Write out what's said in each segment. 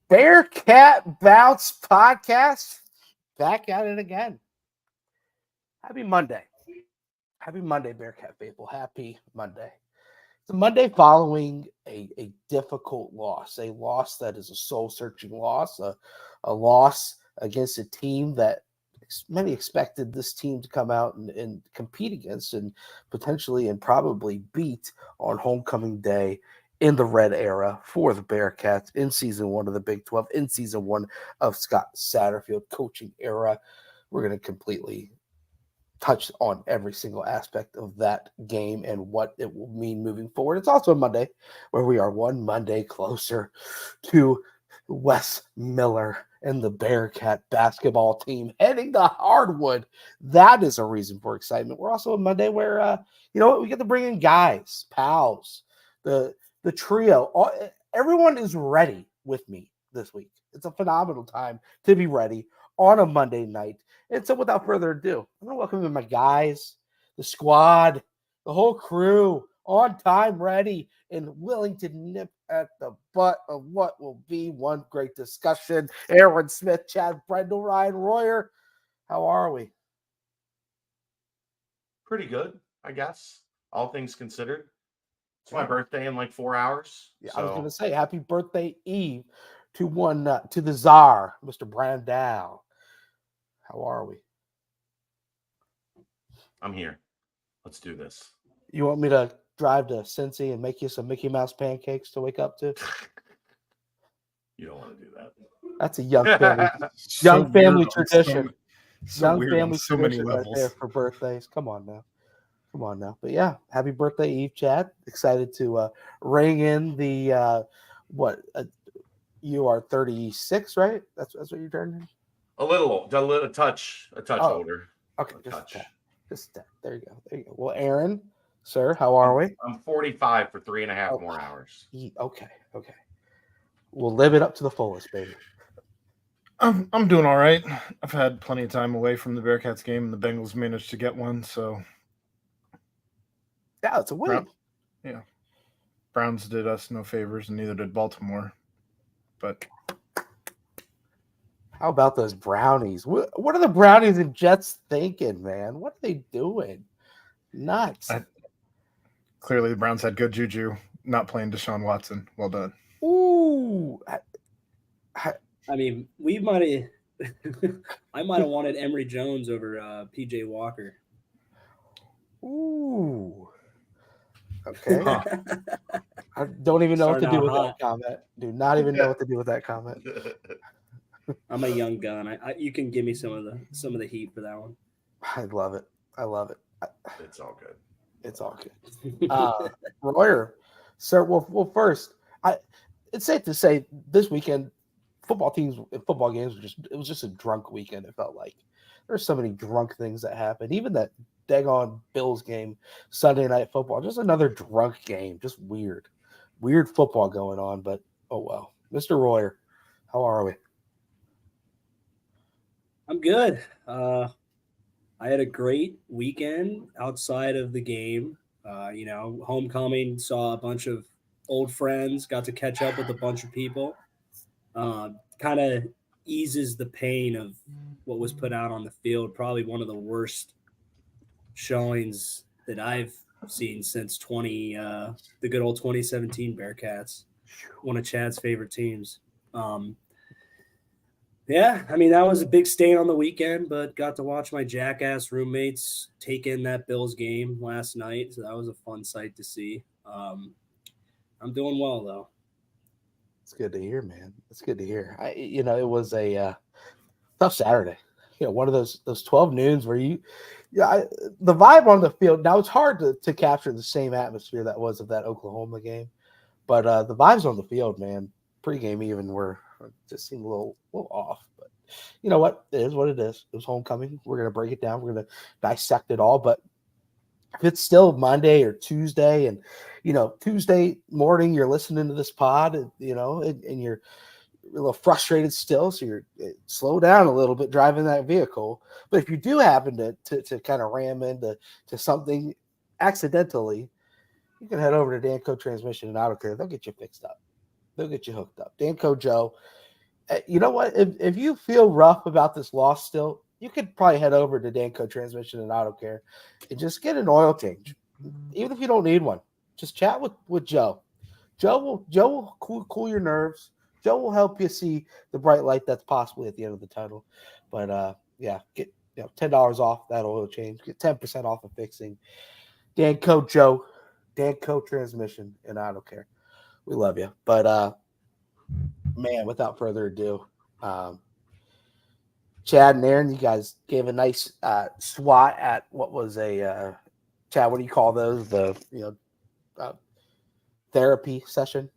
Bearcat Bounce Podcast. Back at it again. Happy Monday. Happy Monday, Bearcat people. Happy Monday. It's a Monday following a difficult loss, a loss that is a soul-searching loss, a loss against a team that many expected this team to come out and compete against and potentially and probably beat on homecoming day in the red era for the Bearcats in season 1 of the Big 12, in season 1 of Scott Satterfield coaching era. We're going to completely touch on every single aspect of that game and what it will mean moving forward. It's also a Monday where we are one Monday closer to Wes Miller and the Bearcat basketball team heading to Hardwood. That is a reason for excitement. We're also a Monday where, we get to bring in guys, pals, the trio. Everyone is ready with me this week. It's a phenomenal time to be ready on a Monday night. And so without further ado, I'm going to welcome in my guys, the squad, the whole crew, on time, ready, and willing to nip at the butt of what will be one great discussion. Aaron Smith, Chad Brendel, Ryan Royer. How are we? Pretty good, I guess, all things considered. It's my birthday in like 4 hours. Yeah, so. I was going to say happy birthday eve to the czar, Mr. Brandau. How are we? I'm here. Let's do this. You want me to drive to Cincy and make you some Mickey Mouse pancakes to wake up to? You don't want to do that. That's a young family tradition. So weird on so many levels. Right there for birthdays. Come on now. But yeah, happy birthday, Eve, Chad. Excited to ring in the you are 36, right? That's what you're turning. A touch older. Okay, just that. There you go. Well, Aaron, sir, how are we? I'm 45 for 3.5 more hours. Okay. We'll live it up to the fullest, baby. I'm doing all right. I've had plenty of time away from the Bearcats game, and the Bengals managed to get one, so yeah, it's a win. Browns did us no favors, and neither did Baltimore. But how about those brownies? What are the brownies and Jets thinking, man? What are they doing? Nuts. Clearly, the Browns had good juju not playing Deshaun Watson. Well done. Ooh. I mean, we might have. I might have wanted Emory Jones over PJ Walker. Ooh. Okay. I don't even know what to do with that comment. Do not even know what to do with that comment. I'm a young gun. You can give me some of the heat for that one. I love it. It's all good. It's all good. Royer, sir. Well, first, it's safe to say this weekend, football games it was just a drunk weekend. It felt like there's so many drunk things that happened. Even that daggone Bills game, Sunday Night Football, just another drunk game. Just weird football going on. But oh well, Mr. Royer, how are we? I'm good. I had a great weekend outside of the game. Homecoming, saw a bunch of old friends, got to catch up with a bunch of people. Kind of eases the pain of what was put out on the field. Probably one of the worst showings that I've seen since the good old 2017 Bearcats, one of Chad's favorite teams. Yeah, I mean, that was a big stain on the weekend, but got to watch my jackass roommates take in that Bills game last night. So that was a fun sight to see. I'm doing well, though. It's good to hear, man. It's good to hear. It was a tough Saturday. One of those 12 noons where the vibe on the field. Now it's hard to capture the same atmosphere that was of that Oklahoma game, but the vibes on the field, man, pregame even were just seemed a little off. But you know what? It is what it is. It was homecoming. We're gonna break it down. We're gonna dissect it all. But if it's still Monday or Tuesday, and Tuesday morning you're listening to this pod, and you're a little frustrated still, so you're slow down a little bit driving that vehicle. But if you do happen to kind of ram into something accidentally, you can head over to Danco Transmission and Auto Care. They'll get you fixed up. They'll get you hooked up. Danco Joe, You know what? If you feel rough about this loss still, you could probably head over to Danco Transmission and Auto Care and just get an oil change. Even if you don't need one, just chat with Joe. Joe will cool your nerves. Joe will help you see the bright light that's possibly at the end of the tunnel. But yeah, get $10 off that oil change. Get 10% off of fixing. Danco Joe, Danco Transmission and Auto Care. We love you. But man, without further ado, Chad and Aaron, you guys gave a nice swat at what was a Chad. What do you call those? The therapy session,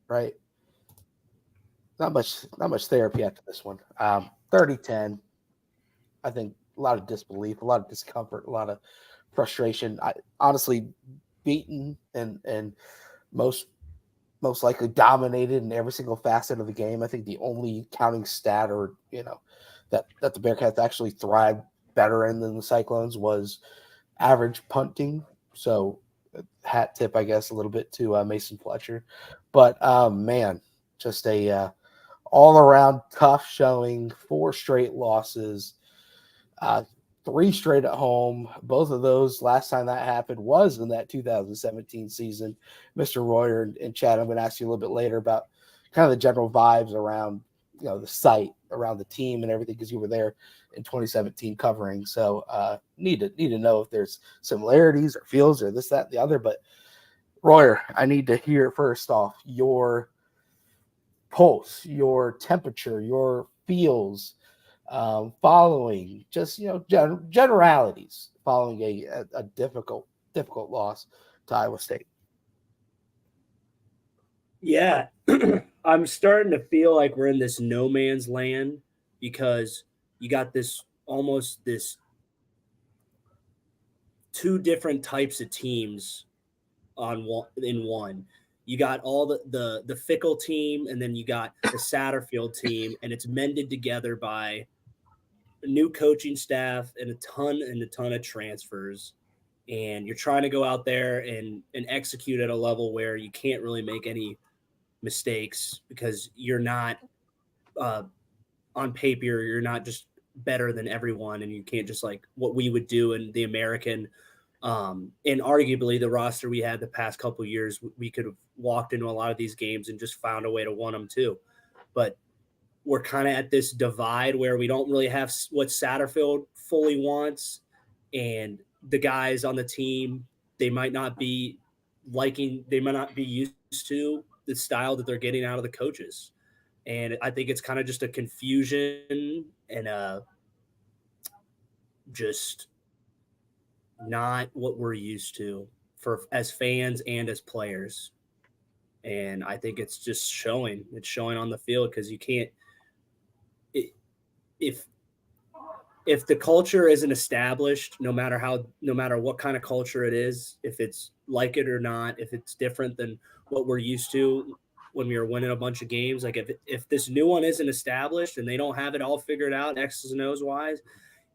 right? Not much therapy after this one. 30-10. I think a lot of disbelief, a lot of discomfort, a lot of frustration. I honestly beaten and most likely dominated in every single facet of the game. I think the only counting stat or that the Bearcats actually thrived better in than the Cyclones was average punting. So hat tip, I guess, a little bit to Mason Fletcher. But man, just a all around tough showing. 4 straight losses, 3 straight at home. Both of those, last time that happened was in that 2017 season. Mr. Royer and Chad, I'm going to ask you a little bit later about kind of the general vibes around the site, around the team and everything, because you were there in 2017 covering. So need to know if there's similarities or feels or this, that, and the other. But Royer, I need to hear first off your pulse, your temperature, your feels following just generalities following a difficult loss to Iowa State. Yeah, I'm starting to feel like we're in this no man's land because you got this 2 different types of teams in one. You got all the fickle team, and then you got the Satterfield team, and it's mended together by a new coaching staff and a ton of transfers. And you're trying to go out there and execute at a level where you can't really make any mistakes because you're not on paper, you're not just better than everyone, and you can't just like what we would do in the American and arguably the roster we had the past couple of years, we could have walked into a lot of these games and just found a way to win them too. But we're kind of at this divide where we don't really have what Satterfield fully wants, and the guys on the team, they might not be used to the style that they're getting out of the coaches. And I think it's kind of just a confusion and just not what we're used to as fans and as players. And I think it's just showing. It's showing on the field because you can't if the culture isn't established, no matter what kind of culture it is, if it's like it or not, if it's different than what we're used to when we were winning a bunch of games, like if this new one isn't established and they don't have it all figured out, X's and O's wise,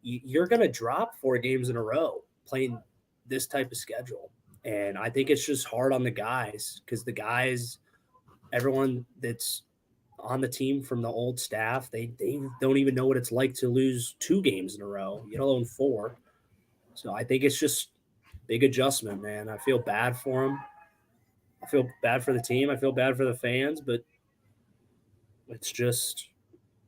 you're going to drop 4 games in a row playing this type of schedule. And I think it's just hard on the guys because the guys, everyone that's on the team from the old staff, they don't even know what it's like to lose 2 games in a row, let alone 4. So I think it's just big adjustment, man. I feel bad for them. I feel bad for the team. I feel bad for the fans, but it's just,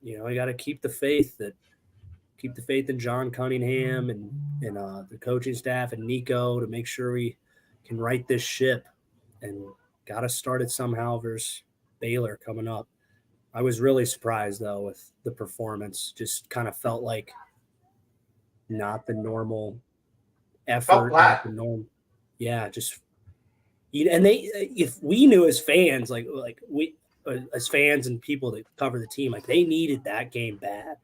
you got to keep the faith in John Cunningham and the coaching staff and Nico to make sure we can right this ship, and got to start it somehow versus Baylor coming up. I was really surprised though with the performance. Just kind of felt like not the normal effort, not the norm. Yeah, just and if we knew as fans, like we as fans and people that cover the team, like they needed that game bad,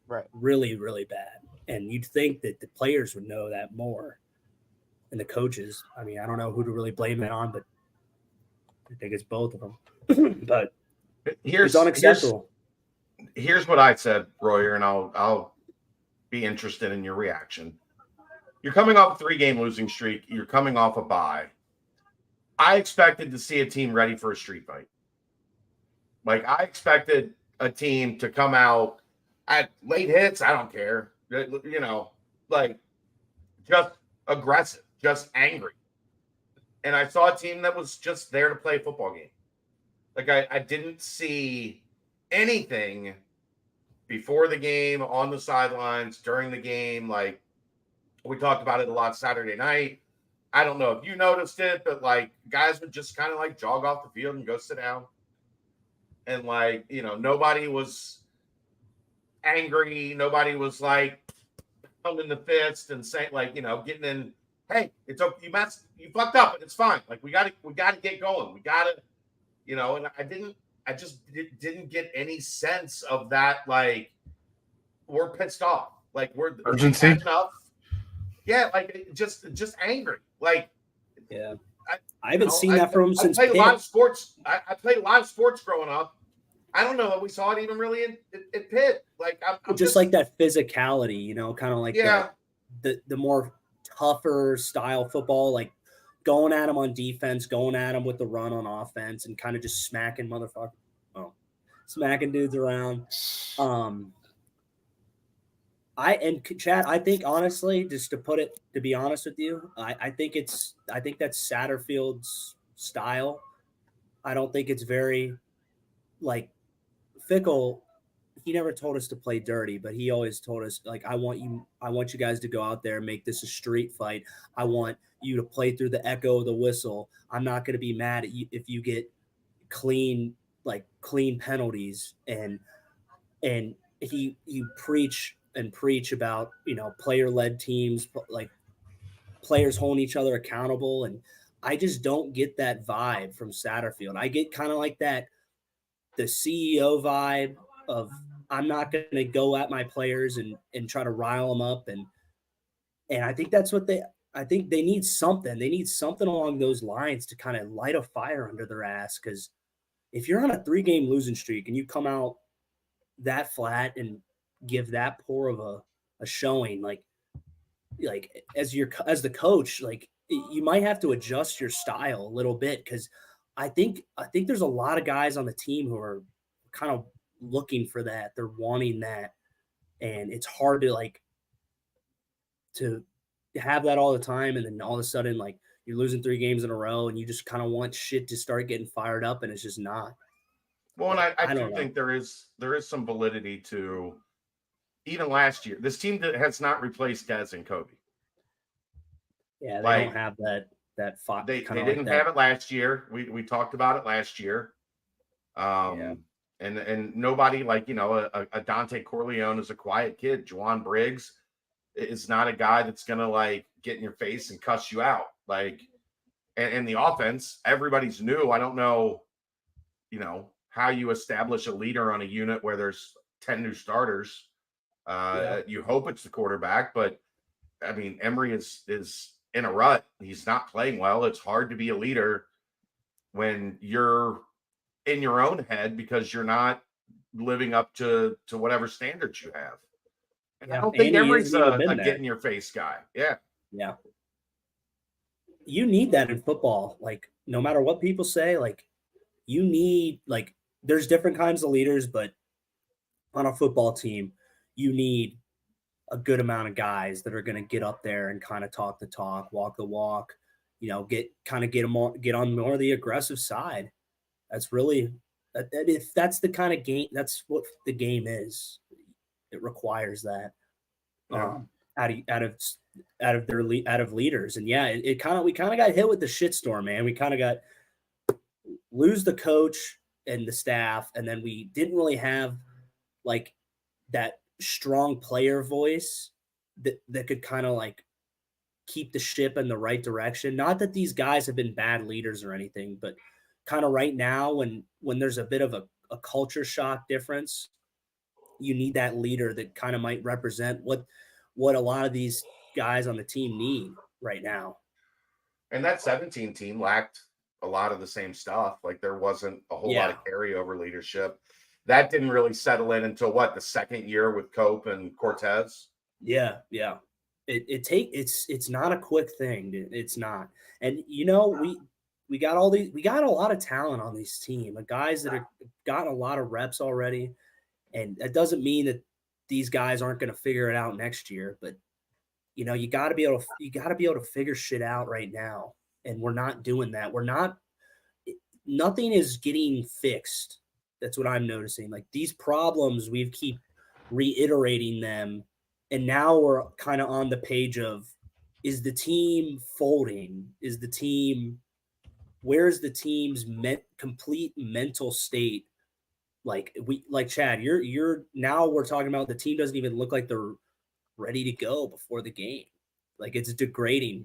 right? Really, really bad. And you'd think that the players would know that more, and the coaches. I mean, I don't know who to really blame it on, but I think it's both of them. But it's unacceptable. Here's what I said, Royer, and I'll be interested in your reaction. You're coming off a 3-game losing streak. You're coming off a bye. I expected to see a team ready for a street fight. Like I expected a team to come out at late hits. I don't care. Like just aggressive, just angry. And I saw a team that was just there to play a football game. Like I didn't see anything before the game, on the sidelines, during the game. Like we talked about it a lot Saturday night. I don't know if you noticed it, but like guys would just kind of like jog off the field and go sit down. And like, nobody was angry. Nobody was like pounding the fist and saying like, getting in, hey, it's okay, you fucked up, but it's fine. Like we gotta get going. We gotta, and I just didn't get any sense of that. Like we're pissed off. Like we're urgency enough. Yeah, like just angry. Like yeah, I haven't seen that from him since. I played a lot of sports. I played a lot of sports growing up. I don't know that we saw it even really in Pitt. Like I'm just like that physicality, kind of like the more tougher style football, like going at them on defense, going at them with the run on offense, and kind of just smacking smacking dudes around. Chad, I think honestly, just to be honest with you, I think that's Satterfield's style. I don't think it's very like Fickle. He never told us to play dirty, but he always told us like, I want you guys to go out there and make this a street fight. I want you to play through the echo of the whistle. I'm not going to be mad at you if you get clean penalties. And he preach about, player-led teams, like players holding each other accountable. And I just don't get that vibe from Satterfield. I get kind of like the CEO vibe of, I'm not going to go at my players and try to rile them up. And I think that's what I think they need something. They need something along those lines to kind of light a fire under their ass. Because if you're on a 3-game losing streak and you come out that flat and give that poor of a showing, like as the coach, like you might have to adjust your style a little bit. Because I think there's a lot of guys on the team who are kind of looking for that. They're wanting that. And it's hard to have that all the time. And then all of a sudden, like you're losing 3 games in a row and you just kind of want shit to start getting fired up. And it's just not. Well, and I do think there is some validity to even last year. This team that has not replaced Dez and Kobe. Yeah, they don't have that fight. They didn't have it last year. We talked about it last year. And nobody a Dante Corleone is a quiet kid. Juwan Briggs is not a guy that's gonna like get in your face and cuss you out. Like, and the offense, everybody's new. I don't know, how you establish a leader on a unit where there's 10 new starters. You hope it's the quarterback, but I mean, Emory is in a rut. He's not playing well. It's hard to be a leader when you're in your own head because you're not living up to whatever standards you have. And I don't think Emory's a get in your face guy. Yeah. Yeah. You need that in football. Like, no matter what people say, like, you need, like, there's different kinds of leaders, but on a football team, you need a good amount of guys that are going to get up there and kind of talk the talk, walk the walk, get on more of the aggressive side. That's really, if that's the kind of game, that's what the game is. It requires that out of leaders. And yeah, we kind of got hit with the shitstorm, man. We kind of lose the coach and the staff, and then we didn't really have like that strong player voice that could kind of like keep the ship in the right direction. Not that these guys have been bad leaders or anything, but kind of right now when there's a bit of a culture shock difference, you need that leader that kind of might represent what a lot of these guys on the team need right now. And that 17 team lacked a lot of the same stuff. Like there wasn't a whole lot of carryover leadership. That didn't really settle in until the second year with Cope and Cortez. Yeah. Yeah. It's not a quick thing, dude. It's not. And we got a lot of talent on this team, guys that have gotten a lot of reps already. And that doesn't mean that these guys aren't going to figure it out next year, but you got to be able to figure shit out right now. And we're not doing that. Nothing is getting fixed. That's what I'm noticing. Like these problems, we keep reiterating them. And now we're kind of on the page of, is the team folding? Where's the team's complete mental state? Like Chad, you're now we're talking about the team doesn't even look like they're ready to go before the game. Like it's degrading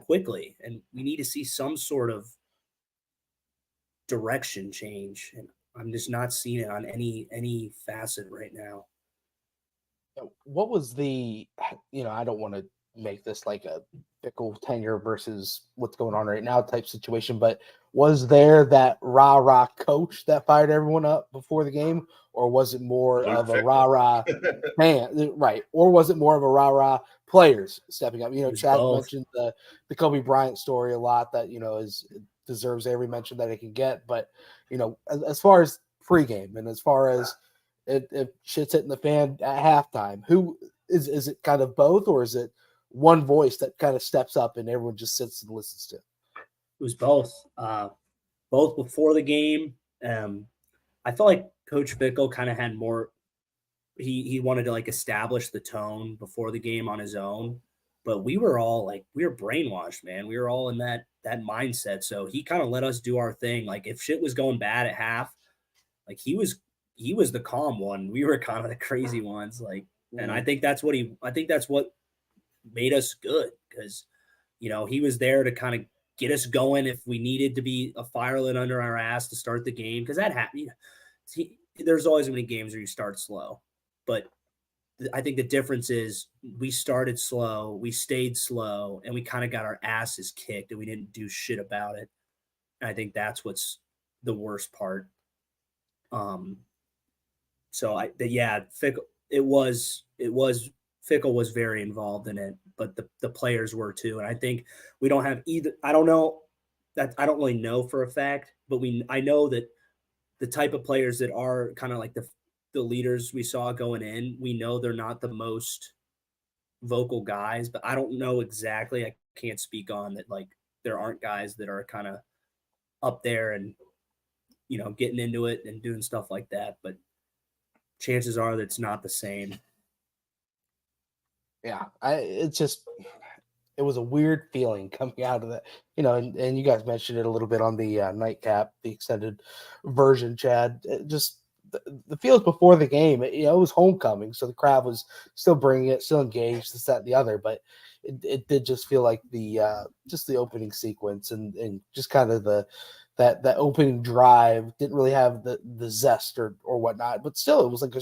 quickly, and we need to see some sort of direction change. And I'm just not seeing it on any facet right now. What was the, I don't want to make this like a fickle tenure versus what's going on right now type situation, but was there that rah-rah coach that fired everyone up before the game, or was it more of a rah-rah fan, right? Or was it more of a rah-rah players stepping up? Chad mentioned the Kobe Bryant story a lot that, deserves every mention that it can get. But, as far as pregame and as far as if shit's hitting the fan at halftime, who is it kind of both, or is it one voice that kind of steps up and everyone just sits and listens to? It was both. Both before the game. I felt like Coach Fickle kind of had more. He wanted to like establish the tone before the game on his own, but we were brainwashed, man. We were all in that mindset. So he kind of let us do our thing. Like if shit was going bad at half, like he was the calm one. We were kind of the crazy ones. Like, and I think that's what made us good, because he was there to kind of get us going if we needed to be a fire lit under our ass to start the game, because that happened. There's always many games where you start slow, but I think the difference is we started slow, we stayed slow, and we kind of got our asses kicked and we didn't do shit about it. And I think that's what's the worst part. Fickle was very involved in it, but the players were too. And I think we don't have either. I don't really know for a fact, but I know that the type of players that are kind of like the leaders we saw going in, we know they're not the most vocal guys, but I don't know exactly. I can't speak on that. Like there aren't guys that are kind of up there and, getting into it and doing stuff like that. But chances are that it's not the same. Yeah, it was a weird feeling coming out of that, and you guys mentioned it a little bit on the nightcap, the extended version, Chad. Just the feels before the game, it was homecoming, so the crowd was still bringing it, still engaged, this, that, and the other, but it did just feel like the opening sequence and just kind of that opening drive didn't really have the zest or whatnot, but still it was like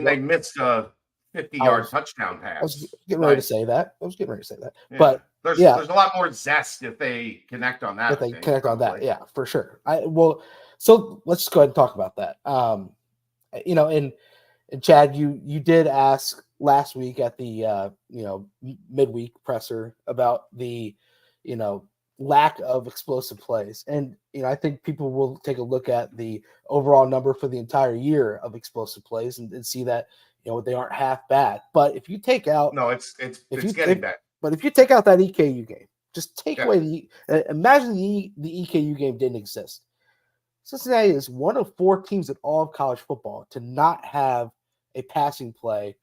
they missed a 50-yard touchdown pass. I was getting ready to say that. Yeah. But there's a lot more zest if they connect on that. Yeah, for sure. So let's just go ahead and talk about that. And Chad, you did ask last week at the midweek presser about the lack of explosive plays, and I think people will take a look at the overall number for the entire year of explosive plays and see that they aren't half bad. But if you take out it's getting bad. But if you take out that EKU game, just take away imagine the EKU game didn't exist. Cincinnati is one of 4 teams in all of college football to not have a passing play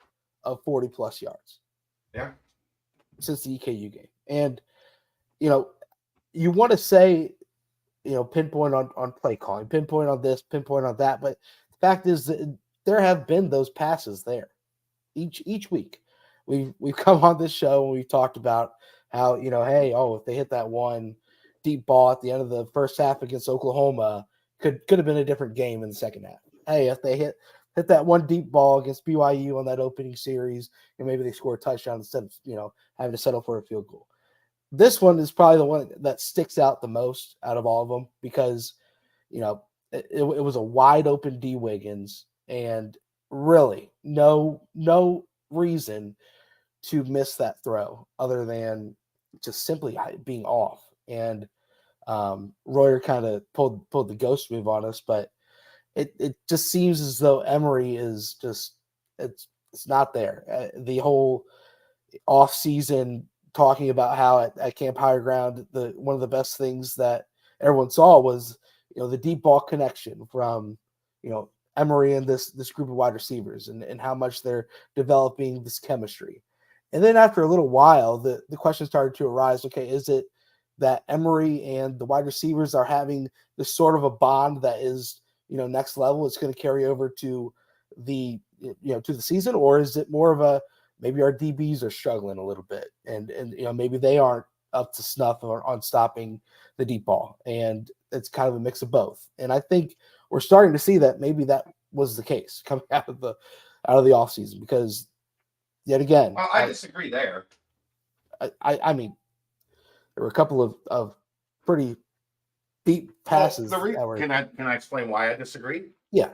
of 40 plus yards. Yeah. Since the EKU game. And, you want to say, pinpoint on play calling, pinpoint on this, pinpoint on that. But the fact is that there have been those passes there each week. We've come on this show and we've talked about how, if they hit that one deep ball at the end of the first half against Oklahoma, could have been a different game in the second half. Hey, if they hit that one deep ball against BYU on that opening series, and maybe they score a touchdown instead of, having to settle for a field goal. This one is probably the one that sticks out the most out of all of them because, it was a wide open D Wiggins and really no reason to miss that throw other than just simply being off. And Royer kind of pulled the ghost move on us, but it just seems as though Emery is just it's not there. The whole off season talking about how at Camp Higher Ground, one of the best things that everyone saw was the deep ball connection from Emery and this group of wide receivers and how much they're developing this chemistry. And then after a little while, the question started to arise, okay, is it that Emery and the wide receivers are having this sort of a bond that is, next level, it's going to carry over to the season, or is it more of a, maybe our DBs are struggling a little bit and maybe they aren't up to snuff on stopping the deep ball, and it's kind of a mix of both. And I think we're starting to see that maybe that was the case coming out of the offseason, because yet again, Well, I disagree there. I mean, there were a couple of pretty deep passes. Can I explain why I disagree? Yeah.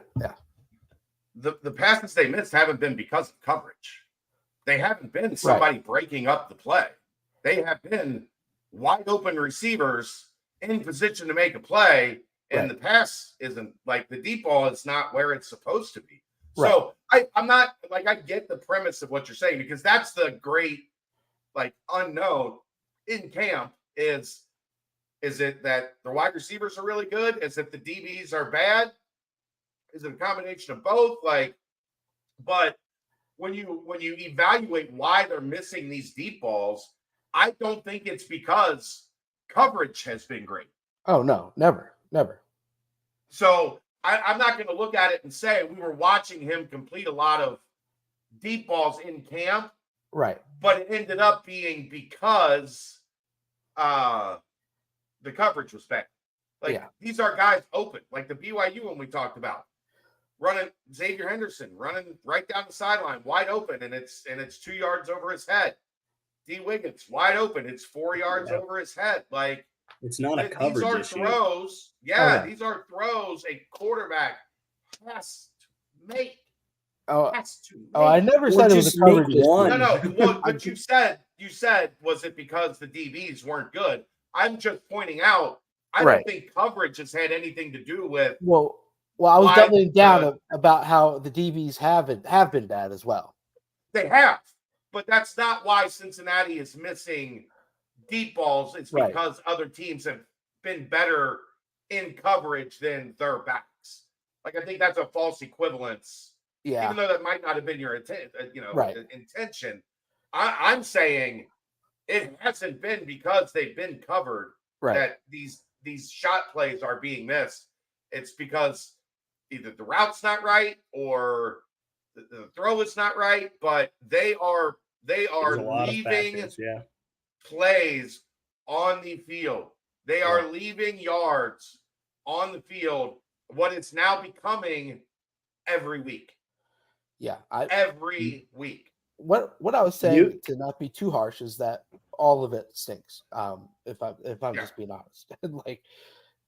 The passes they missed haven't been because of coverage. They haven't been somebody breaking up the play. They have been wide open receivers in position to make a play, and the pass isn't, like, the deep ball is not where it's supposed to be. Right. So I'm not, like, I get the premise of what you're saying, because that's the great, like, unknown in camp is it that the wide receivers are really good? Is it the DBs are bad? Is it a combination of both? Like, but when you evaluate why they're missing these deep balls, I don't think it's because coverage has been great. Oh, no, never. So I'm not going to look at it and say we were watching him complete a lot of deep balls in camp. Right. But it ended up being because the coverage was bad. Like, these are guys open, like the BYU one we talked about. Running Xavier Henderson, running right down the sideline, wide open, and it's 2 yards over his head. D. Wiggins, wide open, it's 4 yards over his head. Like, it's not a coverage issue. These are throws. Yeah, these are throws a quarterback has to make. I never said it was a coverage issue. No. What you said was it because the DBs weren't good. I'm just pointing out, I don't think coverage has had anything to do with. Well, I was doubling down about how the DBs have been bad as well. They have, but that's not why Cincinnati is missing deep balls. It's because other teams have been better in coverage than their backs. Like, I think that's a false equivalence. Yeah. Even though that might not have been your intention. I'm saying it hasn't been because they've been covered that these shot plays are being missed. It's because either the route's not right or the throw is not right, but they are leaving plays on the field. They are leaving yards on the field. What it's now becoming every week. Yeah, every week. What I was saying, to not be too harsh, is that all of it stinks. If I'm just being honest, like,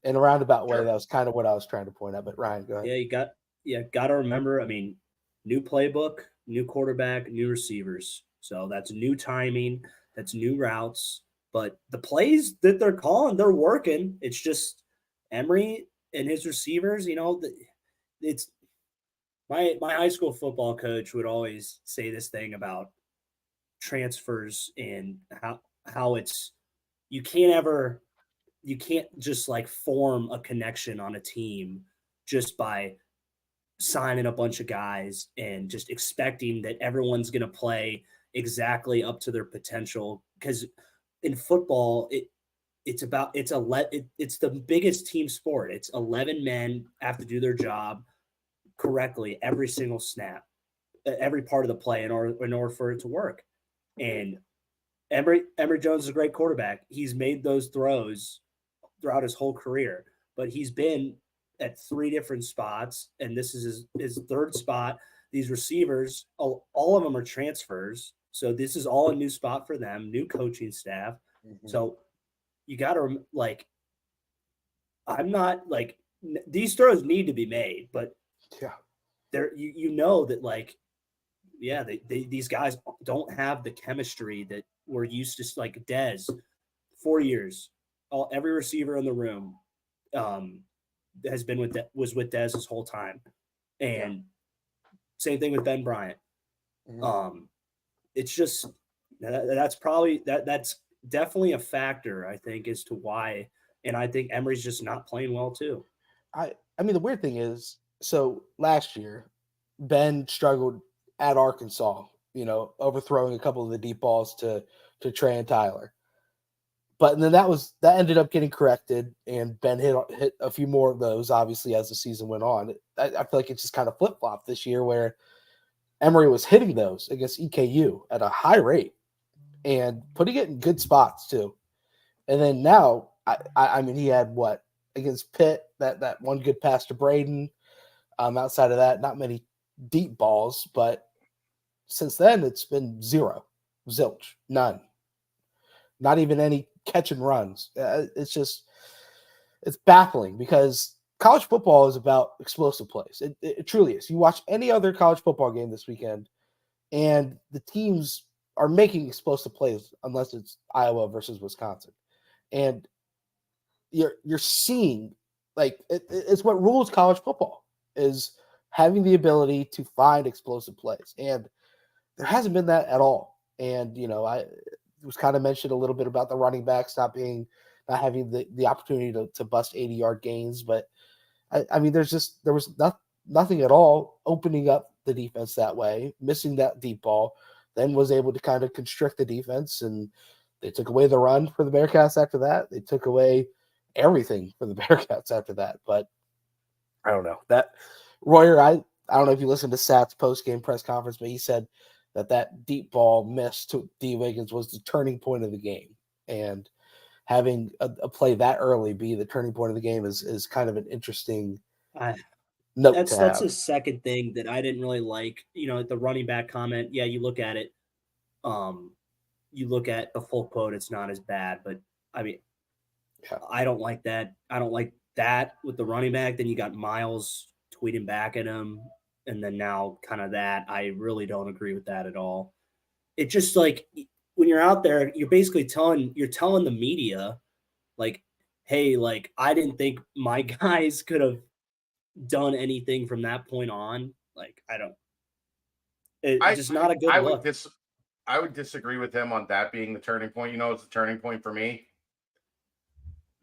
in a roundabout way, that was kind of what I was trying to point out. But Ryan, go ahead. Yeah, you got to remember. I mean, new playbook, new quarterback, new receivers. So that's new timing, that's new routes. But the plays that they're calling, they're working. It's just Emery and his receivers. It's my high school football coach would always say this thing about transfers and how it's you can't just, like, form a connection on a team just by signing a bunch of guys and just expecting that everyone's going to play exactly up to their potential. Because in football, it's the biggest team sport. It's 11 men have to do their job correctly every single snap, every part of the play in order for it to work. And Emory Jones is a great quarterback. He's made those throws throughout his whole career, but he's been at 3 different spots, and this is his 3rd spot. These receivers, all of them are transfers, so this is all a new spot for them, new coaching staff. Mm-hmm. So you got to, like, I'm not, like, these throws need to be made, but they're that, like, these guys don't have the chemistry that we're used to. Like Dez, 4 years, every receiver in the room, has been was with Dez this whole time, and same thing with Ben Bryant. It's just that's probably that's definitely a factor, I think, as to why. And I think Emery's just not playing well too. I mean, the weird thing is, so last year, Ben struggled at Arkansas, overthrowing a couple of the deep balls to Trey and Tyler. But then that ended up getting corrected, and Ben hit a few more of those, obviously, as the season went on. I feel like it's just kind of flip-flopped this year where Emery was hitting those against EKU at a high rate and putting it in good spots too. And then now, I mean, he had what against Pitt, that one good pass to Braden. Outside of that, not many deep balls, but since then it's been zero, zilch, none, not even any catch and runs. It's baffling because college football is about explosive plays. It truly is. You watch any other college football game this weekend, and the teams are making explosive plays unless it's Iowa versus Wisconsin. And you're seeing, like, it's what rules college football, is having the ability to find explosive plays. And there hasn't been that at all. And, it was kind of mentioned a little bit about the running backs not having the opportunity to bust 80-yard gains. But, I mean, there was nothing at all opening up the defense that way, missing that deep ball, then was able to kind of constrict the defense. And they took away the run for the Bearcats after that. They took away everything for the Bearcats after that. But I don't know. That Royer, I don't know if you listened to Sat's post-game press conference, but he said that deep ball miss to D. Wiggins was the turning point of the game. And having a play that early be the turning point of the game is kind of an interesting note That's to have. the second thing that I didn't really like. The running back comment. Yeah, you look at it. You look at the full quote, it's not as bad, but I mean, I don't like that. I don't like that with the running back. Then you got Miles tweeting back at him, and then now kind of that. I really don't agree with that at all. It's just like when you're out there, you're basically telling the media, like, hey, like, I didn't think my guys could have done anything from that point on. Like, it's just not a good look. I would disagree with him on that being the turning point. It's a turning point for me.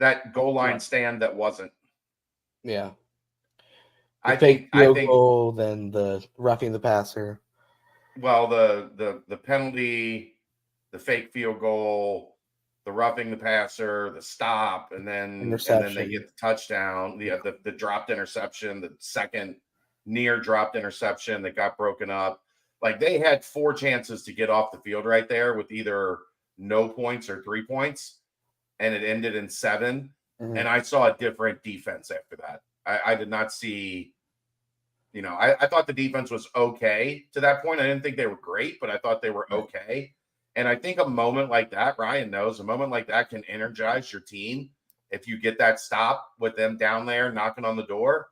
That goal line stand that wasn't. Yeah. I think goal, then the roughing the passer. Well, the penalty, the fake field goal, the roughing the passer, the stop, and then they get the touchdown, the dropped interception, the second near dropped interception that got broken up. Like, they had 4 chances to get off the field right there with either no points or 3 points, and it ended in 7. Mm-hmm. And I saw a different defense after that. I did not see, I thought the defense was okay to that point. I didn't think they were great, but I thought they were okay. And I think a moment like that, Ryan knows, a moment like that can energize your team. If you get that stop with them down there knocking on the door,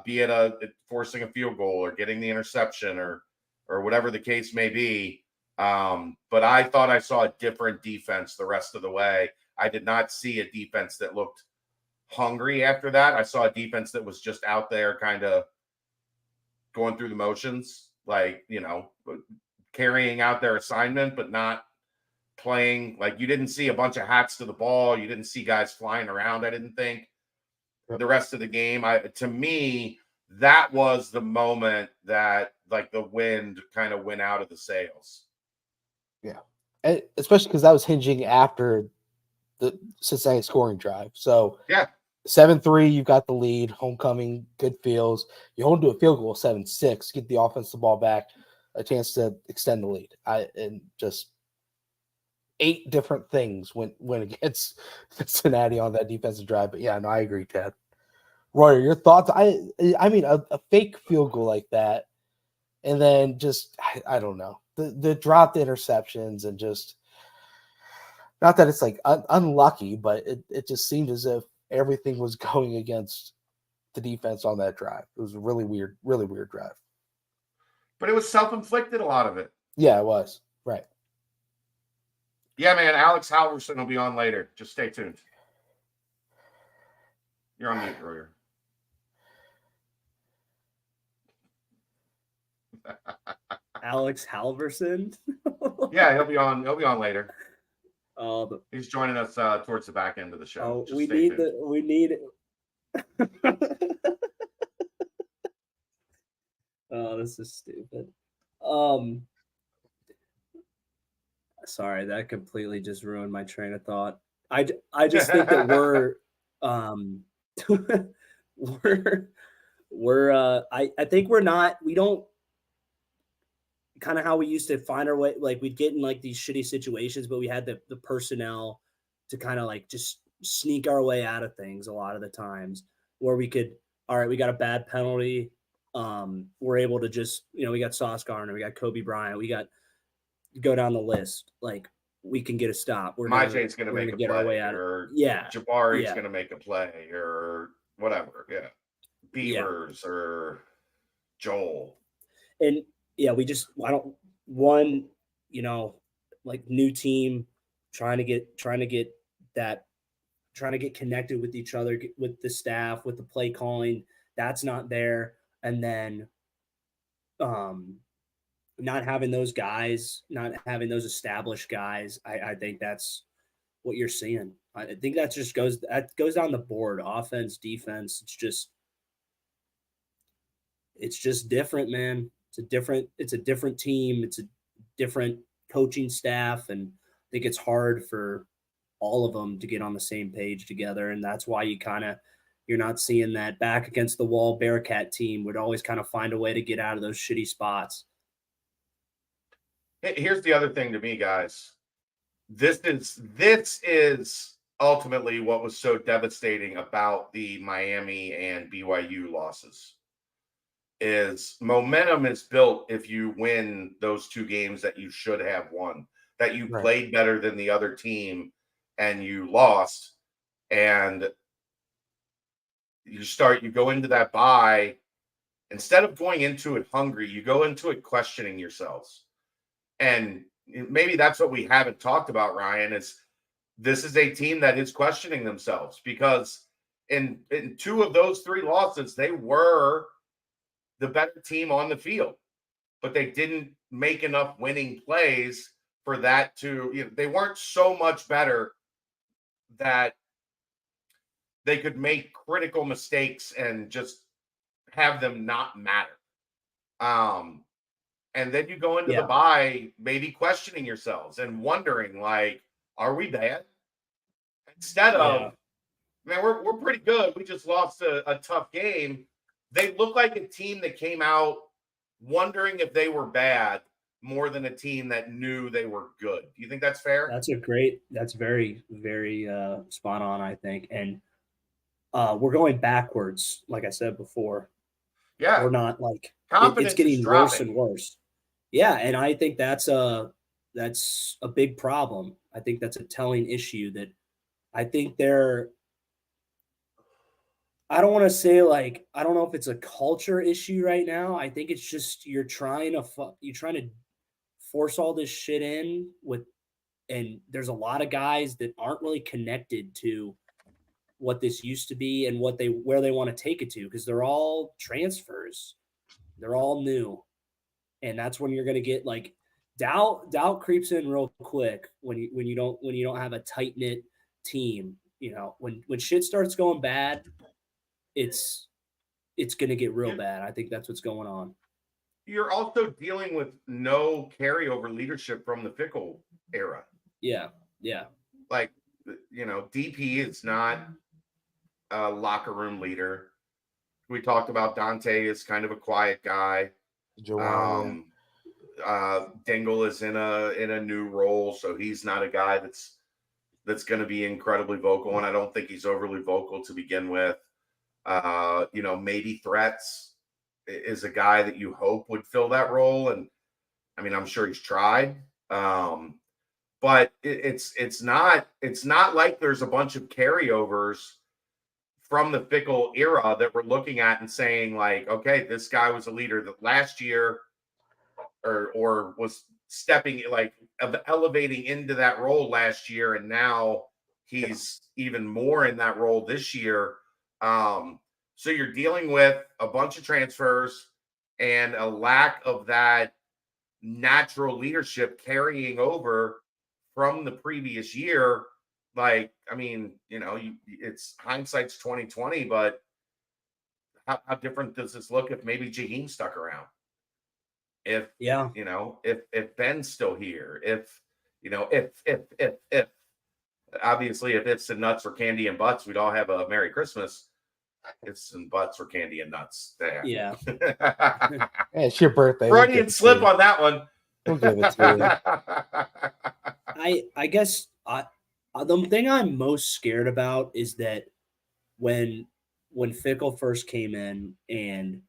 be it forcing a field goal or getting the interception or whatever the case may be. But I thought I saw a different defense the rest of the way. I did not see a defense that looked hungry after that. I saw a defense that was just out there kind of going through the motions, like, carrying out their assignment, but not playing. Like, you didn't see a bunch of hats to the ball. You didn't see guys flying around, I didn't think. The rest of the game, to me, that was the moment that, like, the wind kind of went out of the sails. Yeah. And especially because that was hinging after the Cincinnati scoring drive. So, 7-3, you've got the lead, homecoming, good feels. You hold to a field goal, 7-6, get the offense the ball back, a chance to extend the lead. And just 8 different things went against Cincinnati on that defensive drive. But yeah, no, I agree, Ted. Royer, your thoughts? I mean, a fake field goal like that, and then just I don't know, the dropped interceptions, and just, not that it's like unlucky, but it just seemed as if everything was going against the defense on that drive. It was a really weird drive. But it was self-inflicted, a lot of it. Yeah, it was. Right. Yeah, man, Alex Halverson will be on later. Just stay tuned. You're on mute, Royer. Alex Halverson. Yeah, he'll be on later. Oh, He's joining us towards the back end of the show. Just we stay need tuned. we need. Oh, this is stupid. Sorry, that completely just ruined my train of thought. I just think that we're I think we don't kind of how we used to find our way, like we'd get in like these shitty situations, but we had the personnel to kind of like just sneak our way out of things a lot of the times where we could, all right, we got a bad penalty. We're able to just, we got Sauce Gardner, we got Kobe Bryant, we got go down the list. Like we can get a stop. Maje's going to make a get our play, way out of or yeah. Jabari's Yeah. going to make a play, or whatever. Yeah. Beavers or Joel. And yeah, we just, I don't, one, like new team trying to get connected with each other, with the staff, with the play calling, that's not there. And then, not having those guys, not having those established guys, I think that's what you're seeing. I think that goes down the board, offense, defense. It's just different, man. It's a different team. It's a different coaching staff. And I think it's hard for all of them to get on the same page together. And that's why you're not seeing that back against the wall Bearcat team would always kind of find a way to get out of those shitty spots. Here's the other thing to me, guys. This is ultimately what was so devastating about the Miami and BYU losses. Is momentum is built if you win those two games that you should have won, that you played better than the other team and you lost, and you go into that bye, instead of going into it hungry, you go into it questioning yourselves. And maybe that's what we haven't talked about, Ryan, is this is a team that is questioning themselves, because in two of those three losses, they were the better team on the field, but they didn't make enough winning plays for that to, they weren't so much better that they could make critical mistakes and just have them not matter. And then you go into the bye, maybe questioning yourselves and wondering, like, are we bad? Instead of, man, we're pretty good. We just lost a tough game. They look like a team that came out wondering if they were bad more than a team that knew they were good. Do you think that's fair? That's very, very spot on, I think. And we're going backwards, like I said before. Yeah. We're not like confidence it's getting is worse and worse. Yeah, and I think that's a big problem. I think that's a telling issue that I think I don't want to say, like, I don't know if it's a culture issue right now. I think it's just you're trying to force all this shit in and there's a lot of guys that aren't really connected to what this used to be and where they want to take it to, because they're all transfers. They're all new. And that's when you're going to get like doubt creeps in real quick when you don't have a tight knit team. When shit starts going bad, it's going to get real bad. I think that's what's going on. You're also dealing with no carryover leadership from the Fickle era. Yeah. Like, DP is not a locker room leader. We talked about Dante is kind of a quiet guy. Dingle is in a new role, so he's not a guy that's going to be incredibly vocal, and I don't think he's overly vocal to begin with. Maybe Threats is a guy that you hope would fill that role, and I mean, I'm sure he's tried, but it's not like there's a bunch of carryovers from the Fickle era that we're looking at and saying, like, okay, this guy was a leader that last year or was stepping, like, elevating into that role last year, and now he's even more in that role this year. So you're dealing with a bunch of transfers. and a lack of that natural leadership carrying over from the previous year. Like, I mean, it's hindsight's 2020, but how different does this look if maybe Jaheim stuck around? If if Ben's still here, if obviously if ifs and nuts were candy and butts, we'd all have a Merry Christmas. Ifs and butts were candy and nuts. There. Yeah. Hey, it's your birthday. Freudian slip on that one. We'll give it to you. I guess the thing I'm most scared about is that when Fickle first came in and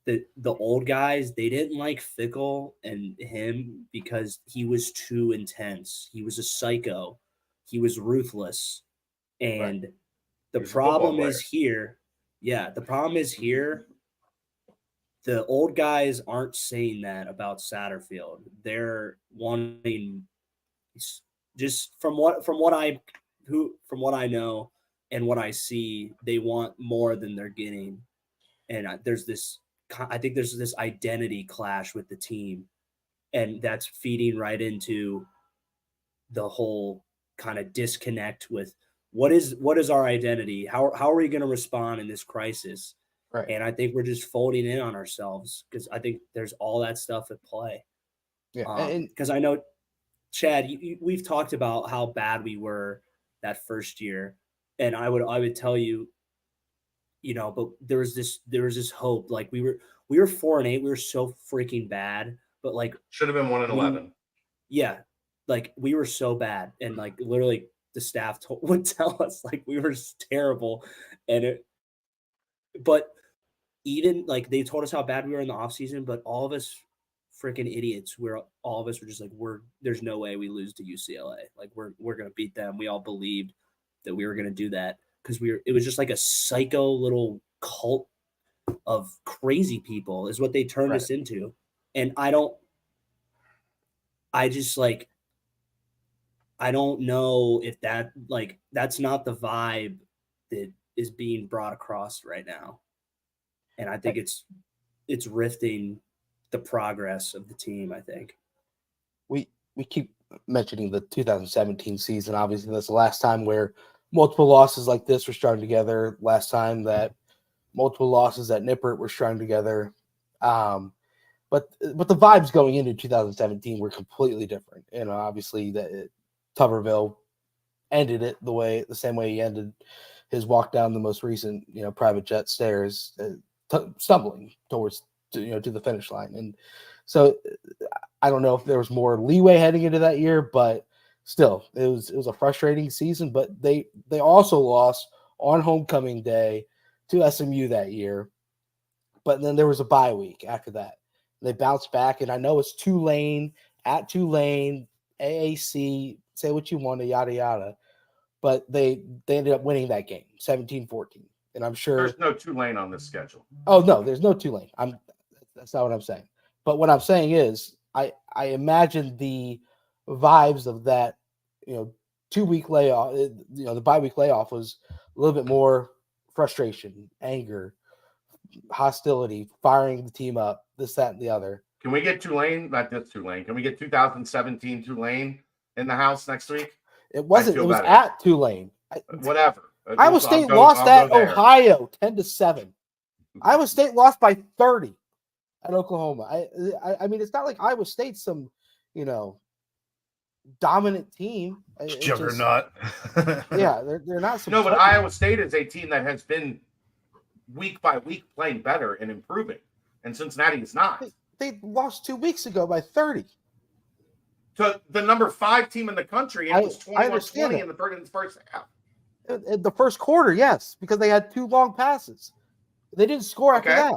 the old guys, they didn't like Fickle and him because he was too intense. He was a psycho. He was ruthless. And the problem is here. Yeah, the problem is here. The old guys aren't saying that about Satterfield. They're wanting, just from what I know and what I see, they want more than they're getting. And I think there's this identity clash with the team, and that's feeding right into the whole kind of disconnect with what is our identity? How are we going to respond in this crisis? Right. And I think we're just folding in on ourselves because I think there's all that stuff at play. Yeah, because I know, Chad, we've talked about how bad we were that first year, and I would tell you, but there was this hope. Like we were 4-8, we were so freaking bad, but like should have been 1-11. Yeah, like we were so bad, and like literally the staff would tell us like we were terrible, but even like they told us how bad we were in the offseason, but all of us freaking idiots. All of us were just like, there's no way we lose to UCLA. Like we're gonna beat them. We all believed that we were gonna do that because it was just like a psycho little cult of crazy people is what they turned us into. And I don't know if that's not the vibe that is being brought across right now. And I think it's rifting the progress of the team, I think. We keep mentioning the 2017 season. Obviously, that's the last time where multiple losses like this were strung together. Last time that multiple losses at Nippert were strung together. But the vibes going into 2017 were completely different. Obviously that Tuberville ended it the same way he ended his walk down the most recent, private jet stairs, stumbling towards to the finish line. And so I don't know if there was more leeway heading into that year, but still it was a frustrating season. But they also lost on homecoming day to SMU that year. But then there was a bye week after that. They bounced back, and I know it's Tulane, AAC, say what you want, yada yada. But they ended up winning that game, 17-14. And I'm sure there's no Tulane on this schedule. Oh no, there's no Tulane. That's not what I'm saying. But what I'm saying is I imagine the vibes of that, 2-week layoff, the bye-week layoff was a little bit more frustration, anger, hostility, firing the team up, this, that, and the other. Can we get Tulane? Not this Tulane. Can we get 2017 Tulane in the house next week? It wasn't. It was at Tulane. Whatever. Iowa State lost at Ohio 10-7. Iowa State lost by 30 at Oklahoma. I mean, it's not like Iowa State's some, dominant team. Juggernaut. Yeah, they're not. No, but Iowa State is a team that has been week by week playing better and improving, and Cincinnati is not. They lost 2 weeks ago by 30. To the number 5 team in the country, and it was 21-20 in the first half. In the first quarter, yes, because they had 2 long passes. They didn't score after that.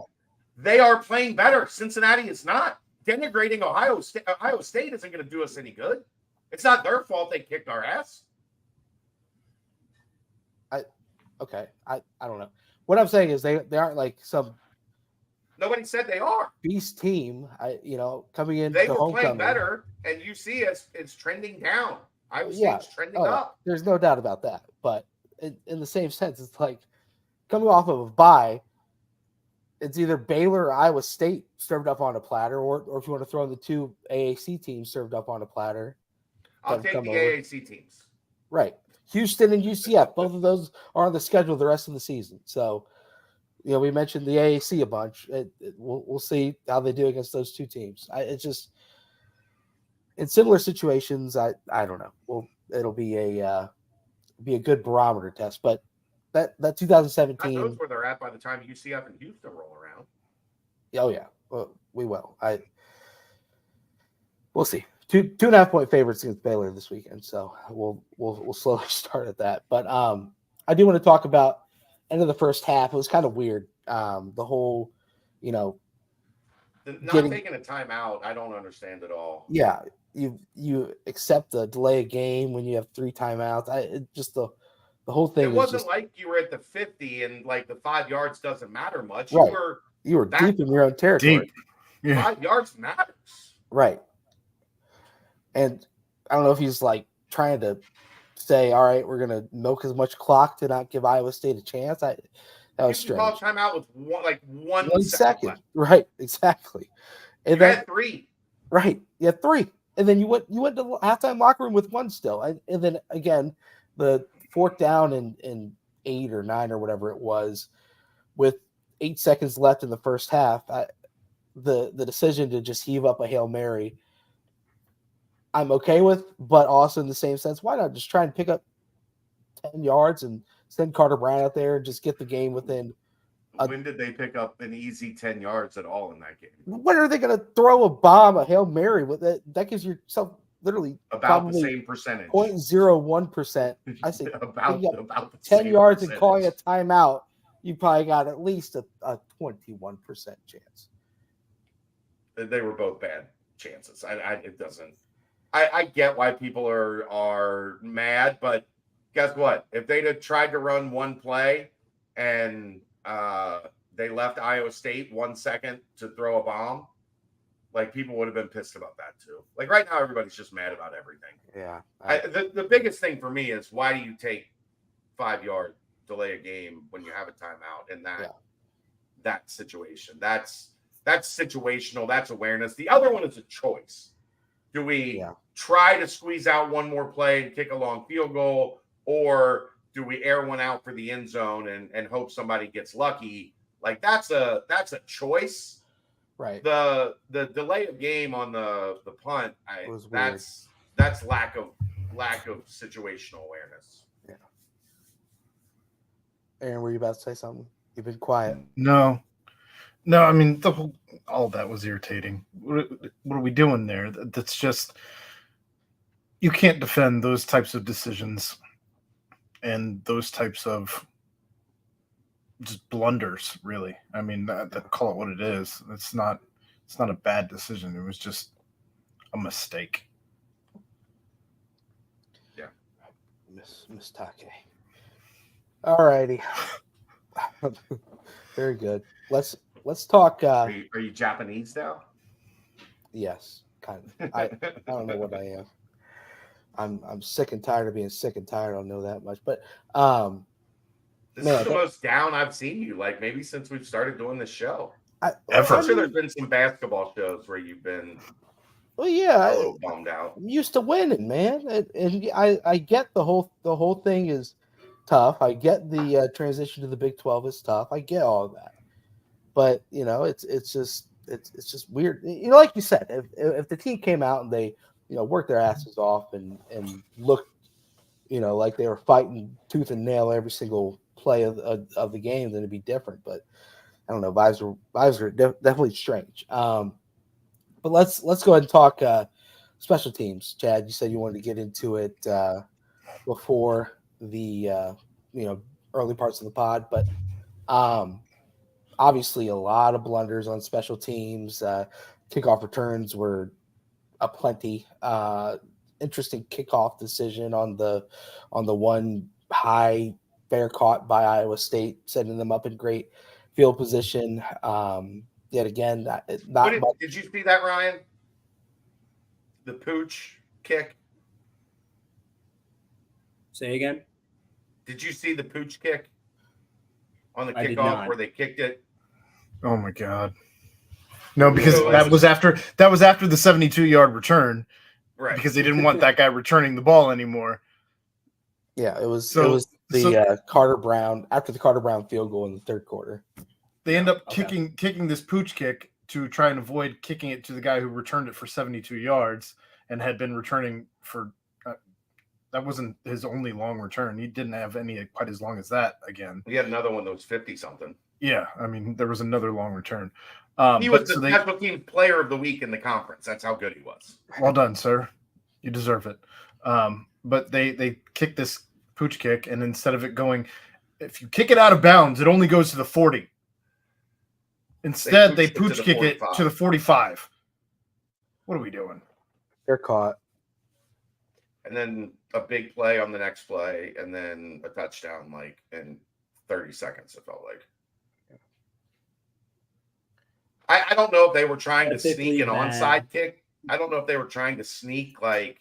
They are playing better. Cincinnati is not. Denigrating Ohio State isn't going to do us any good. It's not their fault they kicked our ass. I don't know. What I'm saying is they aren't like some. Nobody said they are. Beast team, coming in. They were playing better, and you see it's trending down. Iowa State's trending up. There's no doubt about that. But in the same sense, it's like coming off of a bye. it's either Baylor or Iowa State served up on a platter, or if you want to throw in the two AAC teams served up on a platter. I'll that take come the over. AAC teams. Right. Houston and UCF, both of those are on the schedule the rest of the season. So, we mentioned the AAC a bunch. We'll see how they do against those two teams. It's just in similar situations. I don't know. Well, it'll be a good barometer test. But that God 2017. knows where they're at by the time UCF and Houston roll around. Oh yeah, well, we will. We'll see. 2.5 point favorites against Baylor this weekend, so we'll slowly start at that. But I do want to talk about end of the first half. It was kind of weird. The whole, Not taking a timeout, I don't understand at all. Yeah, you accept the delay of game when you have 3 timeouts. The whole thing. It wasn't like you were at the 50 and like the 5 yards doesn't matter much. Right. You were deep in your own territory. Deep. Yeah. 5 yards matters. Right. And I don't know if he's like trying to say, all right, we're going to milk as much clock to not give Iowa State a chance. That was strange. Call timeout with one second left. Right, exactly. And you had 3. Right, you had 3. And then you went to the halftime locker room with 1 still. And then again, the 4th down and 8 or 9 or whatever it was, with 8 seconds left in the first half, the decision to just heave up a Hail Mary, I'm okay with, but also in the same sense, why not just try and pick up 10 yards and send Carter Bryant out there and just get the game within. When did they pick up an easy 10 yards at all in that game? When are they going to throw a bomb, a Hail Mary with it? That gives yourself literally about the same percentage. 0.01%. I say about the 10 yards percentage. And calling a timeout, you probably got at least a 21% chance. They were both bad chances. It doesn't. I get why people are mad, but guess what? If they'd have tried to run one play and they left Iowa State 1 second to throw a bomb, like people would have been pissed about that too. Like right now, everybody's just mad about everything. Yeah. The biggest thing for me is, why do you take 5 yard delay a game when you have a timeout in that situation? That's situational. That's awareness. The other one is a choice. Do we try to squeeze out one more play and kick a long field goal, or do we air one out for the end zone and hope somebody gets lucky? Like that's a choice. Right. The delay of game on the punt, that's lack of situational awareness. Yeah. Aaron, were you about to say something? You've been quiet. No. I mean, all that was irritating. What are we doing there? That's just, you can't defend those types of decisions and those types of just blunders, really. I mean, call it what it is. It's not a bad decision. It was just a mistake. Yeah. Miss Take. All righty. Very good. Let's talk. Are you Japanese now? Yes, kind of. I don't know what I am. I'm sick and tired of being sick and tired. I don't know that much, but this is the most down I've seen you. Like maybe since we've started doing this show. Ever. I'm sure there's been some basketball shows where you've been. Well, yeah, a little bummed out. I'm used to winning, man, and I get the whole thing is tough. I get the transition to the Big 12 is tough. I get all of that. But it's just weird. Like you said, if the team came out and they worked their asses off and looked like they were fighting tooth and nail every single play of the game, then it'd be different. But I don't know, vibes are definitely strange. But let's go ahead and talk special teams. Chad, you said you wanted to get into it before the early parts of the pod, but obviously a lot of blunders on special teams. Kickoff returns were aplenty. Interesting kickoff decision on the one high fair caught by Iowa State, setting them up in great field position. Yet again, did you see that, Ryan? The pooch kick. Say again. Did you see the pooch kick on the kickoff where they kicked it Oh my God. No, because So that was after the 72-yard return. right. Because they didn't want that guy returning the ball anymore. Yeah, it was So- Carter Brown after the Carter Brown field goal in the third quarter. They end up Okay. kicking this pooch kick to try and avoid kicking it to the guy who returned it for 72 yards and had been returning for that wasn't his only long return. He didn't have any quite as long as that again. He had another one that was 50-something. Yeah, I mean, there was another long return. He was the special team player of the week in the conference. That's how good he was. Well done, sir. You deserve it. But they kick this pooch kick, and instead of it going, if you kick it out of bounds, it only goes to the 40. Instead, they pooch kick it to the 45. What are we doing? They're caught. And then a big play on the next play, and then a touchdown like in 30 seconds, it felt like. I don't know if they were trying to sneak an onside kick. I don't know if they were trying to sneak, like,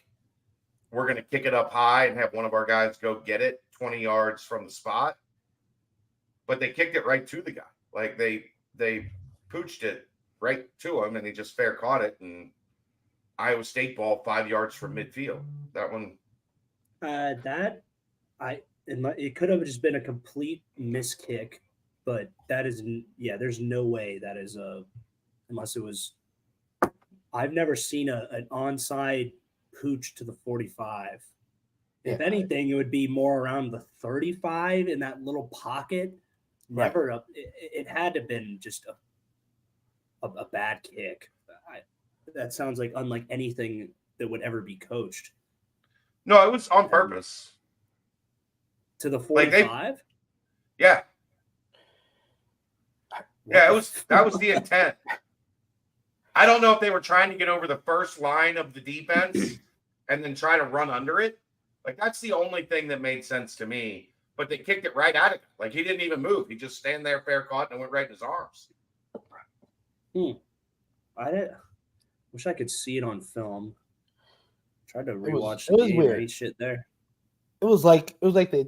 we're going to kick it up high and have one of our guys go get it 20 yards from the spot. But they kicked it right to the guy. Like, they pooched it right to him, and he just fair caught it. And Iowa State ball 5 yards from midfield. That one. It could have just been a complete miss kick, but that is, there's no way that is unless it was. I've never seen an onside pooch to the 45. If anything, it would be more around the 35 in that little pocket. Never up. It had to have been just a bad kick. That sounds like unlike anything that would ever be coached. No, it was on purpose. To the 45? Yeah. Yeah, that was the intent. I don't know if they were trying to get over the first line of the defense and then try to run under it. Like, that's the only thing that made sense to me. But they kicked it right at him. Like, he didn't even move. He just stand there, fair caught, and it went right in his arms. I wish I could see it on film. Tried to rewatch it was the game. weird. Ain't shit there. It was like they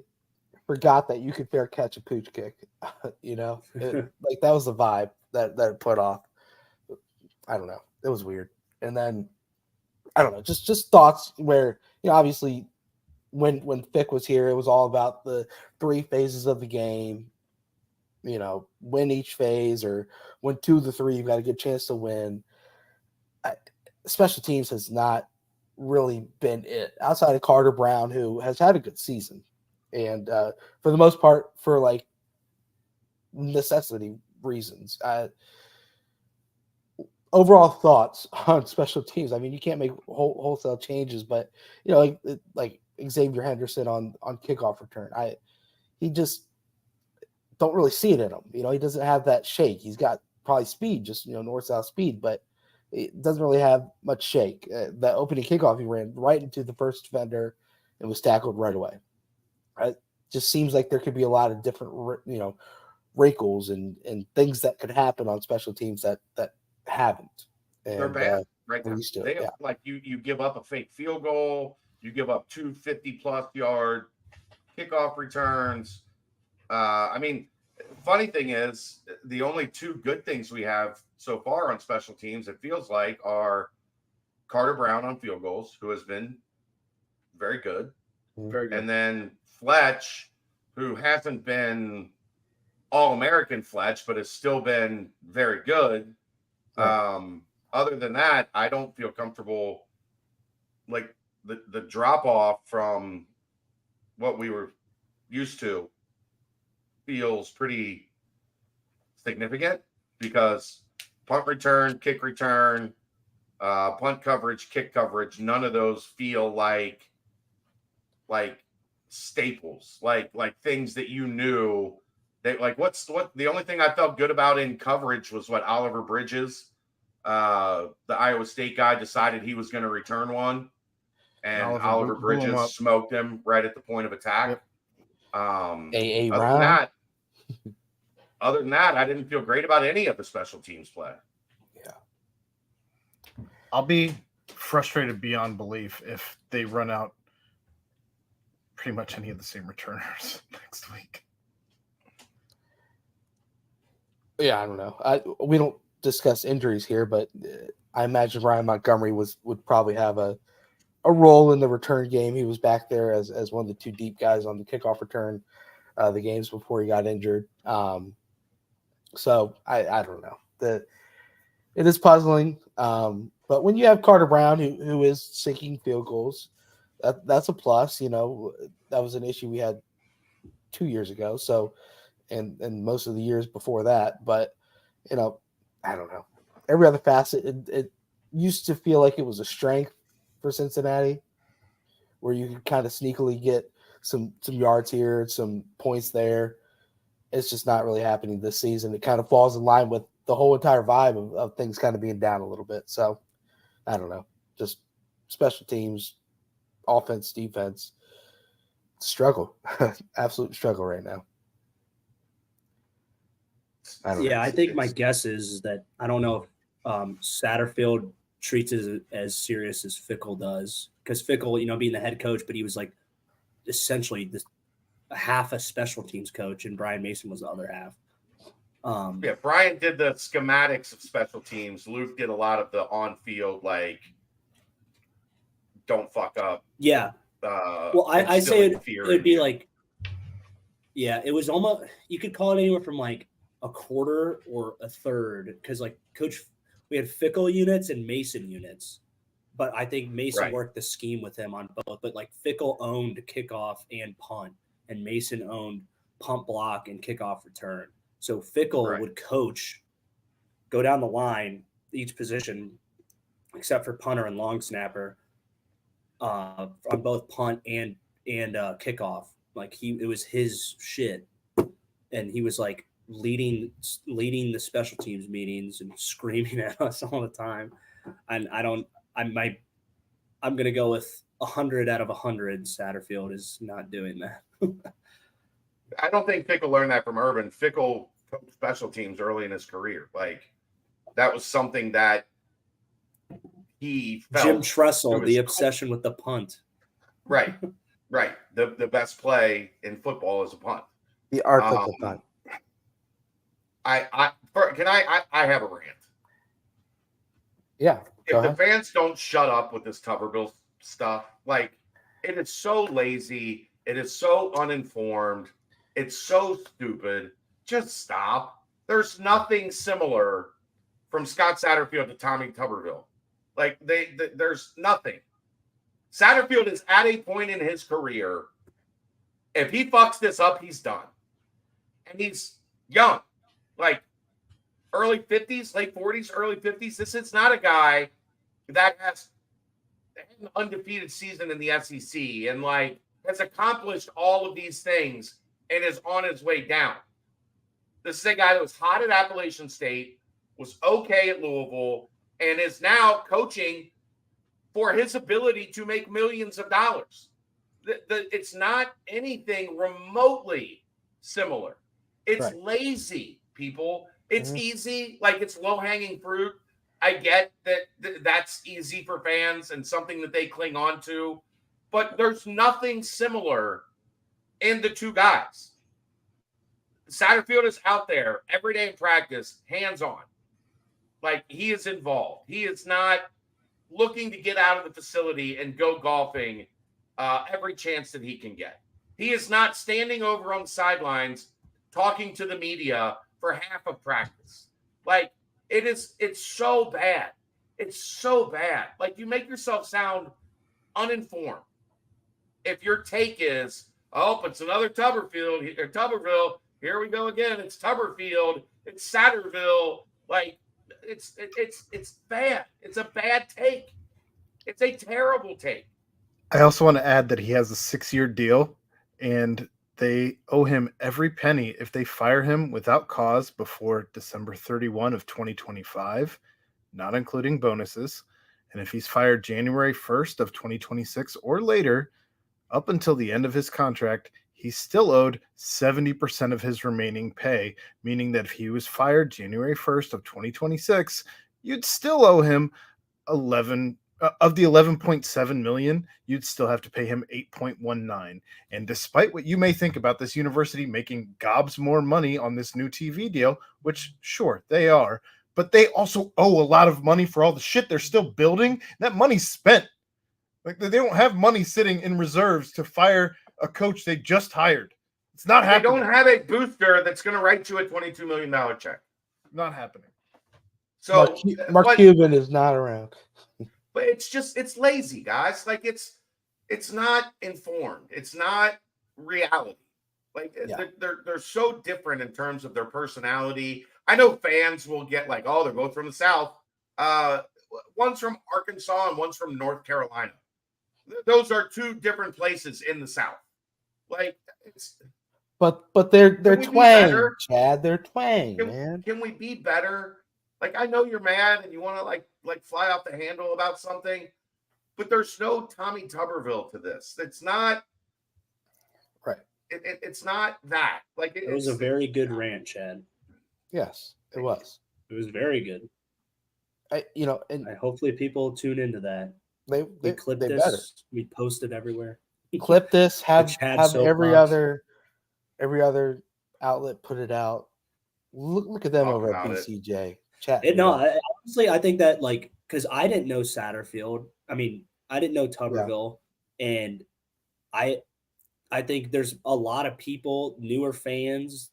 forgot that you could fair catch a pooch kick. You know, like that was the vibe that it put off. I don't know. It was weird. And then I don't know. Just thoughts where, you know, obviously when Fick was here, it was all about the 3 phases of the game. You know, win each phase, or win 2 of the 3, you've got a good chance to win. Special teams has not really been it outside of Carter Brown, who has had a good season, and for the most part, for like necessity reasons. Overall thoughts on special teams. I mean, you can't make wholesale changes, but you know, like Xavier Henderson on kickoff return, he just don't really see it in him. You know, he doesn't have that shake. He's got probably speed, just, you know, north-south speed, but it doesn't really have much shake. That opening kickoff, he ran right into the first defender and was tackled right away. It just seems like there could be a lot of different, you know, wrinkles and things that could happen on special teams that haven't. And, they're bad right now. They like you give up a fake field goal, you give up 2 50+ yard kickoff returns. I mean, funny thing is, the only 2 good things we have so far on special teams, it feels like, are Carter Brown on field goals, who has been very good. Very good. And then Fletch, who hasn't been All-American Fletch, but has still been very good. Right. Other than that, I don't feel comfortable. Like, the drop-off from what we were used to feels pretty significant, because punt return, kick return, punt coverage, kick coverage, none of those feel like staples, like things that you knew. That, like, what the only thing I felt good about in coverage was what Oliver Bridges, the Iowa State guy, decided he was going to return one, and Oliver Bridges smoked him right at the point of attack. Yep. Other than that, I didn't feel great about any of the special teams play. Yeah. I'll be frustrated beyond belief if they run out pretty much any of the same returners next week. Yeah, I don't know. We don't discuss injuries here, but I imagine Ryan Montgomery would probably have a role in the return game. He was back there as one of the two deep guys on the kickoff return the games before he got injured. So I don't know. It is puzzling. But when you have Carter Brown who is sinking field goals, that's a plus. You know, that was an issue we had 2 years ago. So and most of the years before that. But you know, I don't know. Every other facet, it used to feel like it was a strength for Cincinnati, where you could kind of sneakily get some yards here, some points there. It's just not really happening this season. It kind of falls in line with the whole entire vibe of things kind of being down a little bit. So I don't know. Just special teams, offense, defense, struggle. Absolute struggle right now. I think my guess is that I don't know if Satterfield treats it as serious as Fickle does, because Fickle, being the head coach, but he was like essentially half a special teams coach, and Brian Mason was the other half. Brian did the schematics of special teams. Luke did a lot of the on-field, like, don't fuck up. Yeah. Well, I say it'd be like, it was almost, you could call it anywhere from like a quarter or a third, because like we had Fickle units and Mason units, but I think Mason worked the scheme with him on both. But like Fickle owned kickoff and punt, and Mason owned punt block and kickoff return. So Fickle would coach, go down the line, each position, except for punter and long snapper, on both punt and kickoff. Like it was his shit, and he was like leading the special teams meetings and screaming at us all the time. And I'm gonna go with 100 out of 100. Satterfield is not doing that. I don't think Fickle learned that from Urban. Fickle coached special teams early in his career. Like, that was something that he felt. Jim Tressel, the obsession with the punt. Right. The best play in football is a punt. The art of the punt. I have a rant. Yeah. If the fans don't shut up with this Tuberville stuff, like, it is so lazy. It is so uninformed. It's so stupid. Just stop. There's nothing similar from Scott Satterfield to Tommy Tuberville. Like, there's nothing. Satterfield is at a point in his career. If he fucks this up, he's done. And he's young. Like, early 50s, late 40s, early 50s. This is not a guy that has an undefeated season in the SEC and, like, has accomplished all of these things and is on his way down. This is a guy that was hot at Appalachian State, was okay at Louisville, and is now coaching for his ability to make millions of dollars. It's not anything remotely similar. It's lazy, people. It's easy, like, it's low-hanging fruit. I get that that's easy for fans and something that they cling on to, but there's nothing similar in the two guys. Satterfield is out there every day in practice, hands-on. Like, he is involved. He is not looking to get out of the facility and go golfing every chance that he can get. He is not standing over on the sidelines talking to the media for half of practice. Like, it's so bad. It's so bad. Like, you make yourself sound uninformed. If your take is, oh, it's another Tuberville, here we go again. It's Tuberfield. It's Satterville. Like, it's bad. It's a bad take. It's a terrible take. I also want to add that he has a 6-year deal, and they owe him every penny if they fire him without cause before December 31 of 2025, not including bonuses. And if he's fired January 1st of 2026 or later, up until the end of his contract, he's still owed 70% of his remaining pay, meaning that if he was fired January 1st of 2026, you'd still owe him Of the 11.7 million, you'd still have to pay him 8.19. And despite what you may think about this university making gobs more money on this new TV deal, which sure they are, but they also owe a lot of money for all the shit they're still building. That money's spent. Like, they don't have money sitting in reserves to fire a coach they just hired. It's not They happening. don't have a booster that's going to write you a $22 million check. Not happening. So Mark Cuban is not around. But it's lazy, guys. Like it's not informed. It's not reality. Like they're so different in terms of their personality. I know fans will get like, oh, they're both from the South. One's from Arkansas and one's from North Carolina. Those are two different places in the South. Like but they're twang, Chad. They're twang, can, man. Can we be better? Like, I know you're mad and you want to like fly off the handle about something, but there's no Tommy Tuberville to this. It's not right. It's not that. Like it was a very good rant, Chad. Yes, it was. It was very good. And hopefully people tune into that. We clipped this. Better. We posted everywhere. Clip this. Have every other outlet put it out. Look at them over at BCJ. Honestly, I think that because I didn't know Satterfield. I mean, I didn't know Tuberville, and I think there's a lot of people, newer fans,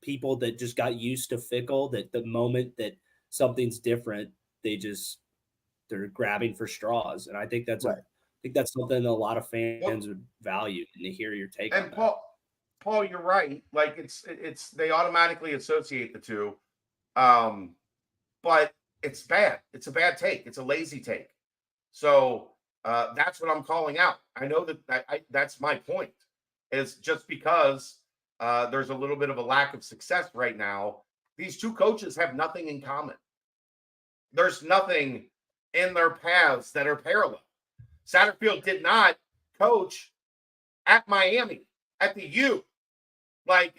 people that just got used to Fickle. That the moment that something's different, they're grabbing for straws, and I think that's I think that's something a lot of fans would value, and to hear your take. And Paul, you're right. Like it's they automatically associate the two. But it's bad. It's a bad take. It's a lazy take. So that's what I'm calling out. I know that that's my point, is just because there's a little bit of a lack of success right now. These two coaches have nothing in common. There's nothing in their paths that are parallel. Satterfield did not coach at Miami, at the U. Like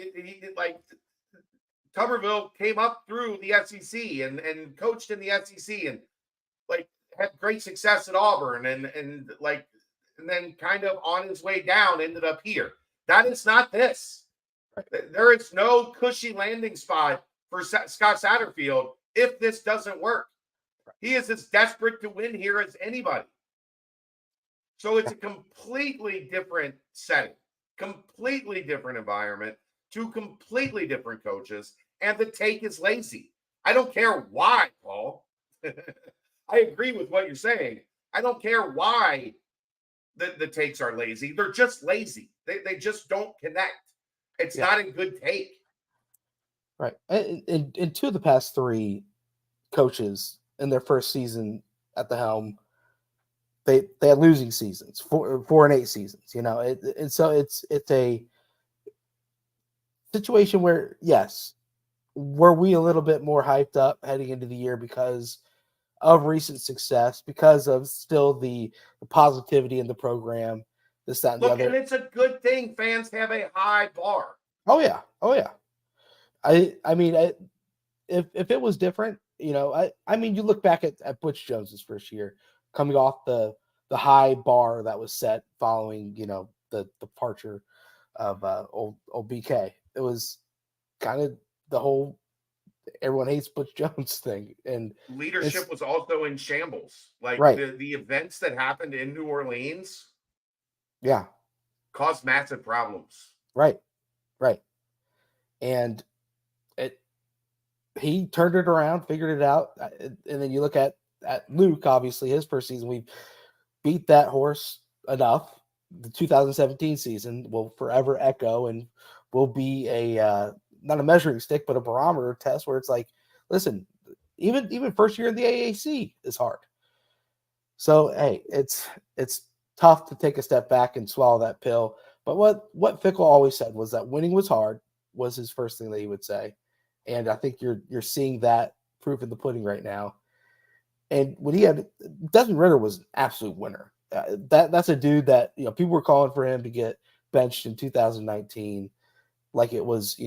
Tuberville came up through the SEC and coached in the SEC and like had great success at Auburn and then kind of on his way down ended up here. That is not this. There is no cushy landing spot for Scott Satterfield if this doesn't work. He is as desperate to win here as anybody. So it's a completely different setting, completely different environment, two completely different coaches. And the take is lazy. I don't care why, Paul. I agree with what you're saying. I don't care why the takes are lazy. They're just lazy. They just don't connect. It's not a good take. Right. In two of the past three coaches in their first season at the helm, they had losing seasons, 4-8 seasons, and so it's a situation where, yes, were we a little bit more hyped up heading into the year because of recent success, because of still the positivity in the program, this, that, and the other. And it's a good thing fans have a high bar. Oh yeah. I mean, if it was different, I mean, you look back at Butch Jones's first year, coming off the high bar that was set following, the departure of old BK. It was kind of the whole everyone hates Butch Jones thing, and leadership was also in shambles. Like the events that happened in New Orleans, caused massive problems. Right, and he turned it around, figured it out, and then you look at Luke. Obviously, his first season, we beat that horse enough. The 2017 season will forever echo and will be a not a measuring stick, but a barometer test where it's like, listen, even first year in the AAC is hard. So, hey, it's tough to take a step back and swallow that pill. But what Fickle always said was that winning was hard was his first thing that he would say. And I think you're seeing that proof in the pudding right now. And when he had Desmond Ridder was an absolute winner. That's a dude that people were calling for him to get benched in 2019. Like it was,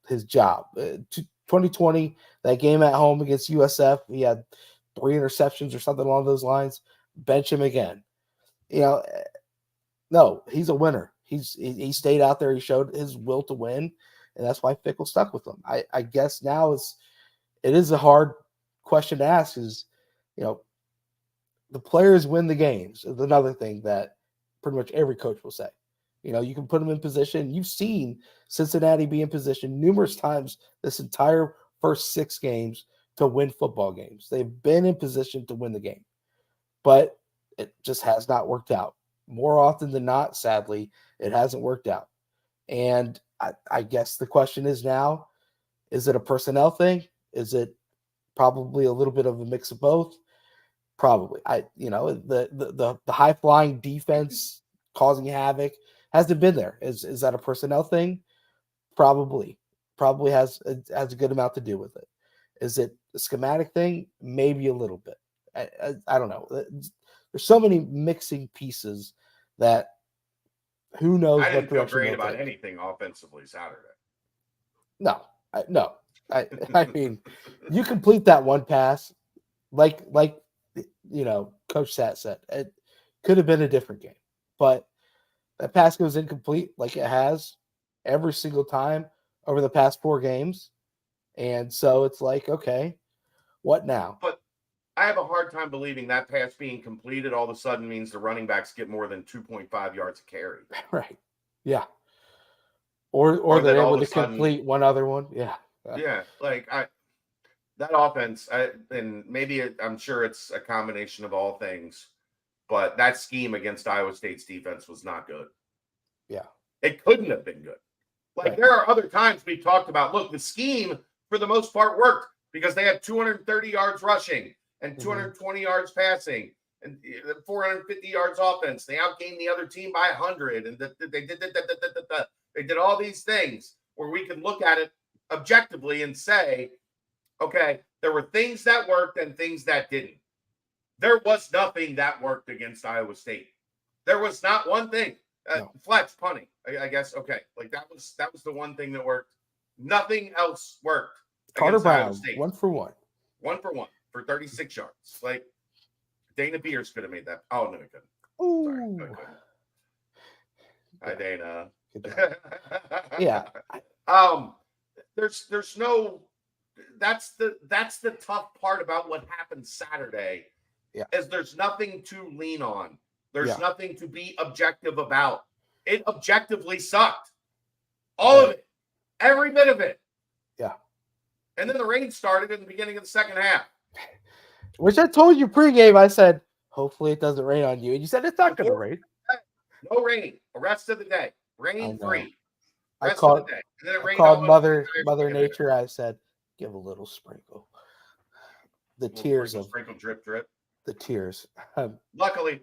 his job. 2020, that game at home against USF, he had 3 interceptions or something along those lines. bench him again. No, he's a winner. He stayed out there. He showed his will to win, and that's why Fickle stuck with him. I guess now it is a hard question to ask. Is the players win the games is another thing that pretty much every coach will say. You can put them in position. You've seen Cincinnati be in position numerous times this entire first 6 games to win football games. They've been in position to win the game, but it just has not worked out. More often than not, sadly, it hasn't worked out. And I guess the question is now, is it a personnel thing? Is it probably a little bit of a mix of both? Probably. The high flying defense causing havoc hasn't been there. Is that a personnel thing? Probably has a good amount to do with it. Is it a schematic thing? Maybe a little bit. I don't know. There's so many mixing pieces that who knows. I didn't what feel great about anything offensively Saturday. No. I mean, you complete that one pass, like Coach Sat said, it could have been a different game, but that pass goes incomplete like it has every single time over the past 4 games. And so it's like, okay, what now? But I have a hard time believing that pass being completed all of a sudden means the running backs get more than 2.5 yards a carry. Right. Yeah. Or they're able to complete one other one. Yeah. Yeah. Like that offense, and maybe I'm sure it's a combination of all things, but that scheme against Iowa State's defense was not good. Yeah. It couldn't have been good. Like there are other times we've talked about, look, the scheme for the most part worked because they had 230 yards rushing and 220 yards passing and 450 yards offense. They outgained the other team by 100, and they did all these things where we could look at it objectively and say, okay, there were things that worked and things that didn't. There was nothing that worked against Iowa State. There was not one thing. No. Fletch punting, I guess. Okay, like that was the one thing that worked. Nothing else worked. Carter Brown, 1 for 1. 1 for 1 for 36 yards. Like Dana Beers could have made that. Oh no, he couldn't. Ooh. Sorry, no, he couldn't. Hi, Dana. Yeah. There's no. That's the tough part about what happened Saturday. Yeah. Is there's nothing to lean on. There's nothing to be objective about. It objectively sucked. All of it. Every bit of it. Yeah. And then the rain started in the beginning of the second half. Which I told you pregame. I said, hopefully it doesn't rain on you. And you said it's not going to rain. No rain. The rest of the day. Rain free. I called Mother Nature. I said, give a little sprinkle. The tears of sprinkle, drip, drip. The tears. Luckily,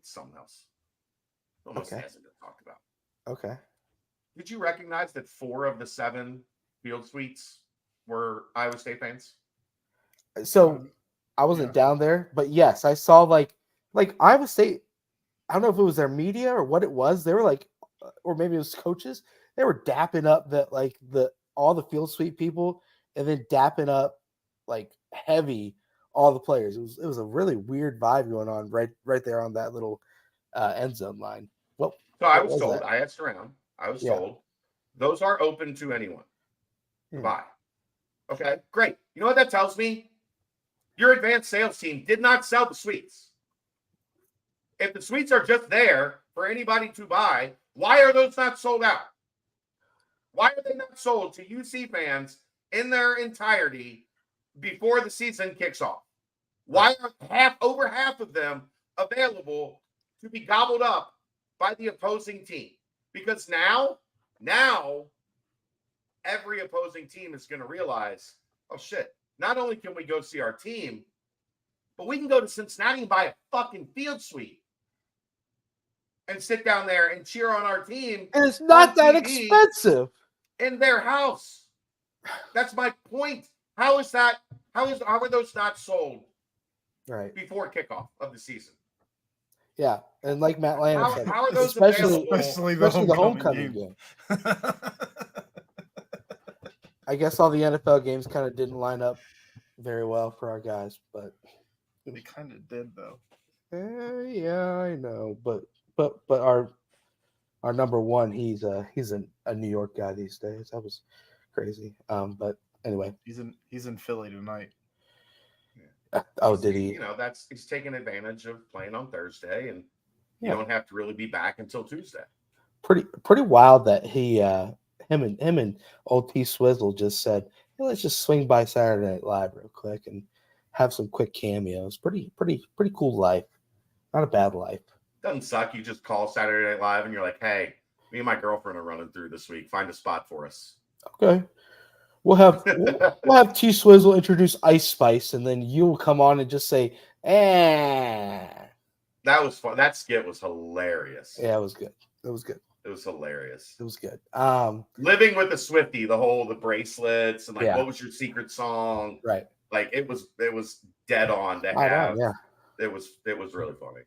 something else. Almost hasn't been talked about. Okay. Did you recognize that 4 of the 7 field suites were Iowa State fans? So I wasn't down there, but yes, I saw like Iowa State. I don't know if it was their media or what it was. They were like, or maybe it was coaches. They were dapping up all the field suite people, and then dapping up like heavy all the players. It was a really weird vibe going on right there on that little end zone line. Well, so I was told. I asked around. I was told those are open to anyone to buy. Okay, great. You know what that tells me? Your advanced sales team did not sell the suites. If the suites are just there for anybody to buy, why are those not sold out? Why are they not sold to UC fans in their entirety before the season kicks off? Why are over half of them available to be gobbled up by the opposing team? Because now every opposing team is going to realize, oh shit, not only can we go see our team, but we can go to Cincinnati and buy a fucking field suite and sit down there and cheer on our team. And it's not that expensive. In their house. That's my point. How are those not sold before kickoff of the season? Yeah, and like Matt Lanner said, how are those especially the homecoming game. I guess all the NFL games kind of didn't line up very well for our guys, but They kind of did though. Yeah, I know, but our number one, he's a New York guy these days. That was crazy. But anyway, He's in Philly tonight. oh, did he? He's taking advantage of playing on Thursday, and you Yeah. don't have to really be back until Tuesday. Pretty wild that him and old T Swizzle just said, hey, let's just swing by Saturday Night Live real quick and have some quick cameos. Pretty cool life. Not a bad life. Doesn't suck. You just call Saturday Night Live and you're like, hey, me and my girlfriend are running through this week. Find a spot for us. Okay. We'll have T Swizzle introduce Ice Spice, and then you'll come on and just say, That was fun. That skit was hilarious. Yeah, it was good. It was good. It was hilarious. It was good. Living with the Swiftie, the bracelets, and Yeah. what was your secret song? Right. Like it was dead on to have. Yeah. It was really funny.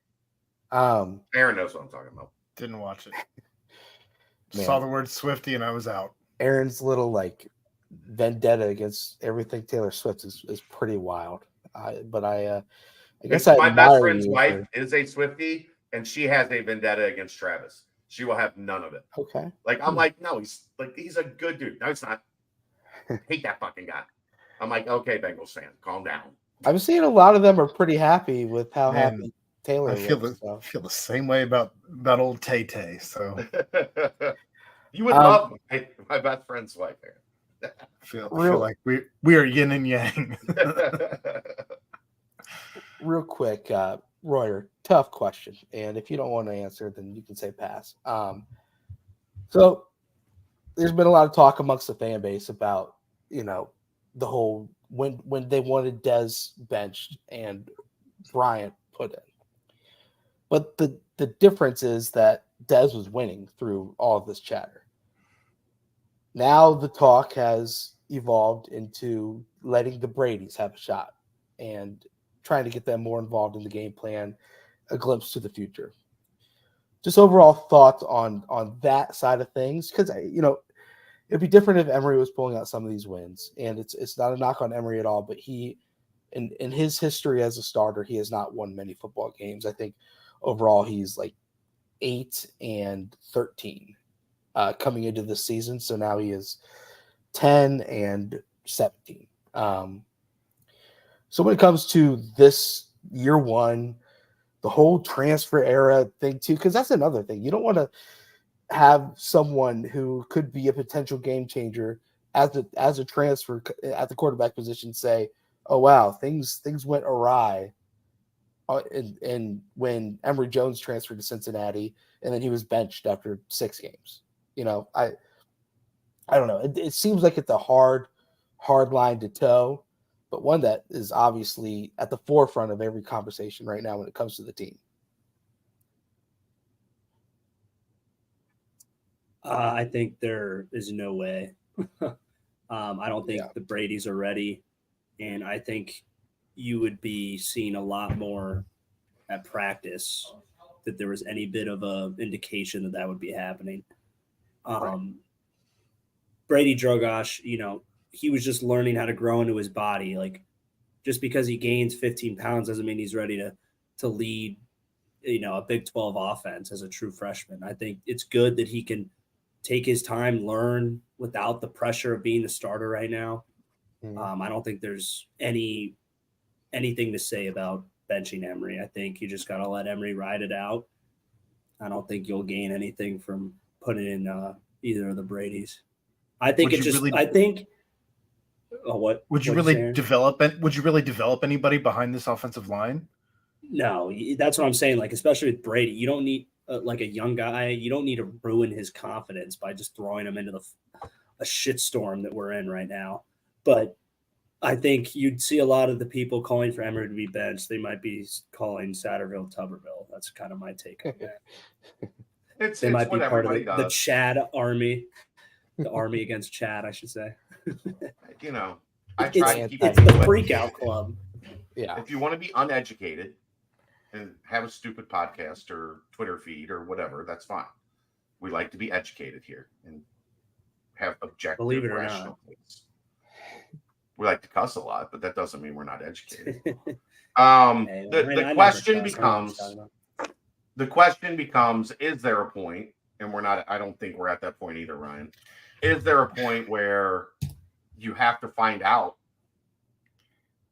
Aaron knows what I'm talking about. Didn't watch it. Man. Saw the word Swiftie and I was out. Aaron's little vendetta against everything Taylor Swift is pretty wild. I guess my best friend's wife is a Swiftie, and she has a vendetta against Travis. She will have none of it. Okay. I'm like, no, he's a good dude. No, he's not. Hate that fucking guy. I'm like, okay, Bengals fan, calm down. I'm seeing a lot of them are pretty happy with how happy Taylor I feel the same way about old Tay Tay. So you would love my best friend's wife. Feel like we are yin and yang. Real quick, Royer, tough question, and if you don't want to answer, then you can say pass. So there's been a lot of talk amongst the fan base about the whole when they wanted Dez benched and Bryant put in, but the difference is that Dez was winning through all of this chatter. Now the talk has evolved into letting the Bradys have a shot and trying to get them more involved in the game plan, a glimpse to the future. Just overall thoughts on that side of things, because it'd be different if Emery was pulling out some of these wins, and it's not a knock on Emery at all, but he, in his history as a starter, he has not won many football games. I think overall he's 8-13 coming into this season, so now he is 10-17. So when it comes to this year one, the whole transfer era thing too, because that's another thing. You don't want to have someone who could be a potential game changer as a transfer at the quarterback position say, "Oh wow, things went awry." And when Emory Jones transferred to Cincinnati, and then he was benched after 6 games. I don't know. It seems like it's a hard line to toe, but one that is obviously at the forefront of every conversation right now when it comes to the team. I think there is no way. I don't think the Bradys are ready, and I think you would be seeing a lot more at practice that there was any bit of a indication that would be happening. Brady Drogosh, he was just learning how to grow into his body. Just because he gains 15 pounds doesn't mean he's ready to lead, a Big 12 offense as a true freshman. I think it's good that he can take his time, learn without the pressure of being the starter right now. I don't think there's anything to say about benching Emory. I think you just got to let Emory ride it out. I don't think you'll gain anything from putting in either of the Bradys. I think Would you really develop anybody behind this offensive line? No, that's what I'm saying. Especially with Brady, you don't need a young guy. You don't need to ruin his confidence by just throwing him into a shitstorm that we're in right now. But I think you'd see a lot of the people calling for Emory to be benched. They might be calling Satterville Tuberville. That's kind of my take on that. They might be part of the Chad army. The army against Chad, I should say. I try to keep it's the freak out club. Yeah. If you want to be uneducated and have a stupid podcast or Twitter feed or whatever, that's fine. We like to be educated here and have objective, believe it or rational not. things. We like to cuss a lot, but that doesn't mean we're not educated. Hey, The I question never cuss. I know what you're talking about. the question becomes, is there a point, and I don't think we're at that point either, Ryan. Is there a point where you have to find out?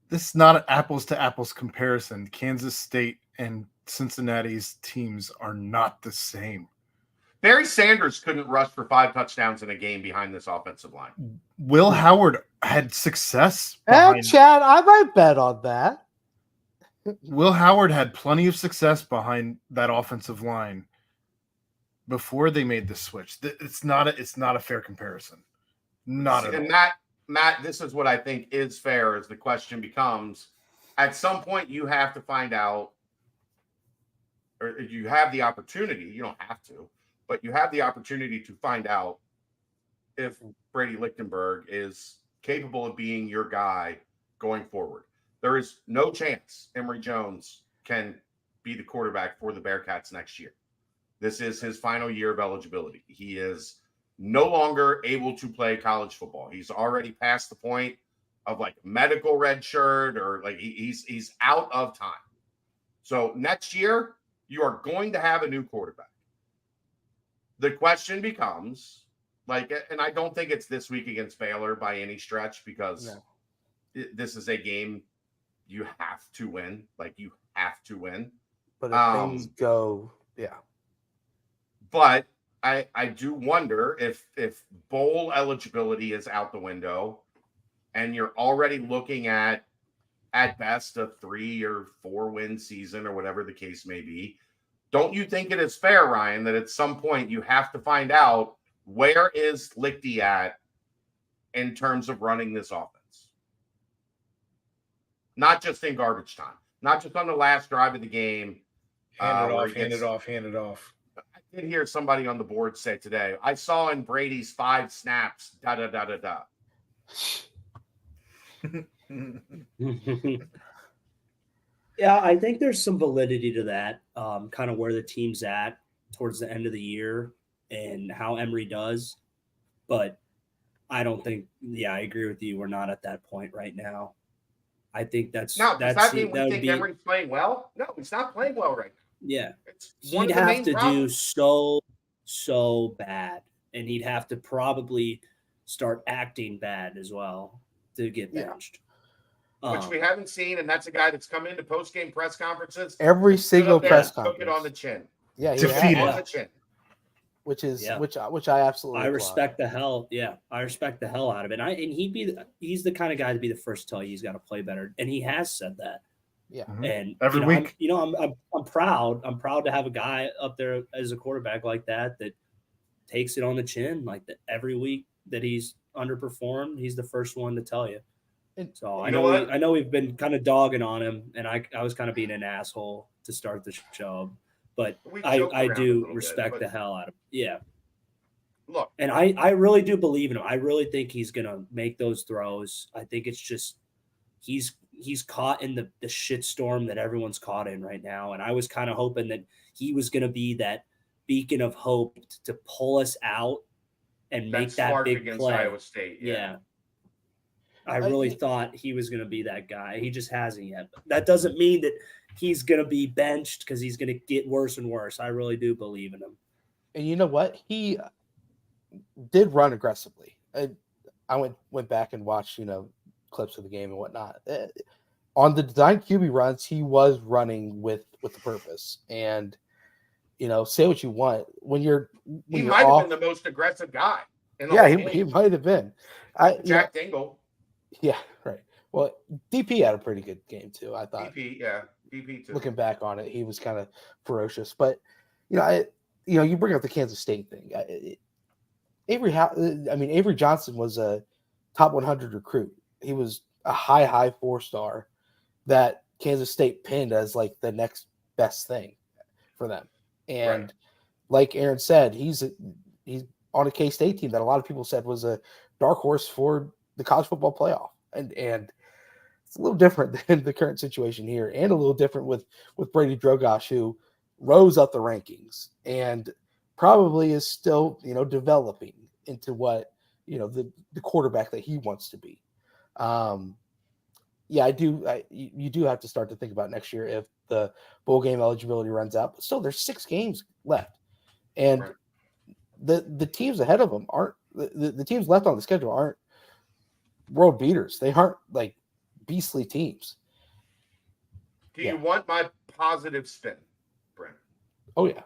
This is not an apples to apples comparison. Kansas State and Cincinnati's teams are not the same. Barry Sanders couldn't rush for 5 touchdowns in a game behind this offensive line. Will Howard had success. Chad, I might bet on that. Will Howard had plenty of success behind that offensive line before they made the switch. It's not a fair comparison. Not at all. And Matt, this is what I think is fair. Is the question becomes, at some point you have to find out, or you have the opportunity. You don't have to, but you have the opportunity to find out if Brady Lichtenberg is capable of being your guy going forward. There is no chance Emory Jones can be the quarterback for the Bearcats next year. This is his final year of eligibility. He is no longer able to play college football. He's already past the point of like medical red shirt, or like he's out of time. So next year, you are going to have a new quarterback. The question becomes, like, and I don't think it's this week against Baylor by any stretch, because this is a game you have to win. Like, you have to win. But if things go, But I do wonder if bowl eligibility is out the window and you're already looking at best a 3 or 4 win season or whatever the case may be. Don't you think it is fair, Ryan, that at some point you have to find out where is Lichty at in terms of running this offense? Not just in garbage time, not just on the last drive of the game. Hand it off. I did hear somebody on the board say today, I saw in Brady's 5 snaps, da-da-da-da-da. Yeah, I think there's some validity to that, kind of where the team's at towards the end of the year and how Emory does. But I don't think, I agree with you. We're not at that point right now. I think does that mean we think Emory's playing well? No, he's not playing well right now. Yeah. It's he'd have to do so bad, and he'd have to probably start acting bad as well to get benched. Which we haven't seen, and that's a guy that's come into post-game press conferences. Every single press conference. Took it on the chin. Yeah, defeated on the chin. Which I absolutely respect the hell. Yeah, I respect the hell out of it. And he's the kind of guy to be the first to tell you he's got to play better, and he has said that. Yeah, and every week, I'm proud. I'm proud to have a guy up there as a quarterback like that takes it on the chin, like that every week that he's underperformed. He's the first one to tell you. So I know we've been kind of dogging on him, and I was kind of being an asshole to start the show. But I do respect the hell out of him. Yeah. Look. And I really do believe in him. I really think he's going to make those throws. I think it's just he's caught in the shitstorm that everyone's caught in right now. And I was kind of hoping that he was going to be that beacon of hope to pull us out and make that big play. Iowa State. Yeah. I really thought he was going to be that guy. He just hasn't yet. But that doesn't mean that he's going to be benched because he's going to get worse and worse. I really do believe in him. And you know what? He did run aggressively. I went back and watched, clips of the game and whatnot. On the design QB runs, he was running with the purpose. And, say what you want. He might have been the most aggressive guy. He might have been. Jack Dingle. Yeah, right. Well, DP had a pretty good game too, I thought. DP too. Looking back on it, he was kind of ferocious. But you bring up the Kansas State thing. Avery Johnson was a top 100 recruit. He was a high 4-star that Kansas State pinned as like the next best thing for them. And like Aaron said, he's on a K-State team that a lot of people said was a dark horse for the college football playoff. And it's a little different than the current situation here, and a little different with Brady Drogosh, who rose up the rankings and probably is still, developing into what, the quarterback that he wants to be. Yeah, I do. You do have to start to think about next year if the bowl game eligibility runs out. But still, there's 6 games left, and Right. the teams ahead of them aren't the teams left on the schedule aren't world beaters. They aren't like beastly teams. Do Yeah. you want my positive spin, Brent? Oh yeah,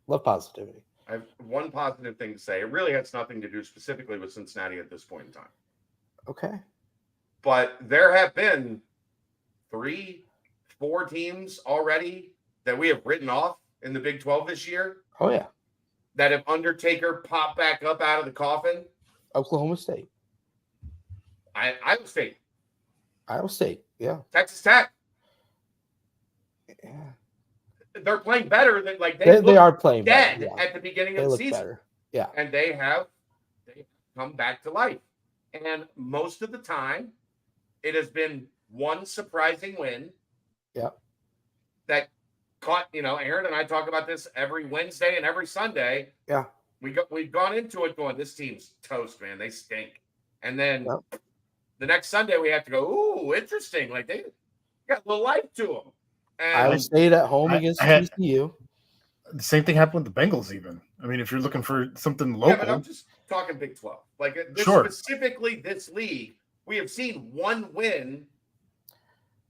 love positivity. I have one positive thing to say. It really has nothing to do specifically with Cincinnati at this point in time. Okay. But there have been 3, 4 teams already that we have written off in the Big 12 this year Oh yeah, that have Undertaker popped back up out of the coffin. Oklahoma State, Iowa State, Iowa State. Yeah, Texas Tech. yeah. They're playing better than They are playing dead better. Yeah. at the beginning They of the look season. better. Yeah. And they have come back to life. And most of the time, it has been one surprising win. Yeah. That caught, Aaron and I talk about this every Wednesday and every Sunday. Yeah. We've gone into it going, this team's toast, man. They stink. And then Yep. the next Sunday we have to go, ooh, interesting. Like they got a little life to them. And Iowa State at home against TCU. The same thing happened with the Bengals, even. I mean, if you're looking for something local. Yeah, but I'm just talking Big 12. Like specifically this league, we have seen one win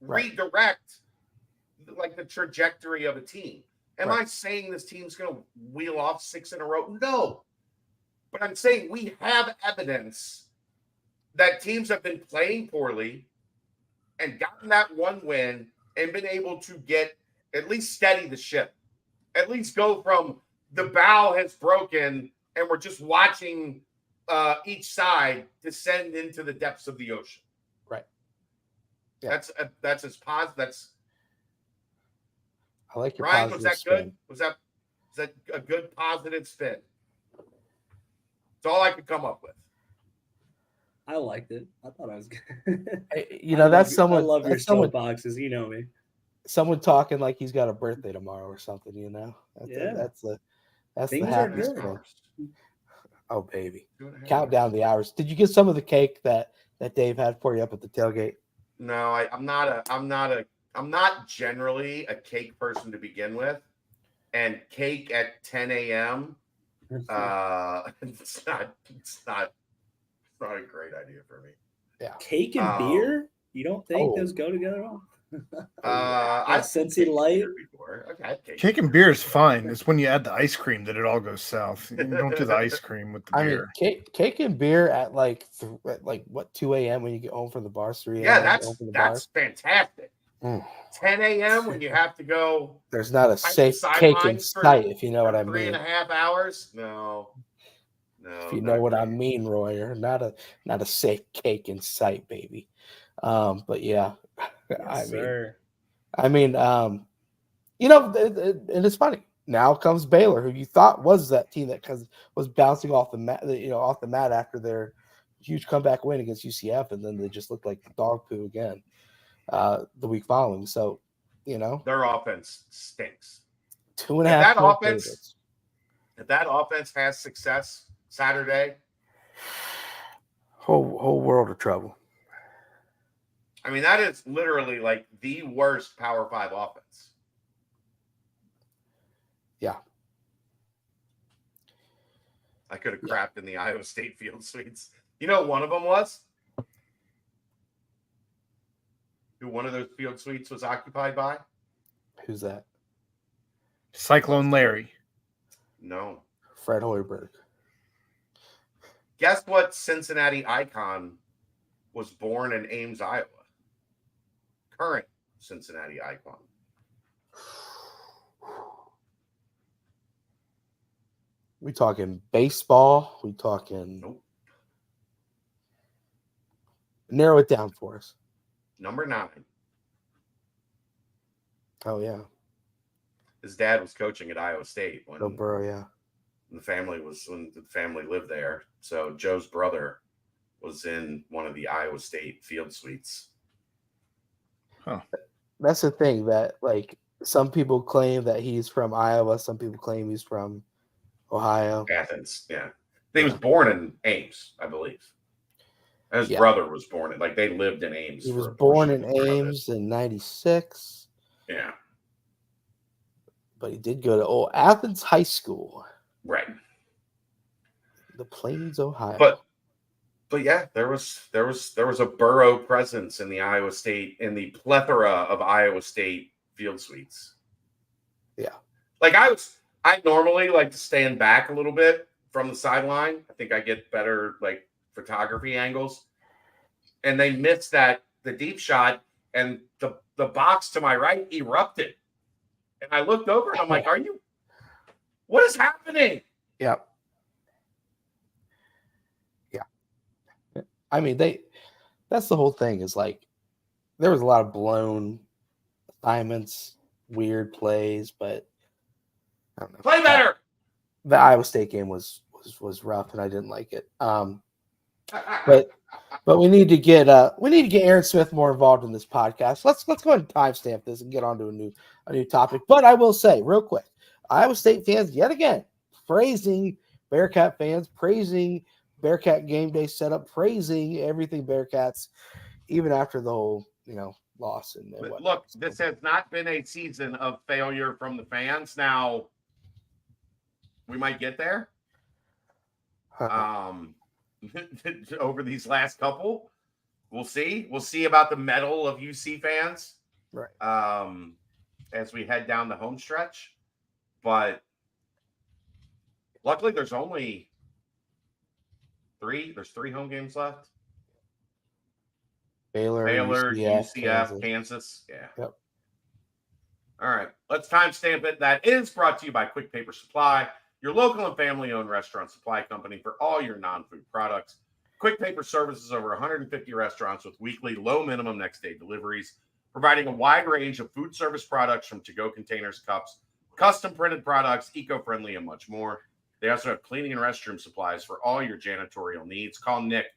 redirect like the trajectory of a team. Am I saying this team's going to wheel off 6 in a row? No. But I'm saying we have evidence that teams have been playing poorly and gotten that one win and been able to get at least steady the ship. At least go from the bow has broken and we're just watching each side descend into the depths of the ocean. Right. Yeah. That's as positive. That's I like your Ryan. positive Was that spin. good? Was that a good positive spin? That's all I could come up with. I liked it. I thought I was good. That's someone. I love your that's someone, soapboxes. You know me. Someone talking like he's got a birthday tomorrow or something. That's the Things are happiest good. thing. Oh baby, count down the hours. Did you get some of the cake that Dave had for you up at the tailgate? No, I'm not generally a cake person to begin with, and cake at 10 a.m. It's not a great idea for me. Yeah, cake and beer. You don't think those go together well? I've Cincy Light. Before. Okay, cake and beer is fine. It's when you add the ice cream that it all goes south. You don't do the ice cream with the beer. I mean, cake and beer at like 2 a.m. when you get home from the bar, 3 a.m. Yeah, that's fantastic. 10 a.m. when you have to go. There's not a safe cake in sight, if you know what I mean. 3.5 hours? No. If you know what I mean, Royer. Not a safe cake in sight, baby. But yeah, Yes, and it's funny. Now comes Baylor, who you thought was that team that was bouncing off the mat after their huge comeback win against UCF, and then they just looked like dog poo again the week following. So, their offense stinks. 2.5 favorites. If that offense has success Saturday, whole world of trouble. I mean, that is literally like the worst Power 5 offense. Yeah. I could have crapped in the Iowa State field suites. You know what one of them was? Who one of those field suites was occupied by? Who's that? Cyclone Larry. No. Fred Hoiberg. Guess what Cincinnati icon was born in Ames, Iowa? Current Cincinnati icon. We talking baseball? We talking? Nope. Narrow it down for us. Number 9. Oh yeah. His dad was coaching at Iowa State when Burrow, yeah. When the family lived there. So Joe's brother was in one of the Iowa State field suites. Huh. That's the thing that some people claim that he's from Iowa. Some people claim he's from Ohio. Athens, yeah. He was born in Ames, I believe. His Yeah. brother was born like they lived in Ames. He was for a born portion in of it. Ames in 96, Yeah, but he did go to Old Athens High School, right. the Plains, Ohio. But yeah, there was a Burrow presence in the Iowa State, in the plethora of Iowa State field suites. Yeah. Like I normally like to stand back a little bit from the sideline. I think I get better like photography angles. And they missed the deep shot, and the box to my right erupted. And I looked over and I'm like, what is happening? Yeah. Yeah. I mean, that's the whole thing, is like there was a lot of blown assignments, weird plays, but I don't know. Play better. The Iowa State game was rough, and I didn't like it. But we need to get Aaron Smith more involved in this podcast. Let's go ahead and timestamp this and get on to a new topic. But I will say real quick, Iowa State fans yet again praising Bearcat fans, praising Bearcat game day setup, praising everything Bearcats, even after the whole loss and whatnot. Look, this has not been a season of failure from the fans. Now we might get there. Over these last couple, we'll see about the mettle of UC fans, right? As we head down the home stretch. But luckily there's only three home games left. Baylor, UCF, Kansas. Yeah. Yep. All right, let's timestamp it. That is brought to you by Quick Paper Supply, your local and family-owned restaurant supply company for all your non-food products. Quick Paper services over 150 restaurants with weekly low minimum next day deliveries, providing a wide range of food service products from to-go containers, cups, custom printed products, eco-friendly, and much more. They also have cleaning and restroom supplies for all your janitorial needs. Call Nick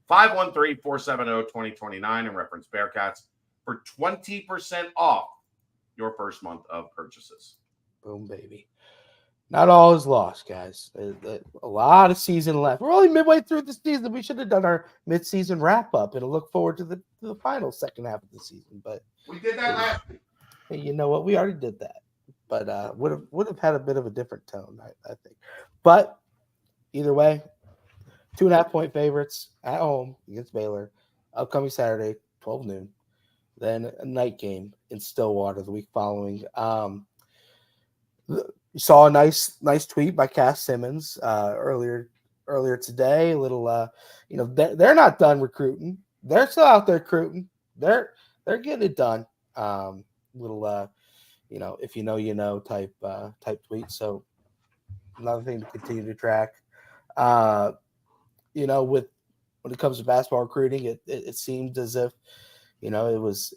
513-470-2029 and reference Bearcats for 20% off your first month of purchases. Boom, baby. Not all is lost, guys. A lot of season left. We're only midway through the season. We should have done our mid-season wrap-up and look forward to the final second half of the season. But we did that last week. Hey, you know what? We already did that. But would have had a bit of a different tone, I think. But either way, 2.5-point favorites at home against Baylor. Upcoming Saturday, 12 noon. Then a night game in Stillwater the week following. You saw a nice tweet by Cass Simmons earlier today. A little, they're not done recruiting. They're still out there recruiting. They're getting it done. If you know type tweet. So another thing to continue to track. When it comes to basketball recruiting, it seemed as if it was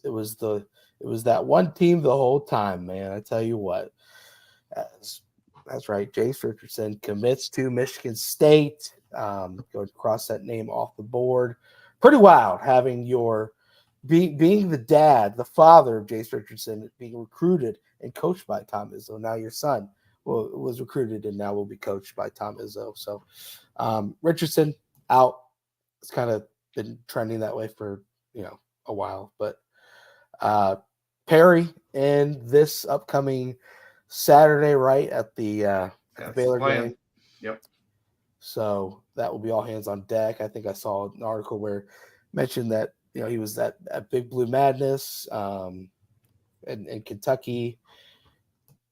that one team the whole time, man. I tell you what. That's right. Jace Richardson commits to Michigan State. Go and cross that name off the board. Pretty wild having your being the dad, the father of Jace Richardson, being recruited and coached by Tom Izzo. Now your son was recruited and now will be coached by Tom Izzo. So Richardson out. It's kind of been trending that way for a while. But Perry in this upcoming Saturday, right at the Baylor game. Yep. So that will be all hands on deck. I think I saw an article where it mentioned that he was at Big Blue Madness in Kentucky.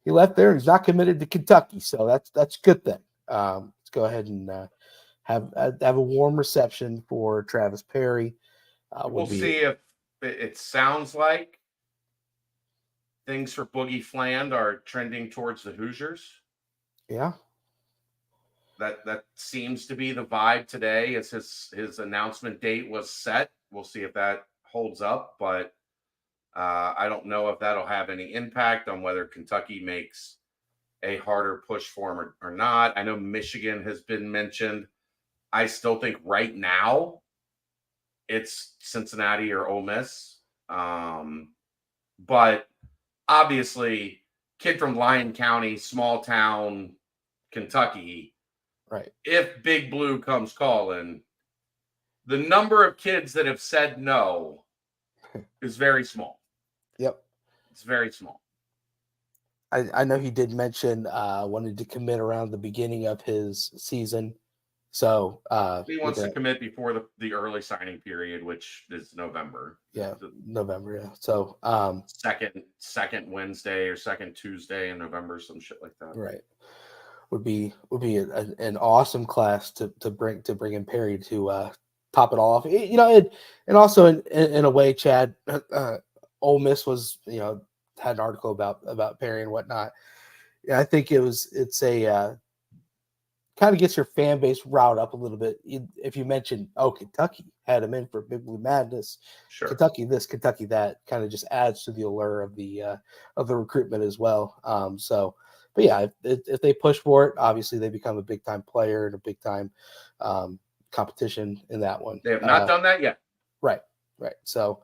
He left there. He's not committed to Kentucky, so that's a good thing. Let's go ahead and have a warm reception for Travis Perry. We'll see if it sounds like things for Boogie Fland are trending towards the Hoosiers. Yeah. That seems to be the vibe today as his announcement date was set. We'll see if that holds up, but I don't know if that'll have any impact on whether Kentucky makes a harder push for him or not. I know Michigan has been mentioned. I still think right now it's Cincinnati or Ole Miss. But obviously, kid from Lyon County, small town, Kentucky. Right. If Big Blue comes calling, the number of kids that have said no is very small. Yep. It's very small. I know he did mention wanted to commit around the beginning of his season. So He wants to commit before the early signing period, which is November. Yeah, November. Yeah. So second Wednesday or second Tuesday in November, some shit like that. Right. Would be an awesome class to bring in Perry to top it all off. And also in a way, Chad, Ole Miss was had an article about Perry and whatnot. Yeah, I think it's a kind of gets your fan base riled up a little bit. If you mention, Kentucky had him in for Big Blue Madness, sure. Kentucky this, Kentucky that, kind of just adds to the allure of the recruitment as well. But yeah, if they push for it, obviously they become a big time player and a big time competition in that one. They have not done that yet. Right. So,